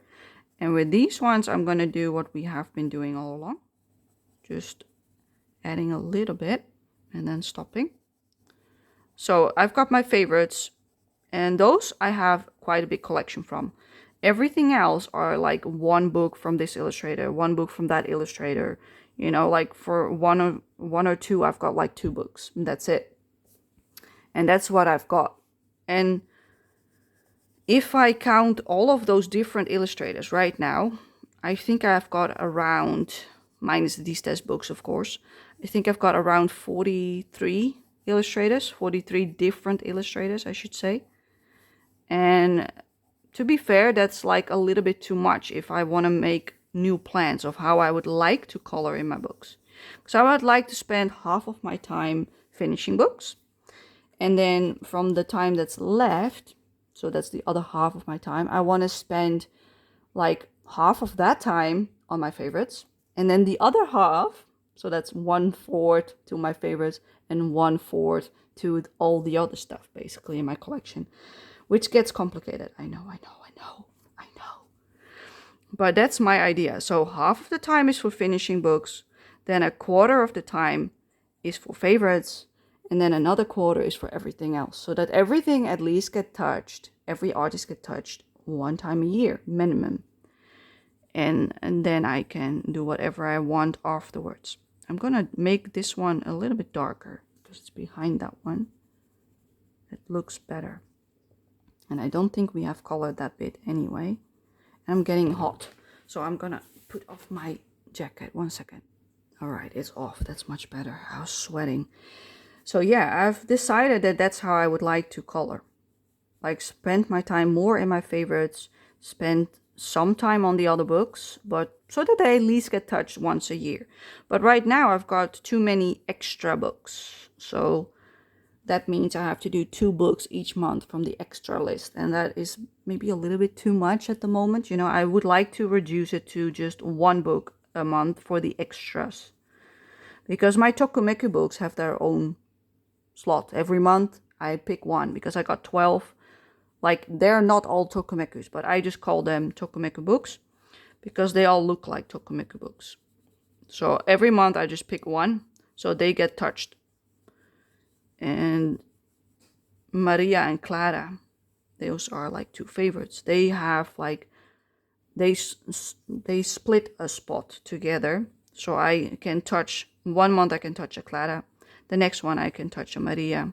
And with these ones, I'm going to do what we have been doing all along. Just adding a little bit and then stopping. So I've got my favorites. And those I have quite a big collection from. Everything else are like 1 book from this illustrator, 1 book from that illustrator. You know, like for one or two, I've got like 2 books. And that's it. And that's what I've got. And If I count all of those different illustrators right now, I think I've got around, minus these test books, of course, I think I've got around 43 illustrators, 43 different illustrators, I should say. And to be fair, that's like a little bit too much if I want to make new plans of how I would like to color in my books. So I would like to spend half of my time finishing books. And then from the time that's left, so that's the other half of my time, I want to spend like half of that time on my favorites. And then the other half, so that's 1/4 to my favorites and 1/4 to all the other stuff basically in my collection, which gets complicated. I know. But that's my idea. So half of the time is for finishing books, then 1/4 of the time is for favorites, and then another 1/4 is for everything else. So that everything at least get touched, every artist get touched 1 time a year, minimum. And then I can do whatever I want afterwards. I'm gonna make this one a little bit darker because it's behind that one. It looks better. And I don't think we have colored that bit anyway. I'm getting hot, so I'm gonna put off my jacket. 1 second. All right, it's off. That's much better. I was sweating. So yeah, I've decided that that's how I would like to color. Like spend my time more in my favorites, spend some time on the other books, but so that they at least get touched once a year. But right now I've got too many extra books. So that means I have to do 2 books each month from the extra list. And that is maybe a little bit too much at the moment. You know, I would like to reduce it to just 1 book a month for the extras. Because my Tokumeku books have their own slot. Every month I pick 1 because I got 12. Like, they're not all Tokumekus, but I just call them Tokumeku books because they all look like Tokumeku books. So every month I just pick 1, so they get touched. And Maria and Clara, those are like 2 favorites. They have like, they split a spot together. So I can touch, 1 month I can touch a Clara. The next one I can touch a Maria.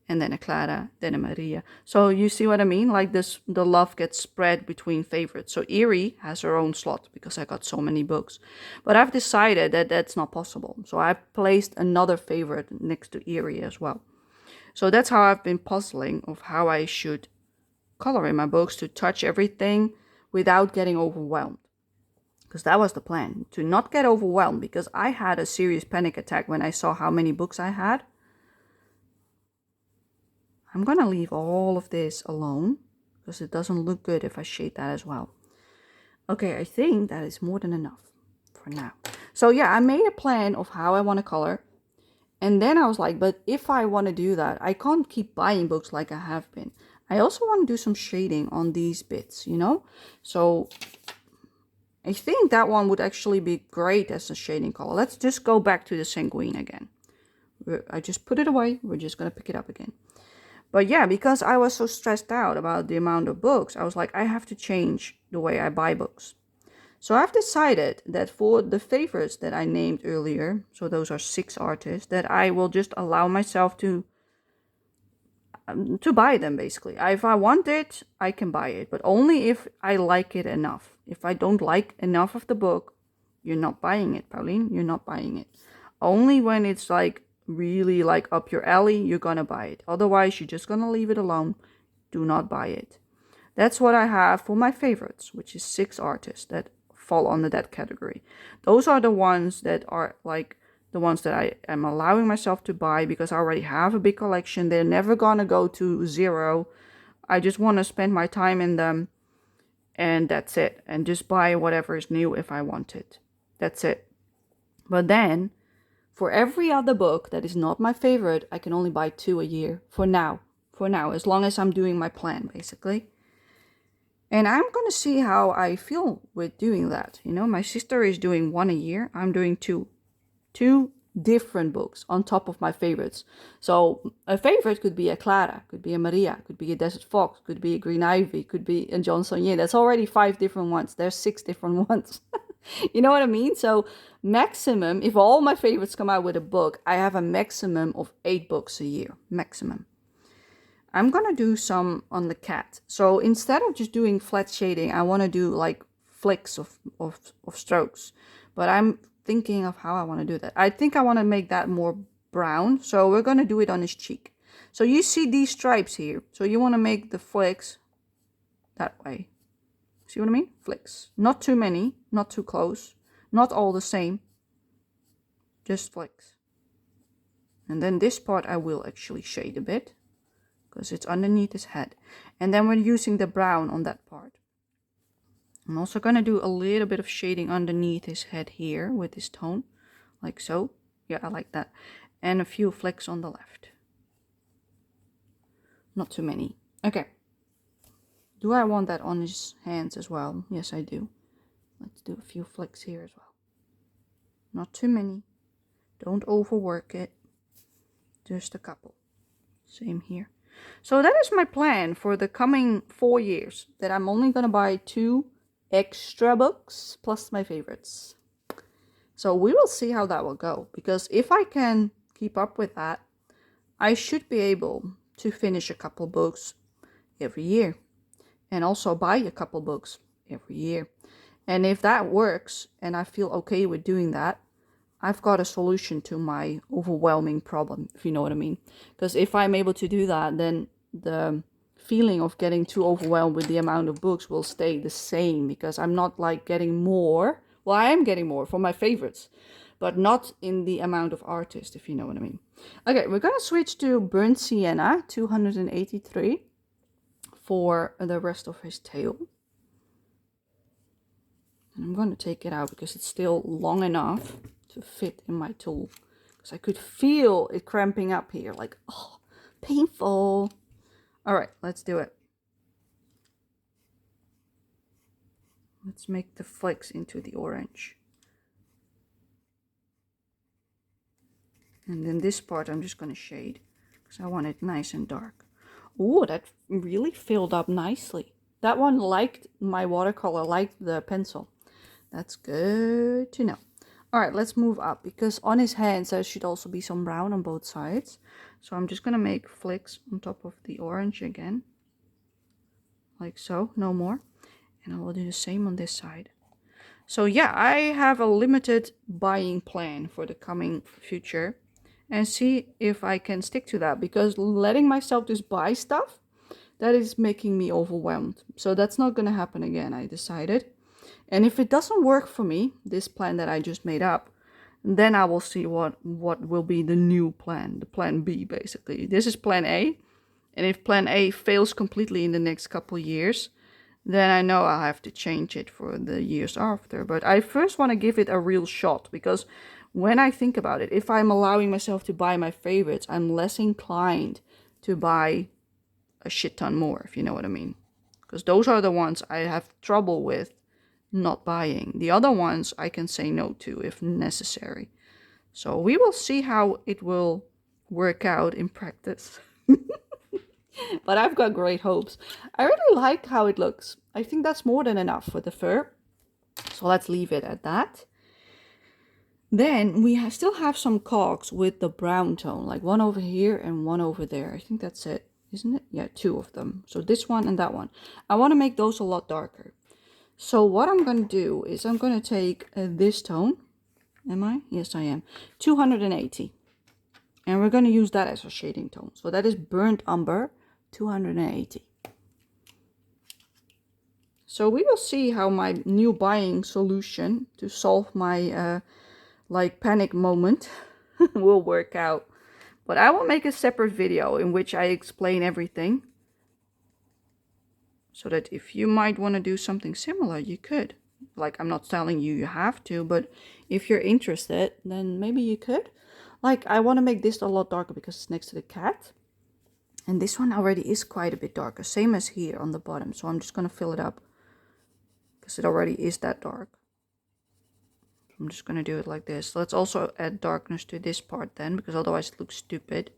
And then a Clara, then a Maria. So you see what I mean? Like this, the love gets spread between favorites. So Erie has her own slot because I got so many books. But I've decided that that's not possible. So I've placed another favorite next to Erie as well. So that's how I've been puzzling of how I should color in my books to touch everything without getting overwhelmed. Because that was the plan, to not get overwhelmed, because I had a serious panic attack when I saw how many books I had. I'm gonna leave all of this alone because it doesn't look good if I shade that as well. Okay, I think that is more than enough for now. So yeah, I made a plan of how I want to color. And then I was like, but if I want to do that, I can't keep buying books like I have been. I also want to do some shading on these bits, you know? So I think that one would actually be great as a shading color. Let's just go back to the sanguine again. I just put it away. We're just going to pick it up again. But yeah, because I was so stressed out about the amount of books, I was like, I have to change the way I buy books. So I've decided that for the favorites that I named earlier, so those are 6 artists, that I will just allow myself to buy them basically. If I want it, I can buy it, but only if I like it enough. If I don't like enough of the book, you're not buying it, Pauline. You're not buying it. Only when it's like really like up your alley, you're gonna buy it. Otherwise, you're just gonna leave it alone. Do not buy it. That's what I have for my favorites, which is 6 artists that fall under that category. Those are the ones that are like the ones that I am allowing myself to buy because I already have a big collection. They're never gonna go to 0. I just want to spend my time in them, and that's it. And just buy whatever is new if I want it. That's it. But then, for every other book that is not my favorite, I can only buy 2 a year for now. For now, as long as I'm doing my plan, basically. And I'm going to see how I feel with doing that. You know, my sister is doing 1 a year. I'm doing 2. 2 different books on top of my favorites. So a favorite could be a Clara, could be a Maria, could be a Desert Fox, could be a Green Ivy, could be a Johnson. Yeah, that's already 5 different ones. There's 6 different ones. You know what I mean? So maximum, if all my favorites come out with a book, I have a maximum of 8 books a year. Maximum. I'm gonna do some on the cat. So instead of just doing flat shading, I want to do like flicks of strokes. But I'm thinking of how I want to do that. I think I want to make that more brown. So we're gonna do it on his cheek. So you see these stripes here. So you want to make the flicks that way. See what I mean? Flicks. Not too many, not too close, not all the same. Just flicks. And then this part I will actually shade a bit, because it's underneath his head. And then we're using the brown on that part. I'm also going to do a little bit of shading underneath his head here with this tone, like so. Yeah, I like that. And a few flecks on the left. Not too many. Okay. Do I want that on his hands as well? Yes, I do. Let's do a few flecks here as well. Not too many. Don't overwork it. Just a couple. Same here. So that is my plan for the coming 4 years. That I'm only going to buy 2 extra books plus my favorites. So we will see how that will go. Because if I can keep up with that, I should be able to finish a couple books every year. And also buy a couple books every year. And if that works and I feel okay with doing that, I've got a solution to my overwhelming problem, if you know what I mean. Because if I'm able to do that, then the feeling of getting too overwhelmed with the amount of books will stay the same. Because I'm not like getting more. Well, I am getting more for my favorites, but not in the amount of artists, if you know what I mean. Okay, we're going to switch to Burnt Sienna, 283, for the rest of his tail. And I'm going to take it out because it's still long enough to fit in my tool. Because I could feel it cramping up here. Like, oh, painful. Alright, let's do it. Let's make the flecks into the orange. And then this part I'm just going to shade. Because I want it nice and dark. Oh, that really filled up nicely. That one liked my watercolor, liked the pencil. That's good to know. Alright, let's move up, because on his hands there should also be some brown on both sides. So I'm just going to make flicks on top of the orange again. Like so, no more. And I will do the same on this side. So yeah, I have a limited buying plan for the coming future. And see if I can stick to that, because letting myself just buy stuff, that is making me overwhelmed. So that's not going to happen again, I decided. And if it doesn't work for me, this plan that I just made up, then I will see what will be the new plan, the plan B basically. This is plan A. And if plan A fails completely in the next couple of years, then I know I'll have to change it for the years after. But I first want to give it a real shot, because when I think about it, if I'm allowing myself to buy my favorites, I'm less inclined to buy a shit ton more, if you know what I mean. Because those are the ones I have trouble with not buying. The other ones I can say no to if necessary. So we will see how it will work out in practice. But I've got great hopes. I really like how it looks. I think that's more than enough for the fur. So let's leave it at that. Then we still have some cogs with the brown tone, like one over here and one over there. I think that's it, isn't it? Yeah, 2 of them. So this one and that one. I want to make those a lot darker. So what I'm going to do is I'm going to take this tone. Am I? Yes, I am. 280. And we're going to use that as a shading tone. So that is Burnt Umber, 280. So we will see how my new buying solution to solve my like panic moment will work out. But I will make a separate video in which I explain everything. So that if you might want to do something similar, you could. Like, I'm not telling you you have to, but if you're interested, then maybe you could. Like, I want to make this a lot darker because it's next to the cat. And this one already is quite a bit darker, same as here on the bottom. So I'm just going to fill it up because it already is that dark. I'm just going to do it like this. Let's also add darkness to this part then, because otherwise it looks stupid.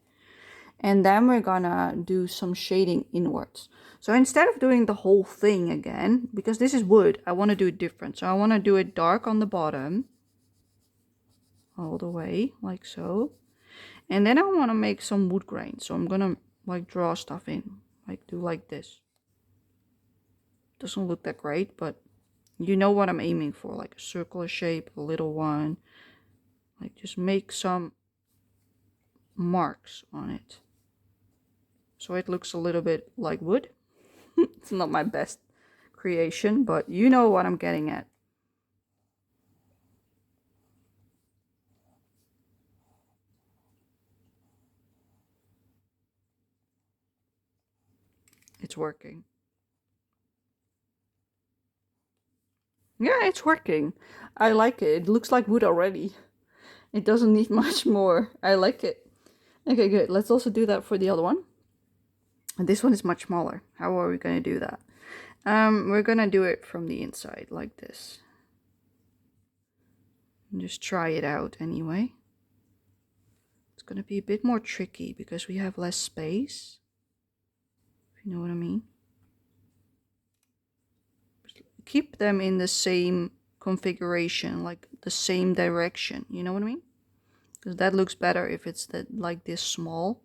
And then we're gonna do some shading inwards. So instead of doing the whole thing again, because this is wood, I want to do it different. So I want to do it dark on the bottom, all the way, like so. And then I want to make some wood grain. So I'm gonna like draw stuff in, like do like this. Doesn't look that great, but you know what I'm aiming for, like a circular shape, a little one. Like just make some marks on it. So it looks a little bit like wood. It's not my best creation, but you know what I'm getting at. It's working. Yeah, it's working. I like it. It looks like wood already. It doesn't need much more. I like it. Okay, good. Let's also do that for the other one. And this one is much smaller. How are we going to do that? We're going to do it from the inside like this. And just try it out anyway. It's going to be a bit more tricky because we have less space. If you know what I mean. Keep them in the same configuration, like the same direction. You know what I mean? Because that looks better if it's like this small.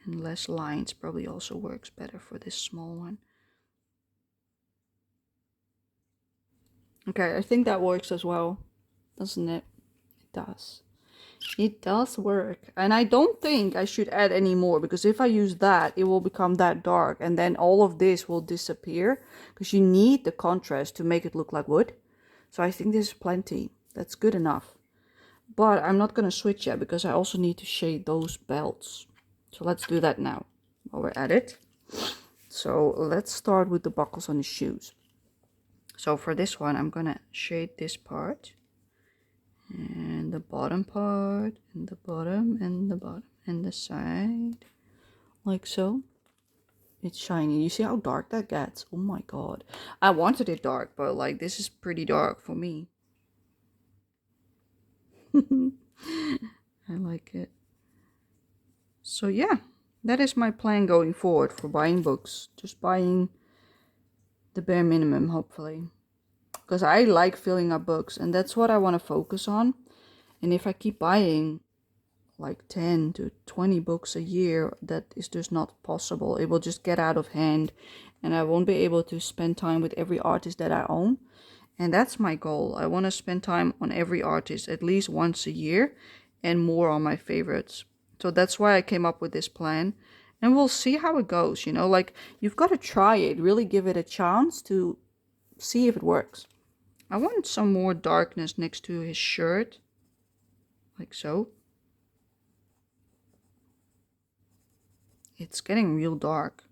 And less lines probably also works better for this small one. Okay, I think that works as well, doesn't it? It does. It does work. And I don't think I should add any more, because if I use that, it will become that dark. And then all of this will disappear, because you need the contrast to make it look like wood. So I think this is plenty. That's good enough. But I'm not going to switch yet, because I also need to shade those belts. So let's do that now while we're at it. So let's start with the buckles on the shoes. So for this one, I'm going to shade this part. And the bottom part, and the bottom, and the bottom, and the side. Like so. It's shiny. You see how dark that gets? Oh my god. I wanted it dark, but like this is pretty dark for me. I like it. So yeah, that is my plan going forward for buying books. Just buying the bare minimum, hopefully. Because I like filling up books, and that's what I want to focus on. And if I keep buying like 10 to 20 books a year, that is just not possible. It will just get out of hand, and I won't be able to spend time with every artist that I own. And that's my goal. I want to spend time on every artist at least once a year, and more on my favorites. So that's why I came up with this plan, and we'll see how it goes. You know, like, you've got to try it, really give it a chance to see if it works. I want some more darkness next to his shirt, like so. It's getting real dark.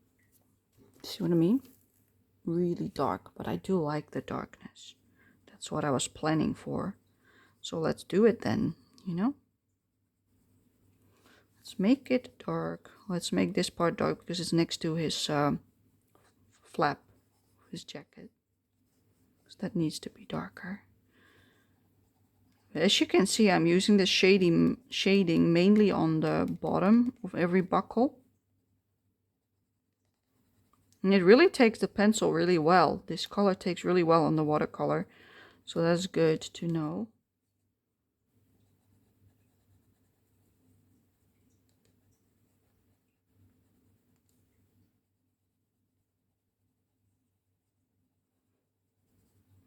See what I mean? Really dark, but I do like the darkness. That's what I was planning for. So let's do it then, you know? Let's make it dark. Let's make this part dark because it's next to his flap, his jacket. So that needs to be darker. As you can see, I'm using the shading mainly on the bottom of every buckle. And it really takes the pencil really well. This color takes really well on the watercolor. So that's good to know.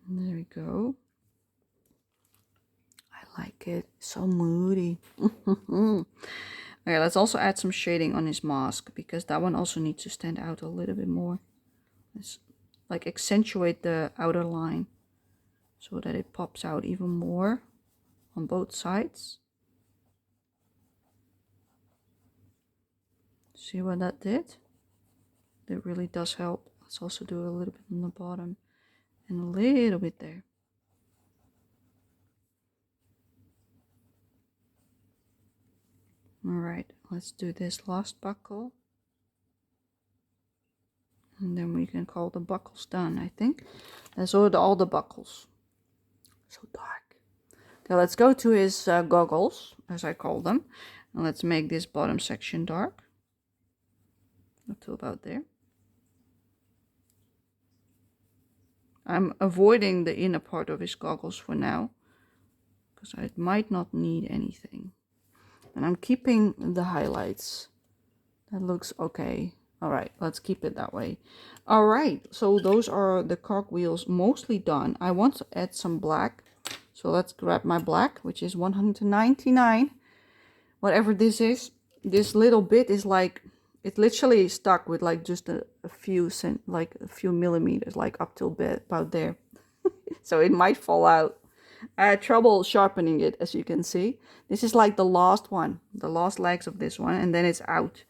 And there we go. I like it. So moody. Okay, let's also add some shading on his mask, because that one also needs to stand out a little bit more. Let's like accentuate the outer line so that it pops out even more on both sides. See what that did? That really does help. Let's also do a little bit on the bottom and a little bit there. Alright, let's do this last buckle. And then we can call the buckles done, I think. That's all the buckles. So dark. Okay, let's go to his goggles, as I call them. And let's make this bottom section dark. Up to about there. I'm avoiding the inner part of his goggles for now. because I might not need anything. And I'm keeping the highlights. That looks okay. All right, let's keep it that way. All right, so those are the cogwheels mostly done. I want to add some black. So let's grab my black, which is 199. Whatever this is. This little bit is like, it literally stuck with like just a few millimeters, like up till about there. So it might fall out. I had trouble sharpening it, as you can see. This is like the last one, the last legs of this one, and then it's out.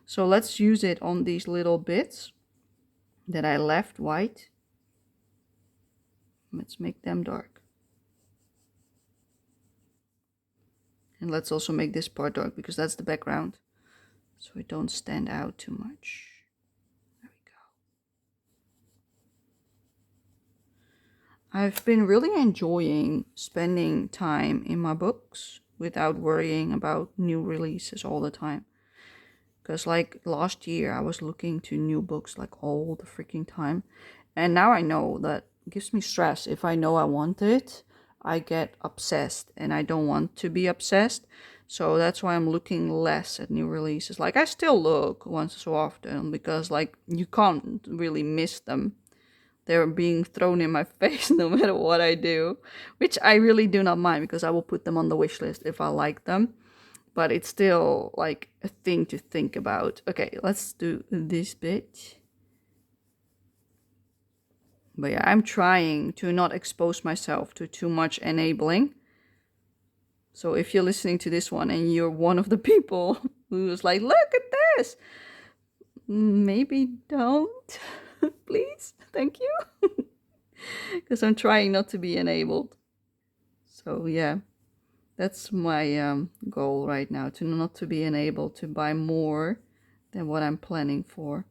So let's use it on these little bits that I left white. Let's make them dark. And let's also make this part dark because that's the background. So it don't stand out too much. There we go. I've been really enjoying spending time in my books without worrying about new releases all the time. Because like last year I was looking to new books like all the freaking time. And now I know that it gives me stress. If I know I want it, I get obsessed and I don't want to be obsessed. So that's why I'm looking less at new releases. Like I still look once so often because like you can't really miss them. They're being thrown in my face no matter what I do, which I really do not mind because I will put them on the wish list if I like them. But it's still like a thing to think about. Okay, let's do this bit. But yeah, I'm trying to not expose myself to too much enabling. So if you're listening to this one and you're one of the people who's like, look at this, maybe don't, please, thank you. Because I'm trying not to be enabled. So yeah. That's my goal right now, to not to be enabled to buy more than what I'm planning for.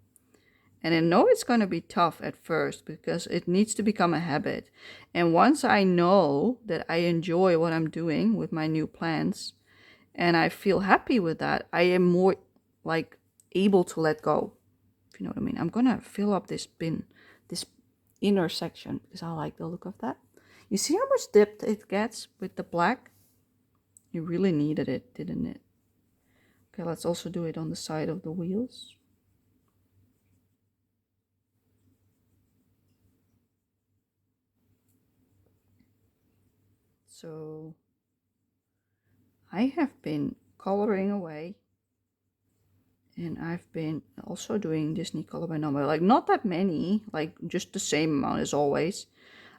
And I know it's going to be tough at first because it needs to become a habit. And once I know that I enjoy what I'm doing with my new plans and I feel happy with that, I am more like able to let go, if you know what I mean. I'm going to fill up this bin, this inner section, because I like the look of that. You see how much depth it gets with the black? You really needed it, didn't it? Okay, let's also do it on the side of the wheels. So I have been coloring away, and I've been also doing Disney color by number, like not that many, like just the same amount as always.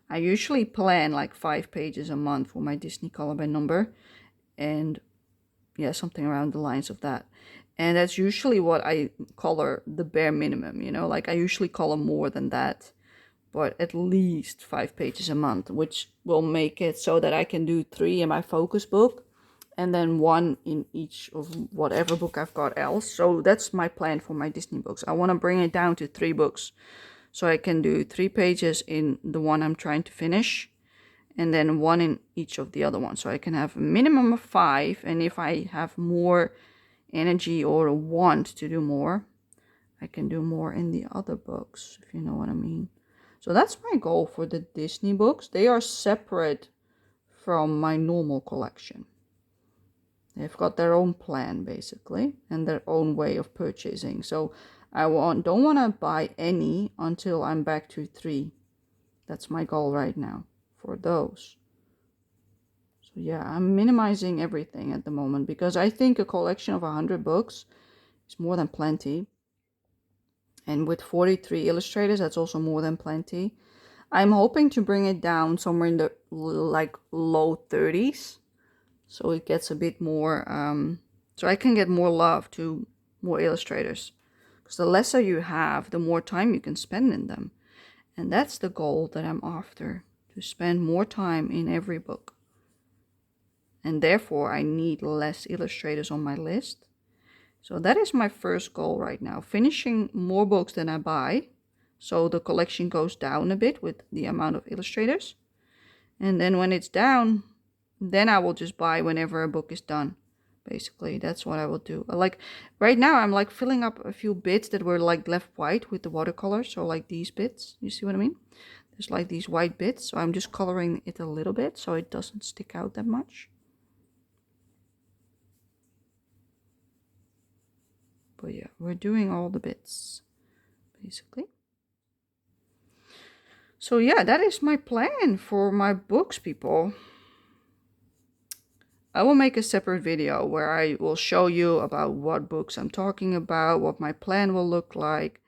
I usually plan like 5 pages a month for my Disney color by number, and yeah, something around the lines of that. And that's usually what I color the bare minimum, you know, like I usually color more than that, but at least 5 pages a month, which will make it so that I can do 3 in my focus book and then 1 in each of whatever book I've got else. So that's my plan for my Disney books. I want to bring it down to 3 books, so I can do 3 pages in the one I'm trying to finish, and then 1 in each of the other ones. So I can have a minimum of 5, and if I have more energy or want to do more, I can do more in the other books, if you know what I mean. So that's my goal for the Disney books. They are separate from my normal collection. They've got their own plan, basically, and their own way of purchasing. So I don't want to buy any until I'm back to 3. That's my goal right now for those. So yeah, I'm minimizing everything at the moment because I think a collection of 100 books is more than plenty. And with 43 illustrators, that's also more than plenty. I'm hoping to bring it down somewhere in the like low 30s, so it gets a bit more, so I can get more love to more illustrators. Because the lesser you have, the more time you can spend in them. And that's the goal that I'm after, to spend more time in every book. And therefore, I need less illustrators on my list. So that is my first goal right now, finishing more books than I buy, so the collection goes down a bit with the amount of illustrators. And then when it's down, then I will just buy whenever a book is done. Basically, that's what I will do. Like right now, I'm like filling up a few bits that were like left white with the watercolor. So like these bits, you see what I mean? There's like these white bits, so I'm just coloring it a little bit so it doesn't stick out that much. But yeah, we're doing all the bits, basically. So yeah, that is my plan for my books, people. I will make a separate video where I will show you about what books I'm talking about, what my plan will look like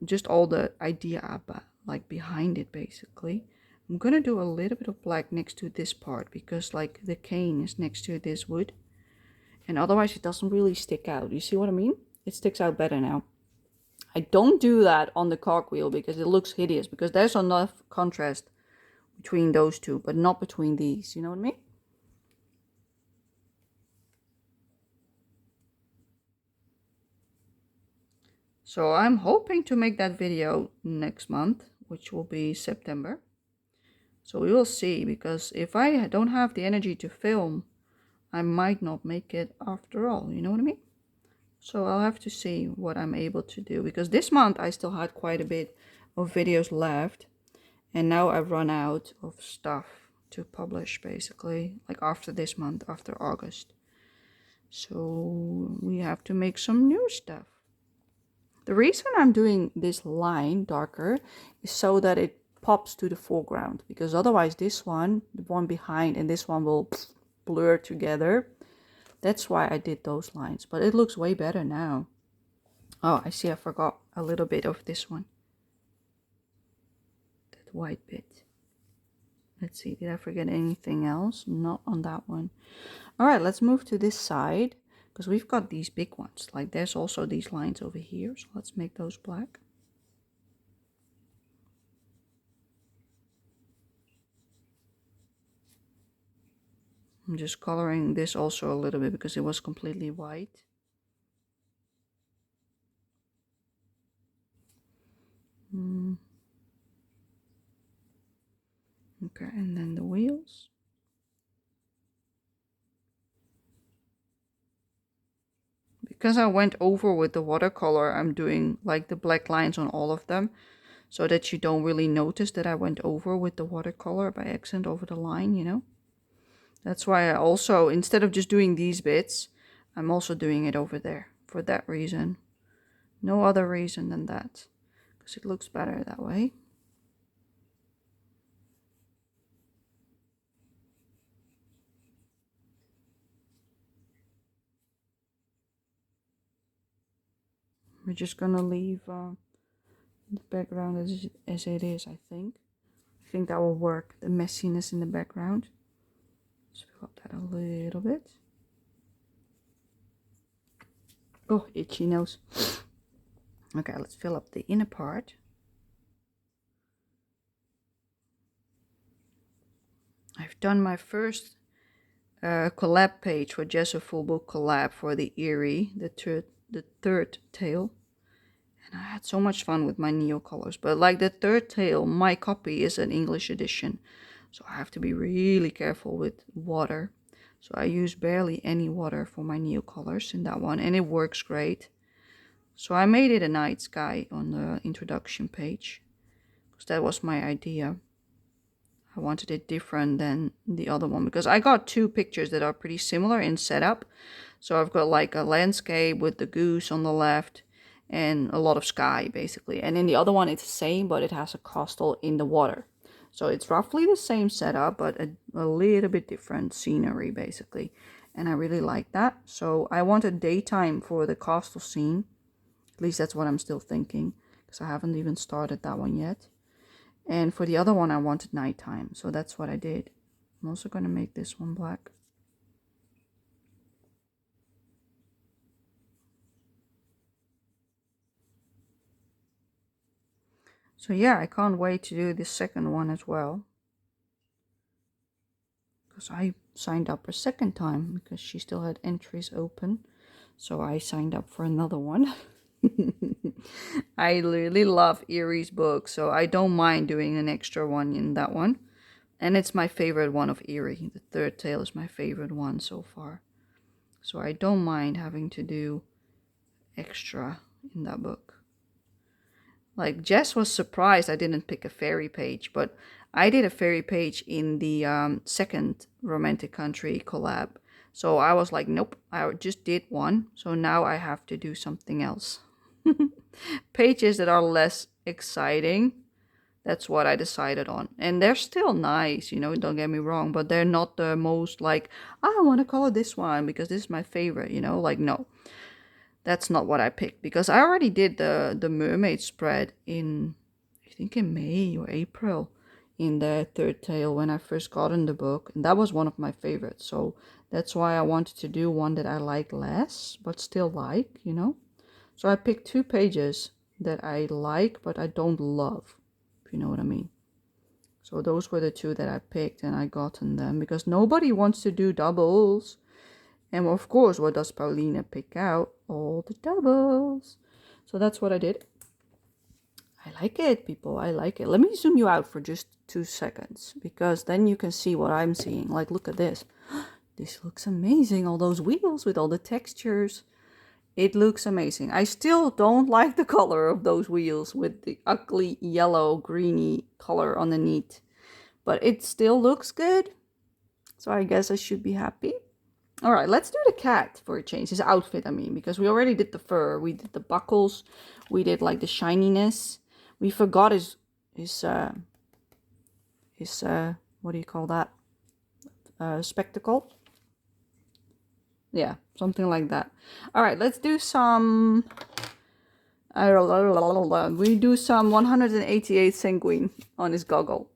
just all the idea about, like behind it, basically. I'm gonna do a little bit of black next to this part because like the cane is next to this wood, and otherwise it doesn't really stick out. You see what I mean? It sticks out better now. I don't do that on the cogwheel because it looks hideous, because there's enough contrast between those two, but not between these, you know what I mean? So I'm hoping to make that video next month, which will be September. So we will see, because if I don't have the energy to film, I might not make it after all, you know what I mean? So I'll have to see what I'm able to do, because this month I still had quite a bit of videos left, and now I've run out of stuff to publish, basically, like after this month, after August. So we have to make some new stuff. The reason I'm doing this line darker is so that it pops to the foreground, because otherwise this one, the one behind, and this one will blur together. That's why I did those lines, but it looks way better now. Oh, I see, I forgot a little bit of this one. That white bit. Let's see, did I forget anything else? Not on that one. All right, let's move to this side, because we've got these big ones. Like there's also these lines over here, so let's make those black. I'm just coloring this also a little bit because it was completely white. Okay, and then the wheels. Because I went over with the watercolor, I'm doing like the black lines on all of them, so that you don't really notice that I went over with the watercolor by accident over the line, you know? That's why I also, instead of just doing these bits, I'm also doing it over there for that reason. No other reason than that, because it looks better that way. We're just gonna leave the background as it is, I think. I think that will work, the messiness in the background. Let's fill up that a little bit. Oh, itchy nose. Okay, let's fill up the inner part. I've done my first collab page for just a full book collab for the Eerie, the third tale. And I had so much fun with my Neo colors. But like the third tale, my copy is an English edition, so I have to be really careful with water. So I use barely any water for my Neo colors in that one, and it works great. So I made it a night sky on the introduction page, because that was my idea. I wanted it different than the other one, because I got two pictures that are pretty similar in setup. So I've got like a landscape with the goose on the left and a lot of sky, basically. And in the other one, it's the same, but it has a coastal in the water. So it's roughly the same setup, but a little bit different scenery, basically. And I really like that. So I wanted daytime for the coastal scene. At least that's what I'm still thinking, because I haven't even started that one yet. And for the other one, I wanted nighttime. So that's what I did. I'm also going to make this one black. So yeah, I can't wait to do the second one as well, because I signed up a second time because she still had entries open. So I signed up for another one. I really love Eerie's book, so I don't mind doing an extra one in that one. And it's my favorite one of Eerie. The third tale is my favorite one so far. So I don't mind having to do extra in that book. Like Jess was surprised I didn't pick a fairy page, but I did a fairy page in the second Romantic Country collab. So I was like, nope, I just did one. So now I have to do something else. Pages that are less exciting. That's what I decided on. And they're still nice, you know, don't get me wrong, but they're not the most like, I want to color this one because this is my favorite, you know, like no. That's not what I picked because I already did the mermaid spread in, I think in May or April in the third tale when I first got in the book. And that was one of my favorites. So that's why I wanted to do one that I like less, but still like, you know. So I picked 2 pages that I like, but I don't love, if you know what I mean. So those were the 2 that I picked and I gotten them because nobody wants to do doubles. And of course, what does Paulina pick out? All the doubles. So that's what I did. I like it, people. I like it. Let me zoom you out for just 2 seconds because then you can see what I'm seeing. Like, look at this. This looks amazing. All those wheels with all the textures. It looks amazing. I still don't like the color of those wheels with the ugly yellow greeny color underneath. But it still looks good. So I guess I should be happy. All right, let's do the cat for a change. His outfit, I mean, because we already did the fur. We did the buckles. We did like the shininess. We forgot his what do you call that? Spectacle. Yeah, something like that. All right, let's do some. We do some 188 sanguine on his goggle,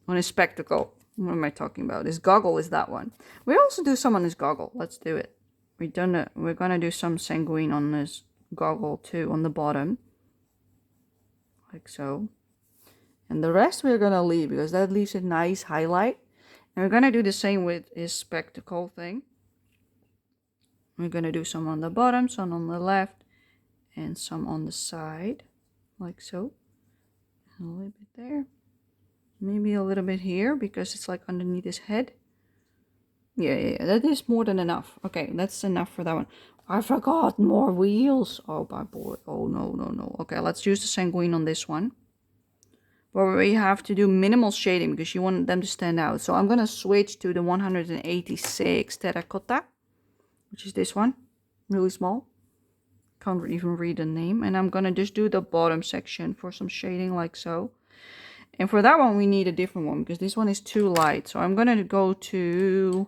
on his spectacle. What am I talking about? His goggle is that one. We also do some on his goggle. Let's do it. We're gonna do some sanguine on his goggle too, on the bottom. Like so. And the rest we're gonna leave because that leaves a nice highlight. And we're gonna do the same with his spectacle thing. We're gonna do some on the bottom, some on the left, and some on the side. Like so. A little bit there. Maybe a little bit here because it's like underneath his head. Yeah, that is more than enough. Okay, that's enough for that one. I forgot more wheels. Oh, my boy. Oh, no. Okay, let's use the sanguine on this one. But we have to do minimal shading because you want them to stand out. So I'm going to switch to the 186 terracotta, which is this one. Really small. Can't even read the name. And I'm going to just do the bottom section for some shading like so. And for that one, we need a different one because this one is too light. So I'm going to go to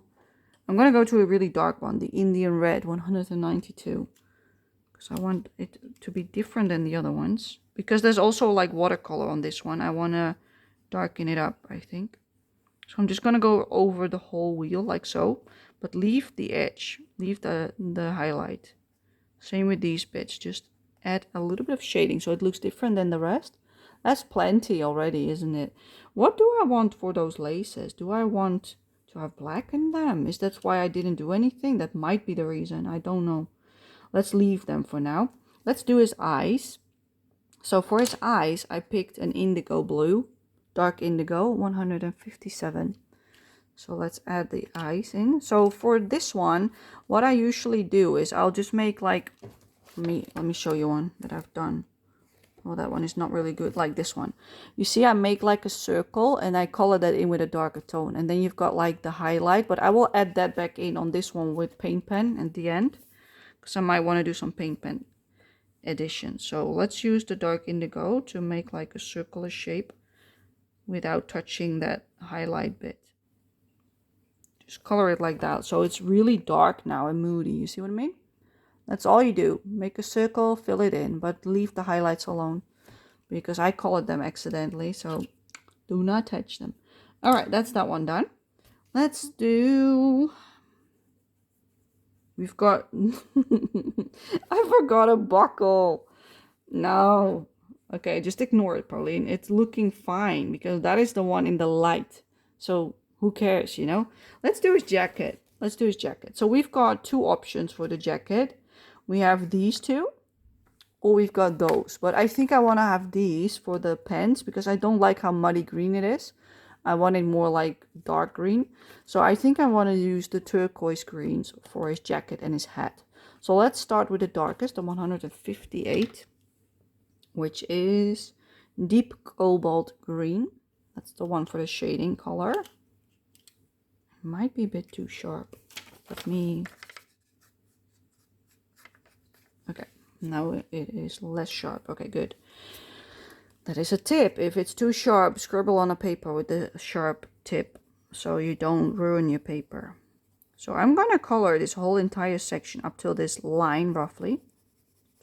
a really dark one, the Indian Red 192. Because I want it to be different than the other ones. Because there's also like watercolor on this one. I want to darken it up, I think. So I'm just going to go over the whole wheel like so. But leave the edge. Leave the highlight. Same with these bits. Just add a little bit of shading so it looks different than the rest. That's plenty already, isn't it? What do I want for those laces? Do I want to have black in them? Is that why I didn't do anything? That might be the reason. I don't know. Let's leave them for now. Let's do his eyes. So for his eyes, I picked an indigo blue. Dark indigo, 157. So let's add the eyes in. So for this one, what I usually do is I'll just make like... Let me show you one that I've done. Oh, that one is not really good, like this one. You see, I make like a circle and I color that in with a darker tone. And then you've got like the highlight, but I will add that back in on this one with paint pen at the end. Because I might want to do some paint pen addition. So let's use the dark indigo to make like a circular shape without touching that highlight bit. Just color it like that. So it's really dark now and moody. You see what I mean? That's all you do. Make a circle, fill it in, but leave the highlights alone. Because I colored them accidentally, so do not touch them. Alright, that's that one done. Let's do... We've got... I forgot a buckle. No. Okay, just ignore it, Pauline. It's looking fine, because that is the one in the light. So, who cares, you know? Let's do his jacket. Let's do his jacket. So, we've got 2 options for the jacket. We have these 2, or we've got those. But I think I want to have these for the pants because I don't like how muddy green it is. I want it more like dark green. So I think I want to use the turquoise greens for his jacket and his hat. So let's start with the darkest, the 158. which is deep cobalt green. That's the one for the shading color. It might be a bit too sharp. Let me... Okay, now it is less sharp. Okay, good. That is a tip. If it's too sharp, scribble on a paper with the sharp tip so you don't ruin your paper. So I'm gonna color this whole entire section up till this line roughly.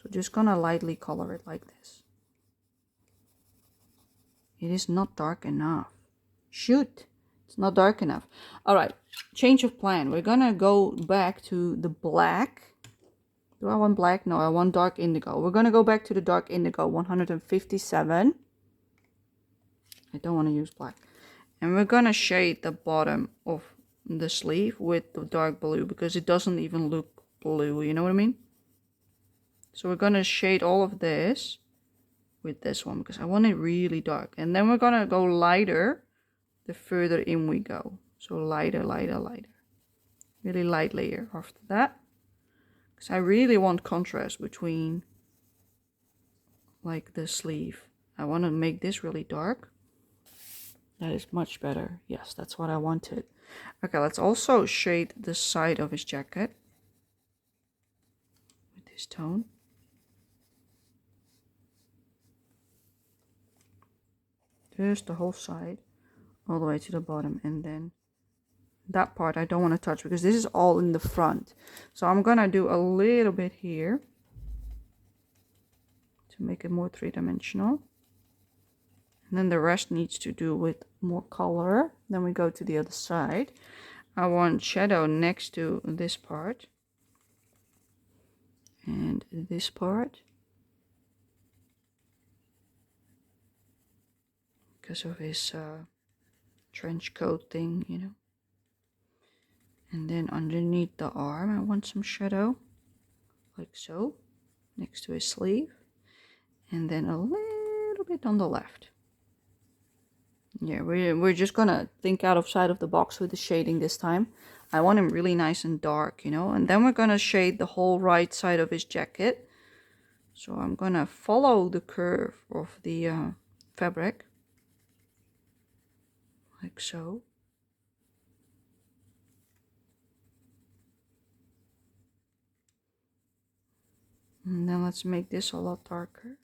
So just gonna lightly color it like this. It is not dark enough. Shoot, it's not dark enough. All right, change of plan. We're gonna go back to the black. Do I want black? No, I want dark indigo. We're gonna go back to the dark indigo, 157. I don't want to use black. And we're gonna shade the bottom of the sleeve with the dark blue because it doesn't even look blue, you know what I mean? So we're gonna shade all of this with this one because I want it really dark. And then we're gonna go lighter the further in we go. So lighter, lighter, lighter. Really light layer after that. Because I really want contrast between like the sleeve. I want to make this really dark. That is much better. Yes, that's what I wanted. Okay, let's also shade the side of his jacket with this tone. Just the whole side, all the way to the bottom, and then that part I don't want to touch because this is all in the front. So I'm gonna do a little bit here to make it more three-dimensional. And then the rest needs to do with more color. Then we go to the other side. I want shadow next to this part. And this part. Because of his trench coat thing, you know. And then underneath the arm I want some shadow. Like so. Next to his sleeve. And then a little bit on the left. Yeah, we're just gonna think outside of the box with the shading this time. I want him really nice and dark, you know. And then we're gonna shade the whole right side of his jacket. So I'm gonna follow the curve of the fabric. Like so. And then let's make this a lot darker.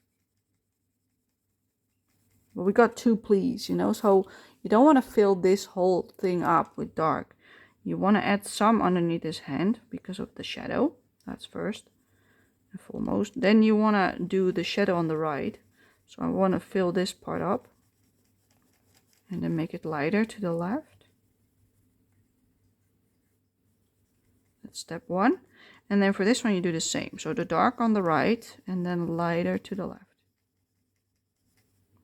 But we got two pleats, you know, so you don't want to fill this whole thing up with dark. You want to add some underneath his hand because of the shadow. That's first and foremost. Then you want to do the shadow on the right. So I want to fill this part up. And then make it lighter to the left. That's step one. And then for this one you do the same. So the dark on the right and then lighter to the left.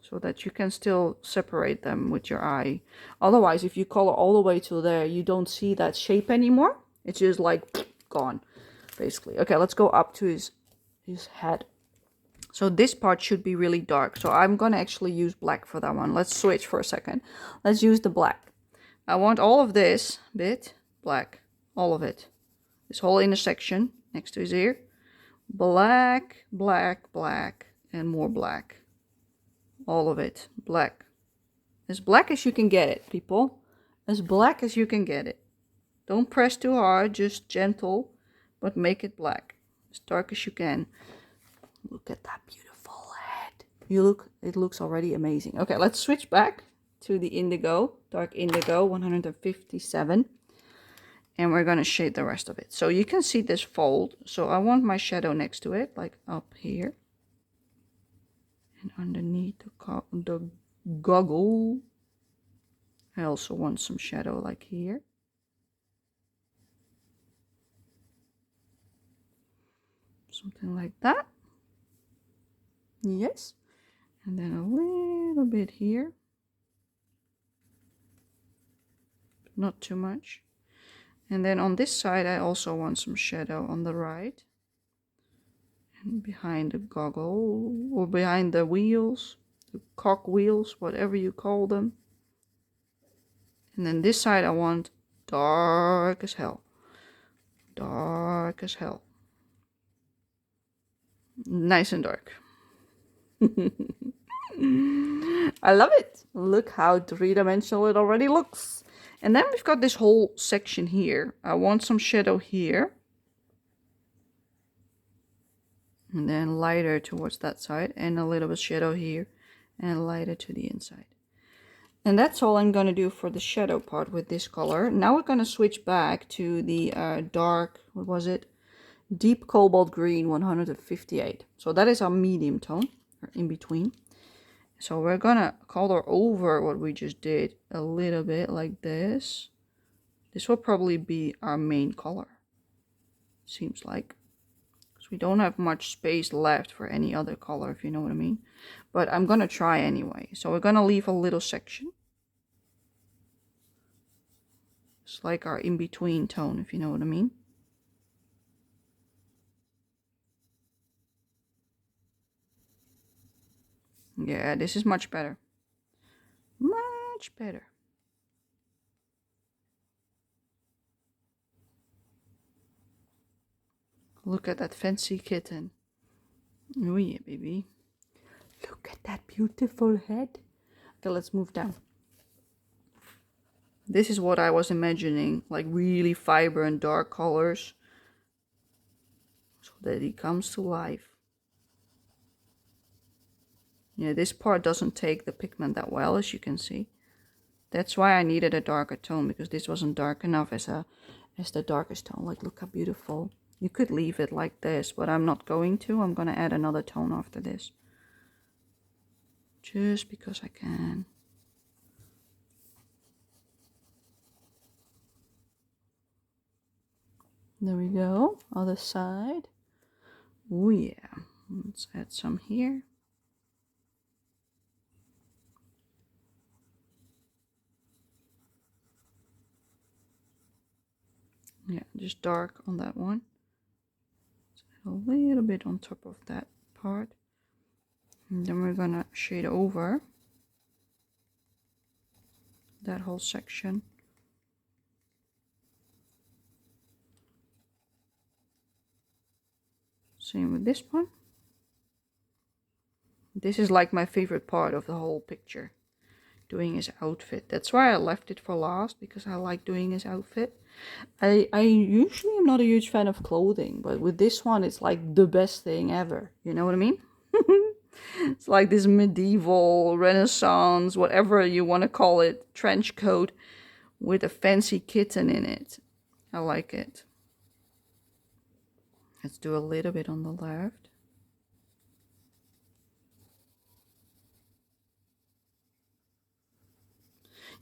So that you can still separate them with your eye. Otherwise, if you color all the way to there, you don't see that shape anymore. It's just like gone, basically. Okay, let's go up to his head. So this part should be really dark. So I'm gonna actually use black for that one. Let's switch for a second. Let's use the black. I want all of this bit black, all of it. This whole intersection next to his ear. Black, black, black, and more black. All of it black. As black as you can get it, people. As black as you can get it. Don't press too hard, just gentle, but make it black. As dark as you can. Look at that beautiful head. It looks already amazing. Okay, let's switch back to the indigo, dark indigo, 157. And we're gonna shade the rest of it. So you can see this fold. So I want my shadow next to it, like up here. And underneath the goggle, I also want some shadow like here. Something like that. Yes. And then a little bit here. Not too much. And then on this side, I also want some shadow on the right. And behind the goggle, or behind the wheels, the cock wheels, whatever you call them. And then this side I want dark as hell. Dark as hell. Nice and dark. I love it. Look how three-dimensional it already looks. And then we've got this whole section here. I want some shadow here. And then lighter towards that side. And a little bit shadow here. And lighter to the inside. And that's all I'm going to do for the shadow part with this color. Now we're going to switch back to the dark, what was it? Deep cobalt green 158. So that is our medium tone, or in between. So we're gonna color over what we just did a little bit like this. This will probably be our main color, seems like. Because we don't have much space left for any other color, if you know what I mean. But I'm gonna try anyway. So we're gonna leave a little section. It's like our in-between tone, if you know what I mean. Yeah, this is much better. Much better. Look at that fancy kitten. Oh yeah, baby. Look at that beautiful head. Okay, let's move down. This is what I was imagining, like really vibrant dark colors. So that he comes to life. Yeah, this part doesn't take the pigment that well, as you can see. That's why I needed a darker tone, because this wasn't dark enough as the darkest tone. Like, look how beautiful. You could leave it like this, but I'm not going to. I'm going to add another tone after this. Just because I can. There we go. Other side. Oh yeah. Let's add some here. Yeah, just dark on that one. A little bit on top of that part. And then we're gonna shade over that whole section. Same with this one. This is like my favorite part of the whole picture. Doing his outfit. That's why I left it for last, because I like doing his outfit. I usually am not a huge fan of clothing, but with this one it's like the best thing ever. You know what I mean? It's like this medieval, Renaissance, whatever you want to call it, trench coat with a fancy kitten in it. I like it. Let's do a little bit on the left.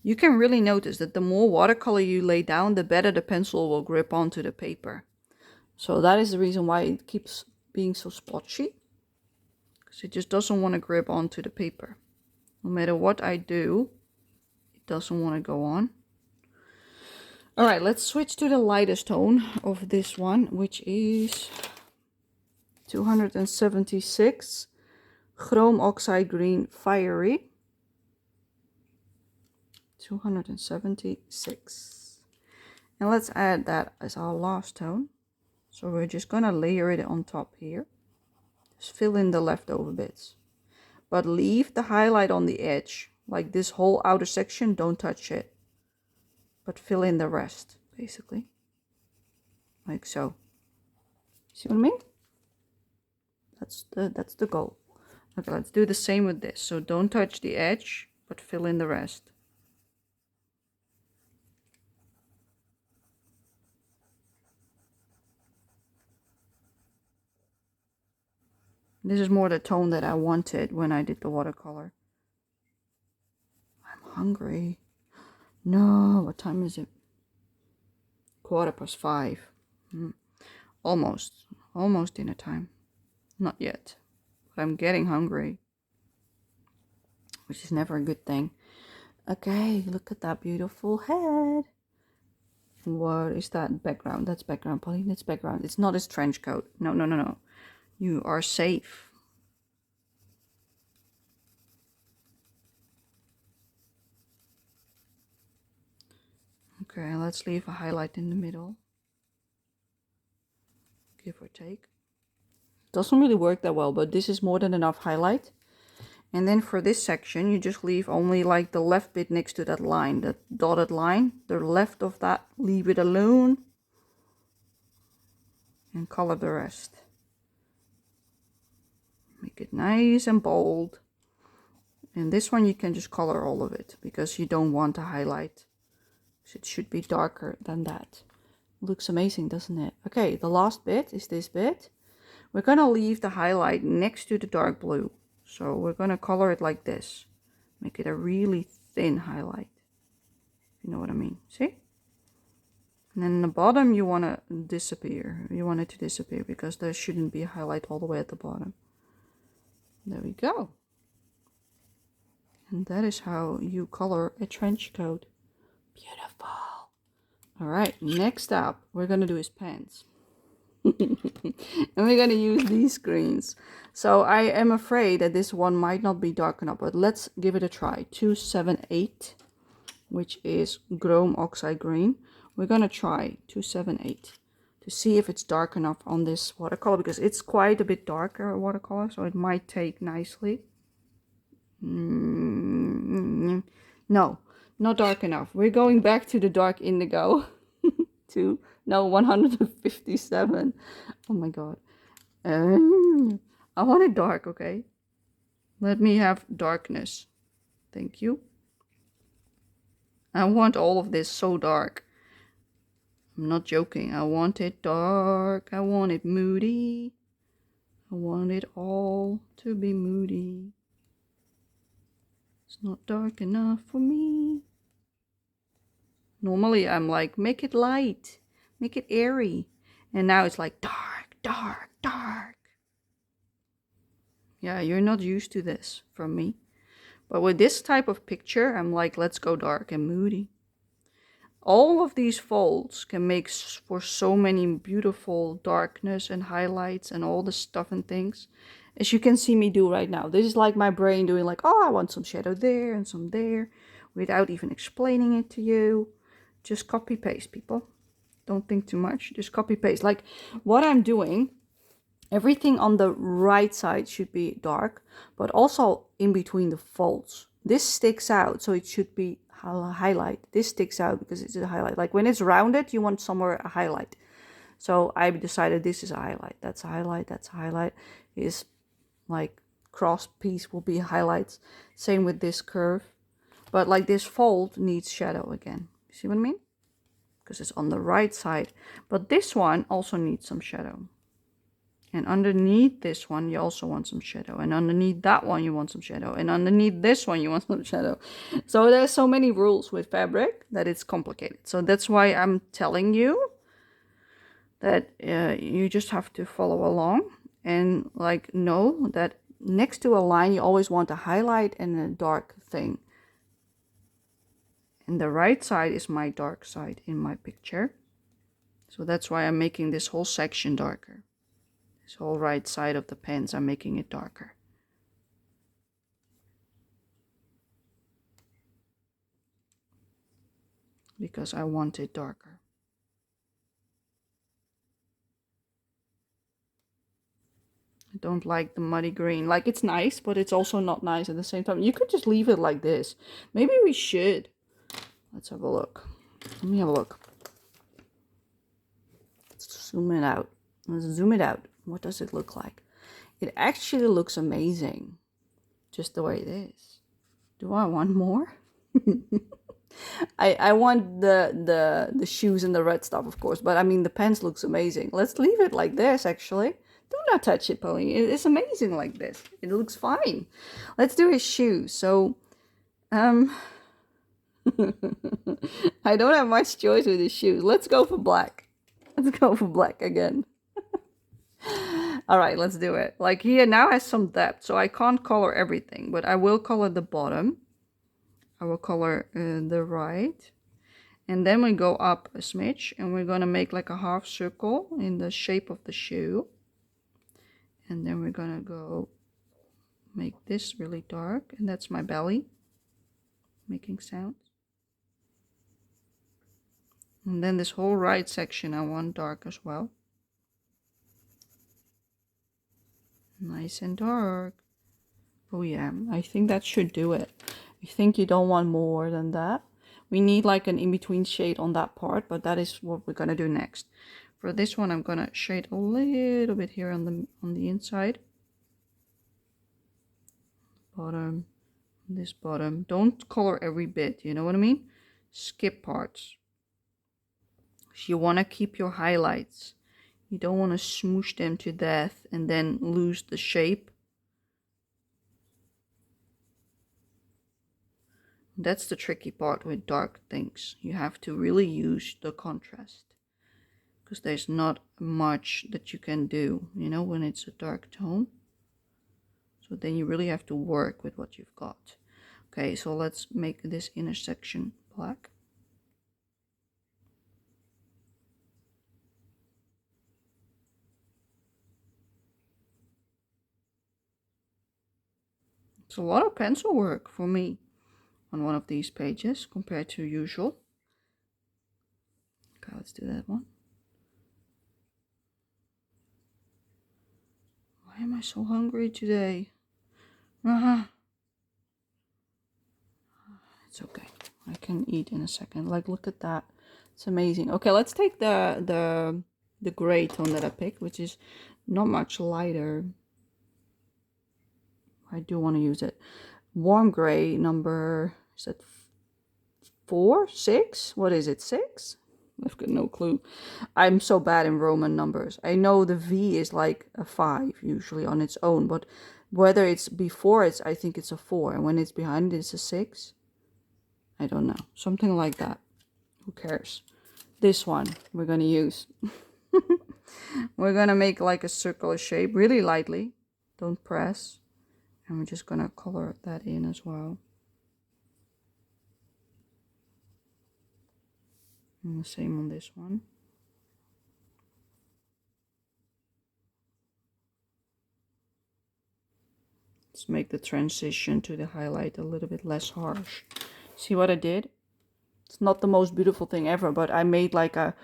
You can really notice that the more watercolor you lay down, the better the pencil will grip onto the paper. So that is the reason why it keeps being so splotchy. Because it just doesn't want to grip onto the paper. No matter what I do, it doesn't want to go on. Alright, let's switch to the lightest tone of this one, which is 276 Chrome Oxide Green Fiery. 276. And let's add that as our last tone. So we're just gonna layer it on top here. Just fill in the leftover bits. But leave the highlight on the edge. Like this whole outer section, don't touch it. But fill in the rest, basically. Like so. See what I mean? That's the goal. Okay, let's do the same with this. So don't touch the edge, but fill in the rest. This is more the tone that I wanted when I did the watercolor. I'm hungry. No, what time is it? 5:15. Almost dinner time. Not yet, but I'm getting hungry, which is never a good thing. Okay, look at that beautiful head. What is that background? That's background, Polly. That's background. It's not his trench coat. No, no, no, no. You are safe. Okay, let's leave a highlight in the middle. Give or take. Doesn't really work that well, but this is more than enough highlight. And then for this section, you just leave only like the left bit next to that line, that dotted line, the left of that, leave it alone. And color the rest. Make it nice and bold. And this one you can just color all of it because you don't want to highlight. So it should be darker than that. Looks amazing, doesn't it? Okay, the last bit is this bit. We're going to leave the highlight next to the dark blue. So we're going to color it like this. Make it a really thin highlight. You know what I mean? See? And then the bottom you want to disappear. You want it to disappear because there shouldn't be a highlight all the way at the bottom. There we go. And that is how you color a trench coat. Beautiful. All right, next up, we're going to do his pants. And we're going to use these screens. So I am afraid that this one might not be dark enough, but let's give it a try. 278, which is chrome oxide green. We're going to try 278 to see if it's dark enough on this watercolor, because it's quite a bit darker watercolor, so it might take nicely. No, not dark enough. We're going back to the dark indigo. 157. Oh my god. I want it dark, okay? Let me have darkness. Thank you. I want all of this so dark. I'm not joking. I want it dark. I want it moody. I want it all to be moody. It's not dark enough for me. Normally I'm like, make it light, make it airy. And now it's like dark, dark, dark. Yeah, you're not used to this from me. But with this type of picture, I'm like, let's go dark and moody. All of these folds can make for so many beautiful darkness and highlights and all the stuff and things. As you can see me do right now. This is like my brain doing like, oh, I want some shadow there and some there, without even explaining it to you. Just copy paste, people. Don't think too much. Just copy paste. Like what I'm doing, everything on the right side should be dark, but also in between the folds. This sticks out, so it should be highlight. This sticks out because it's a highlight. Like when it's rounded, you want somewhere a highlight. So I decided this is a highlight. That's a highlight. That's a highlight. Is like cross piece will be highlights. Same with this curve. But like this fold needs shadow again. See what I mean? Because it's on the right side. But this one also needs some shadow. And underneath this one, you also want some shadow. And underneath that one, you want some shadow. And underneath this one, you want some shadow. So there's so many rules with fabric that it's complicated. So that's why I'm telling you that you just have to follow along. And like know that next to a line, you always want a highlight and a dark thing. And the right side is my dark side in my picture. So that's why I'm making this whole section darker. This whole right side of the pants, I'm making it darker. Because I want it darker. I don't like the muddy green. Like it's nice, but it's also not nice at the same time. You could just leave it like this. Maybe we should. Let's have a look. Let me have a look. Let's zoom it out. Let's zoom it out. What does it look like? It actually looks amazing. Just the way it is. Do I want more? I want the shoes and the red stuff, of course. But I mean, the pants looks amazing. Let's leave it like this, actually. Do not touch it, Polly. It's amazing like this. It looks fine. Let's do his shoes. So, I don't have much choice with his shoes. Let's go for black. Let's go for black again. All right, let's do it. Like here now has some depth, so I can't color everything, but I will color the bottom. I will color the right. And then we go up a smidge and we're going to make like a half circle in the shape of the shoe. And then we're going to go make this really dark. And that's my belly making sounds. And then this whole right section I want dark as well. Nice and dark. Oh yeah, I think that should do it. I think you don't want more than that. We need like an in-between shade on that part, but that is what we're gonna do next. For this one, I'm gonna shade a little bit here on the inside. Bottom, this bottom. Don't color every bit, you know what I mean? Skip parts. So you wanna keep your highlights. You don't wanna smoosh them to death and then lose the shape. That's the tricky part with dark things. You have to really use the contrast, because there's not much that you can do, you know, when it's a dark tone. So then you really have to work with what you've got. Okay, so let's make this inner section black. It's a lot of pencil work for me on one of these pages compared to usual. Okay, let's do that one. Why am I so hungry today? It's okay. I can eat in a second. Like, look at that. It's amazing. Okay, let's take the gray tone that I picked, which is not much lighter. I do want to use it. Warm gray number, is that 4, 6? What is it, 6? I've got no clue. I'm so bad in Roman numbers. I know the V is like a 5 usually on its own, but whether it's before it's, I think it's a 4, and when it's behind it, it's a 6. I don't know. Something like that. Who cares? This one we're going to use. We're going to make like a circular shape really lightly. Don't press. And we're just going to color that in as well. And the same on this one. Let's make the transition to the highlight a little bit less harsh. See what I did? It's not the most beautiful thing ever, but I made like a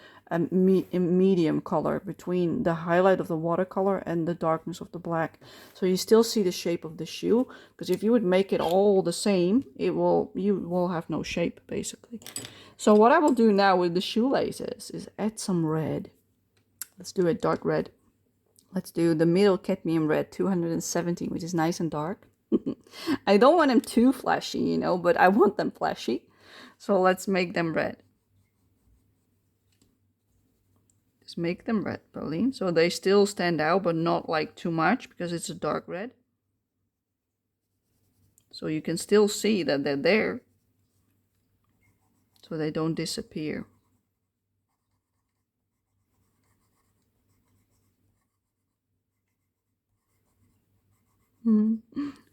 medium color between the highlight of the watercolor and the darkness of the black. So you still see the shape of the shoe, because if you would make it all the same, you will have no shape basically. So what I will do now with the shoelaces is add some red. Let's do it dark red. Let's do the middle cadmium red 270, which is nice and dark. I don't want them too flashy, you know, but I want them flashy. So let's make them red. Just make them red, Pauline. So they still stand out, but not like too much, because it's a dark red. So you can still see that they're there. So they don't disappear.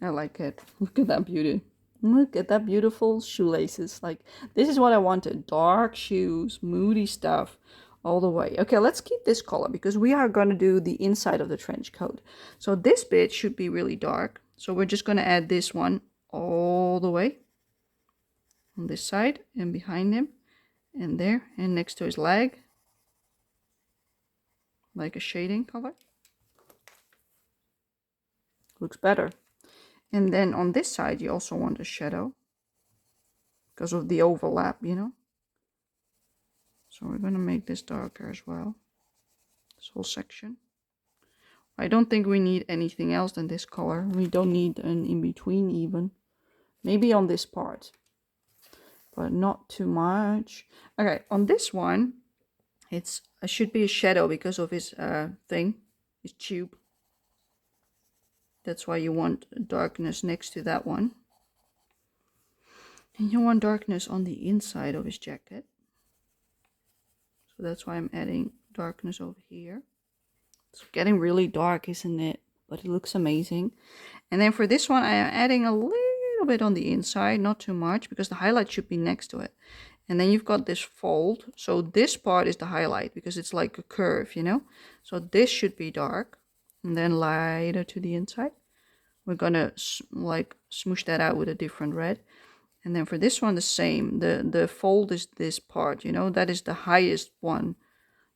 I like it. Look at that beauty. Look at that beautiful shoelaces. Like, this is what I wanted. Dark shoes, moody stuff, all the way. Okay, let's keep this color, because we are going to do the inside of the trench coat. So this bit should be really dark. So we're just going to add this one all the way on this side and behind him and there and next to his leg, like a shading color. Looks better. And then on this side you also want a shadow because of the overlap, you know. So we're going to make this darker as well, this whole section. I don't think we need anything else than this color. We don't need an in-between even. Maybe on this part, but not too much. Okay, on this one, it should be a shadow because of his thing, his tube. That's why you want darkness next to that one. And you want darkness on the inside of his jacket. So that's why I'm adding darkness over here. It's getting really dark, isn't it? But it looks amazing. And then for this one, I am adding a little bit on the inside, not too much, because the highlight should be next to it. And then you've got this fold. So this part is the highlight because it's like a curve, you know. So this should be dark and then lighter to the inside. We're gonna like smoosh that out with a different red. And then for this one, the same. The fold is this part, you know. That is the highest one.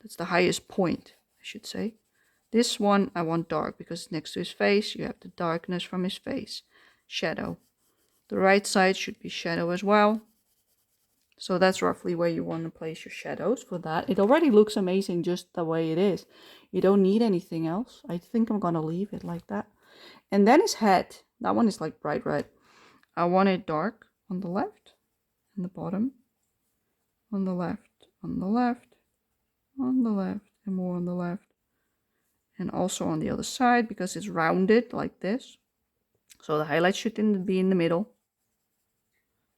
That's the highest point, I should say. This one I want dark because next to his face you have the darkness from his face. shadow. The right side should be shadow as well. So that's roughly where you want to place your shadows for that. It already looks amazing just the way it is. You don't need anything else. I think I'm going to leave it like that. And then his head. That one is like bright red. I want it dark on the left and the bottom. On the left, on the left, on the left, and more on the left. And also on the other side because it's rounded like this. So the highlight should be in the middle.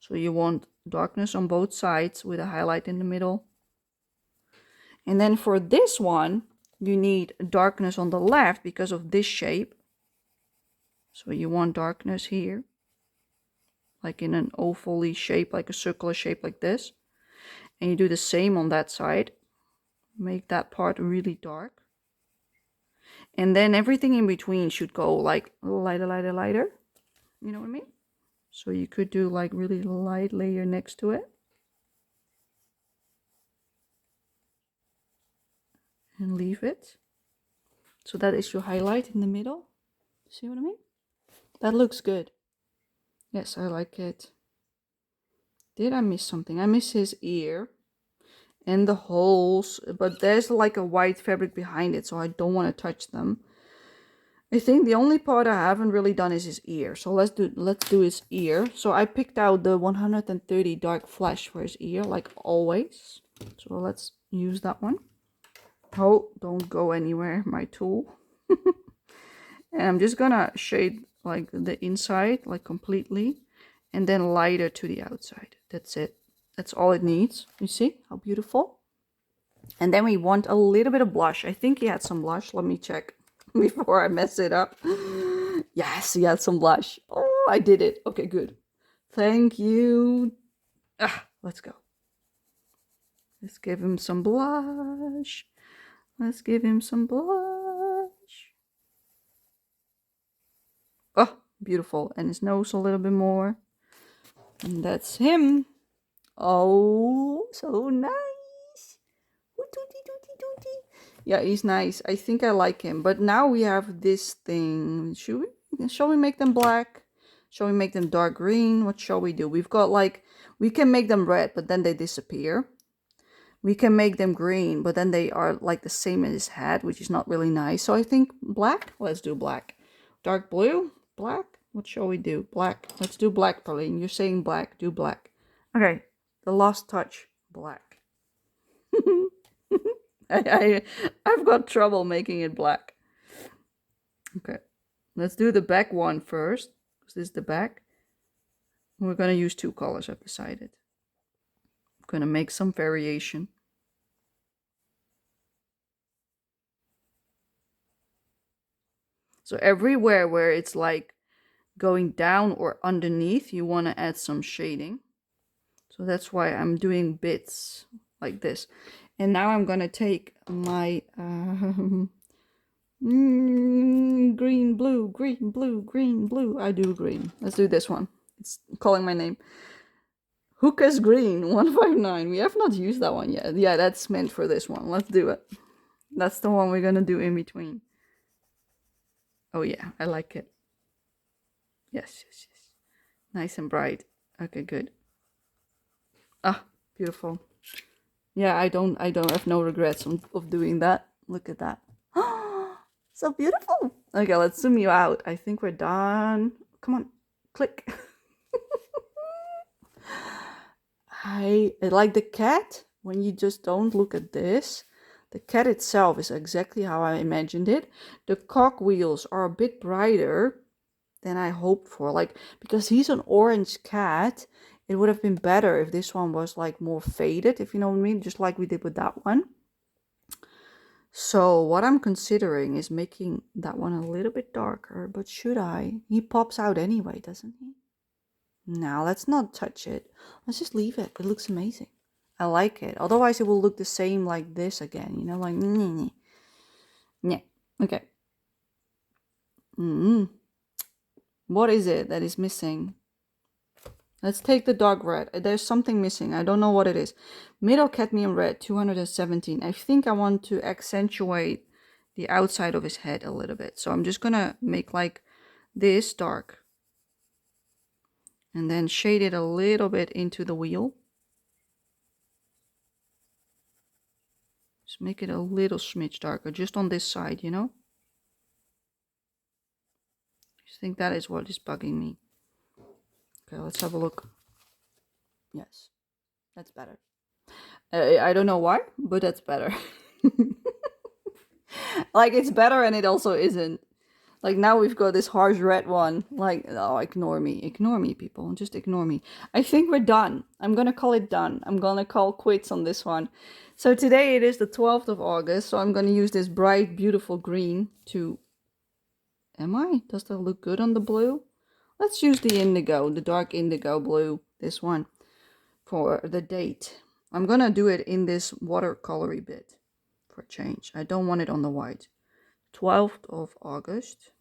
So you want darkness on both sides with a highlight in the middle. And then for this one, you need darkness on the left because of this shape. So you want darkness here, like in an oval shape, like a circular shape like this. And you do the same on that side. Make that part really dark. And then everything in between should go like lighter, lighter, lighter. You know what I mean? So you could do like really light layer next to it. And leave it. So that is your highlight in the middle. See what I mean? That looks good. Yes, I like it. Did I miss something? I miss his ear and the holes, but there's like a white fabric behind it, so I don't want to touch them. I think the only part I haven't really done is his ear. So let's do his ear. So I picked out the 130 dark flesh for his ear, like always. So let's use that one. Oh, don't go anywhere, my tool. And I'm just gonna shade like the inside, like completely, and then lighter to the outside. That's it. That's all it needs. You see how beautiful? And then we want a little bit of blush. I think he had some blush. Let me check before I mess it up. Yes, he had some blush. Oh, I did it. Okay, good. Thank you. Let's go. Let's give him some blush. Let's give him some blush. Oh, beautiful. And his nose a little bit more. And that's him. Oh, so nice. Yeah, he's nice. I think I like him. But now we have this thing. Shall we make them black? Shall we make them dark green? What shall we do? We've got like, we can make them red, but then they disappear. We can make them green, but then they are like the same as his head, which is not really nice. So I think black. Let's do black. Dark blue, black. What shall we do? Black. Let's do black, Pauline. You're saying black. Do black. Okay. The last touch. Black. I've got trouble making it black. Okay. Let's do the back one first. This is the back. We're going to use two colors, I've decided. I'm going to make some variation. So everywhere where it's like going down or underneath, you want to add some shading. So that's why I'm doing bits like this. And now I'm going to take my green, blue, green, blue, green, blue. I do green. Let's do this one. It's calling my name. Hookah's Green 159. We have not used that one yet. Yeah, that's meant for this one. Let's do it. That's the one we're going to do in between. Oh yeah, I like it. Yes, yes, yes. Nice and bright. Okay, good. Ah, beautiful. Yeah, I don't have no regrets of doing that. Look at that. So beautiful. Okay, let's zoom you out. I think we're done. Come on, click. I like the cat. When you just don't look at this, the cat itself is exactly how I imagined it. The cogwheels are a bit brighter than I hoped for. Like, because he's an orange cat, it would have been better if this one was like more faded, if you know what I mean, just like we did with that one. So what I'm considering is making that one a little bit darker, but should I? He pops out anyway, doesn't he? Now let's not touch it. Let's just leave it. It looks amazing. I like it. Otherwise it will look the same like this again, you know, like yeah. Okay. What is it that is missing? Let's take the dark red. There's something missing. I don't know what it is. Middle cadmium red, 217. I think I want to accentuate the outside of his head a little bit. So I'm just gonna make like this dark. And then shade it a little bit into the wheel. Just make it a little smidge darker, just on this side, you know? I think that is what is bugging me. Okay, let's have a look. Yes, that's better. I don't know why, but that's better. Like, it's better and it also isn't. Like, now we've got this harsh red one. Like, oh, ignore me, people. Just ignore me. I think we're done. I'm gonna call it done. I'm gonna call quits on this one. So today it is the 12th of August, so I'm gonna use this bright, beautiful green to... Am I? Does that look good on the blue? Let's use the indigo, the dark indigo blue, this one, for the date. I'm gonna do it in this watercolory bit for a change. I don't want it on the white. 12th of August,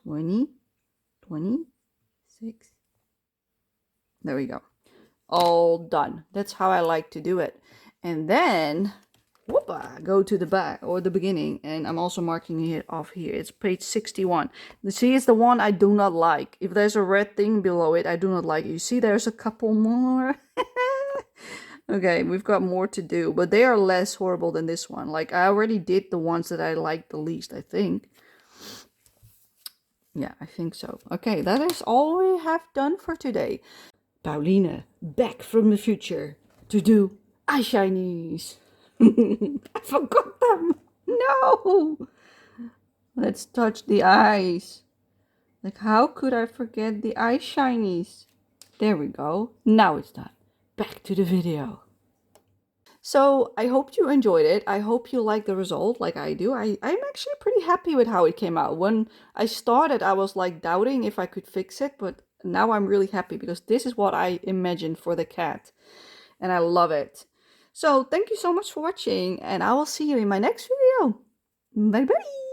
2026. There we go. All done. That's how I like to do it. And then, whoopa, go to the back or the beginning. And I'm also marking it off here. It's page 61. You see, it's the one I do not like. If there's a red thing below it, I do not like it. You see, there's a couple more. Okay, we've got more to do, but they are less horrible than this one. Like, I already did the ones that I liked the least, I think. Yeah, I think so. Okay, that is all we have done for today. Pauline, back from the future to do eye shinies. I forgot them. No! Let's touch the eyes. Like, how could I forget the eye shinies? There we go. Now it's done. Back to the video. So I hope you enjoyed it. I hope you like the result like I do. I'm actually pretty happy with how it came out. When I started, I was like doubting if I could fix it, but now I'm really happy because this is what I imagined for the cat. And I love it. So thank you so much for watching, and I will see you in my next video. Bye bye.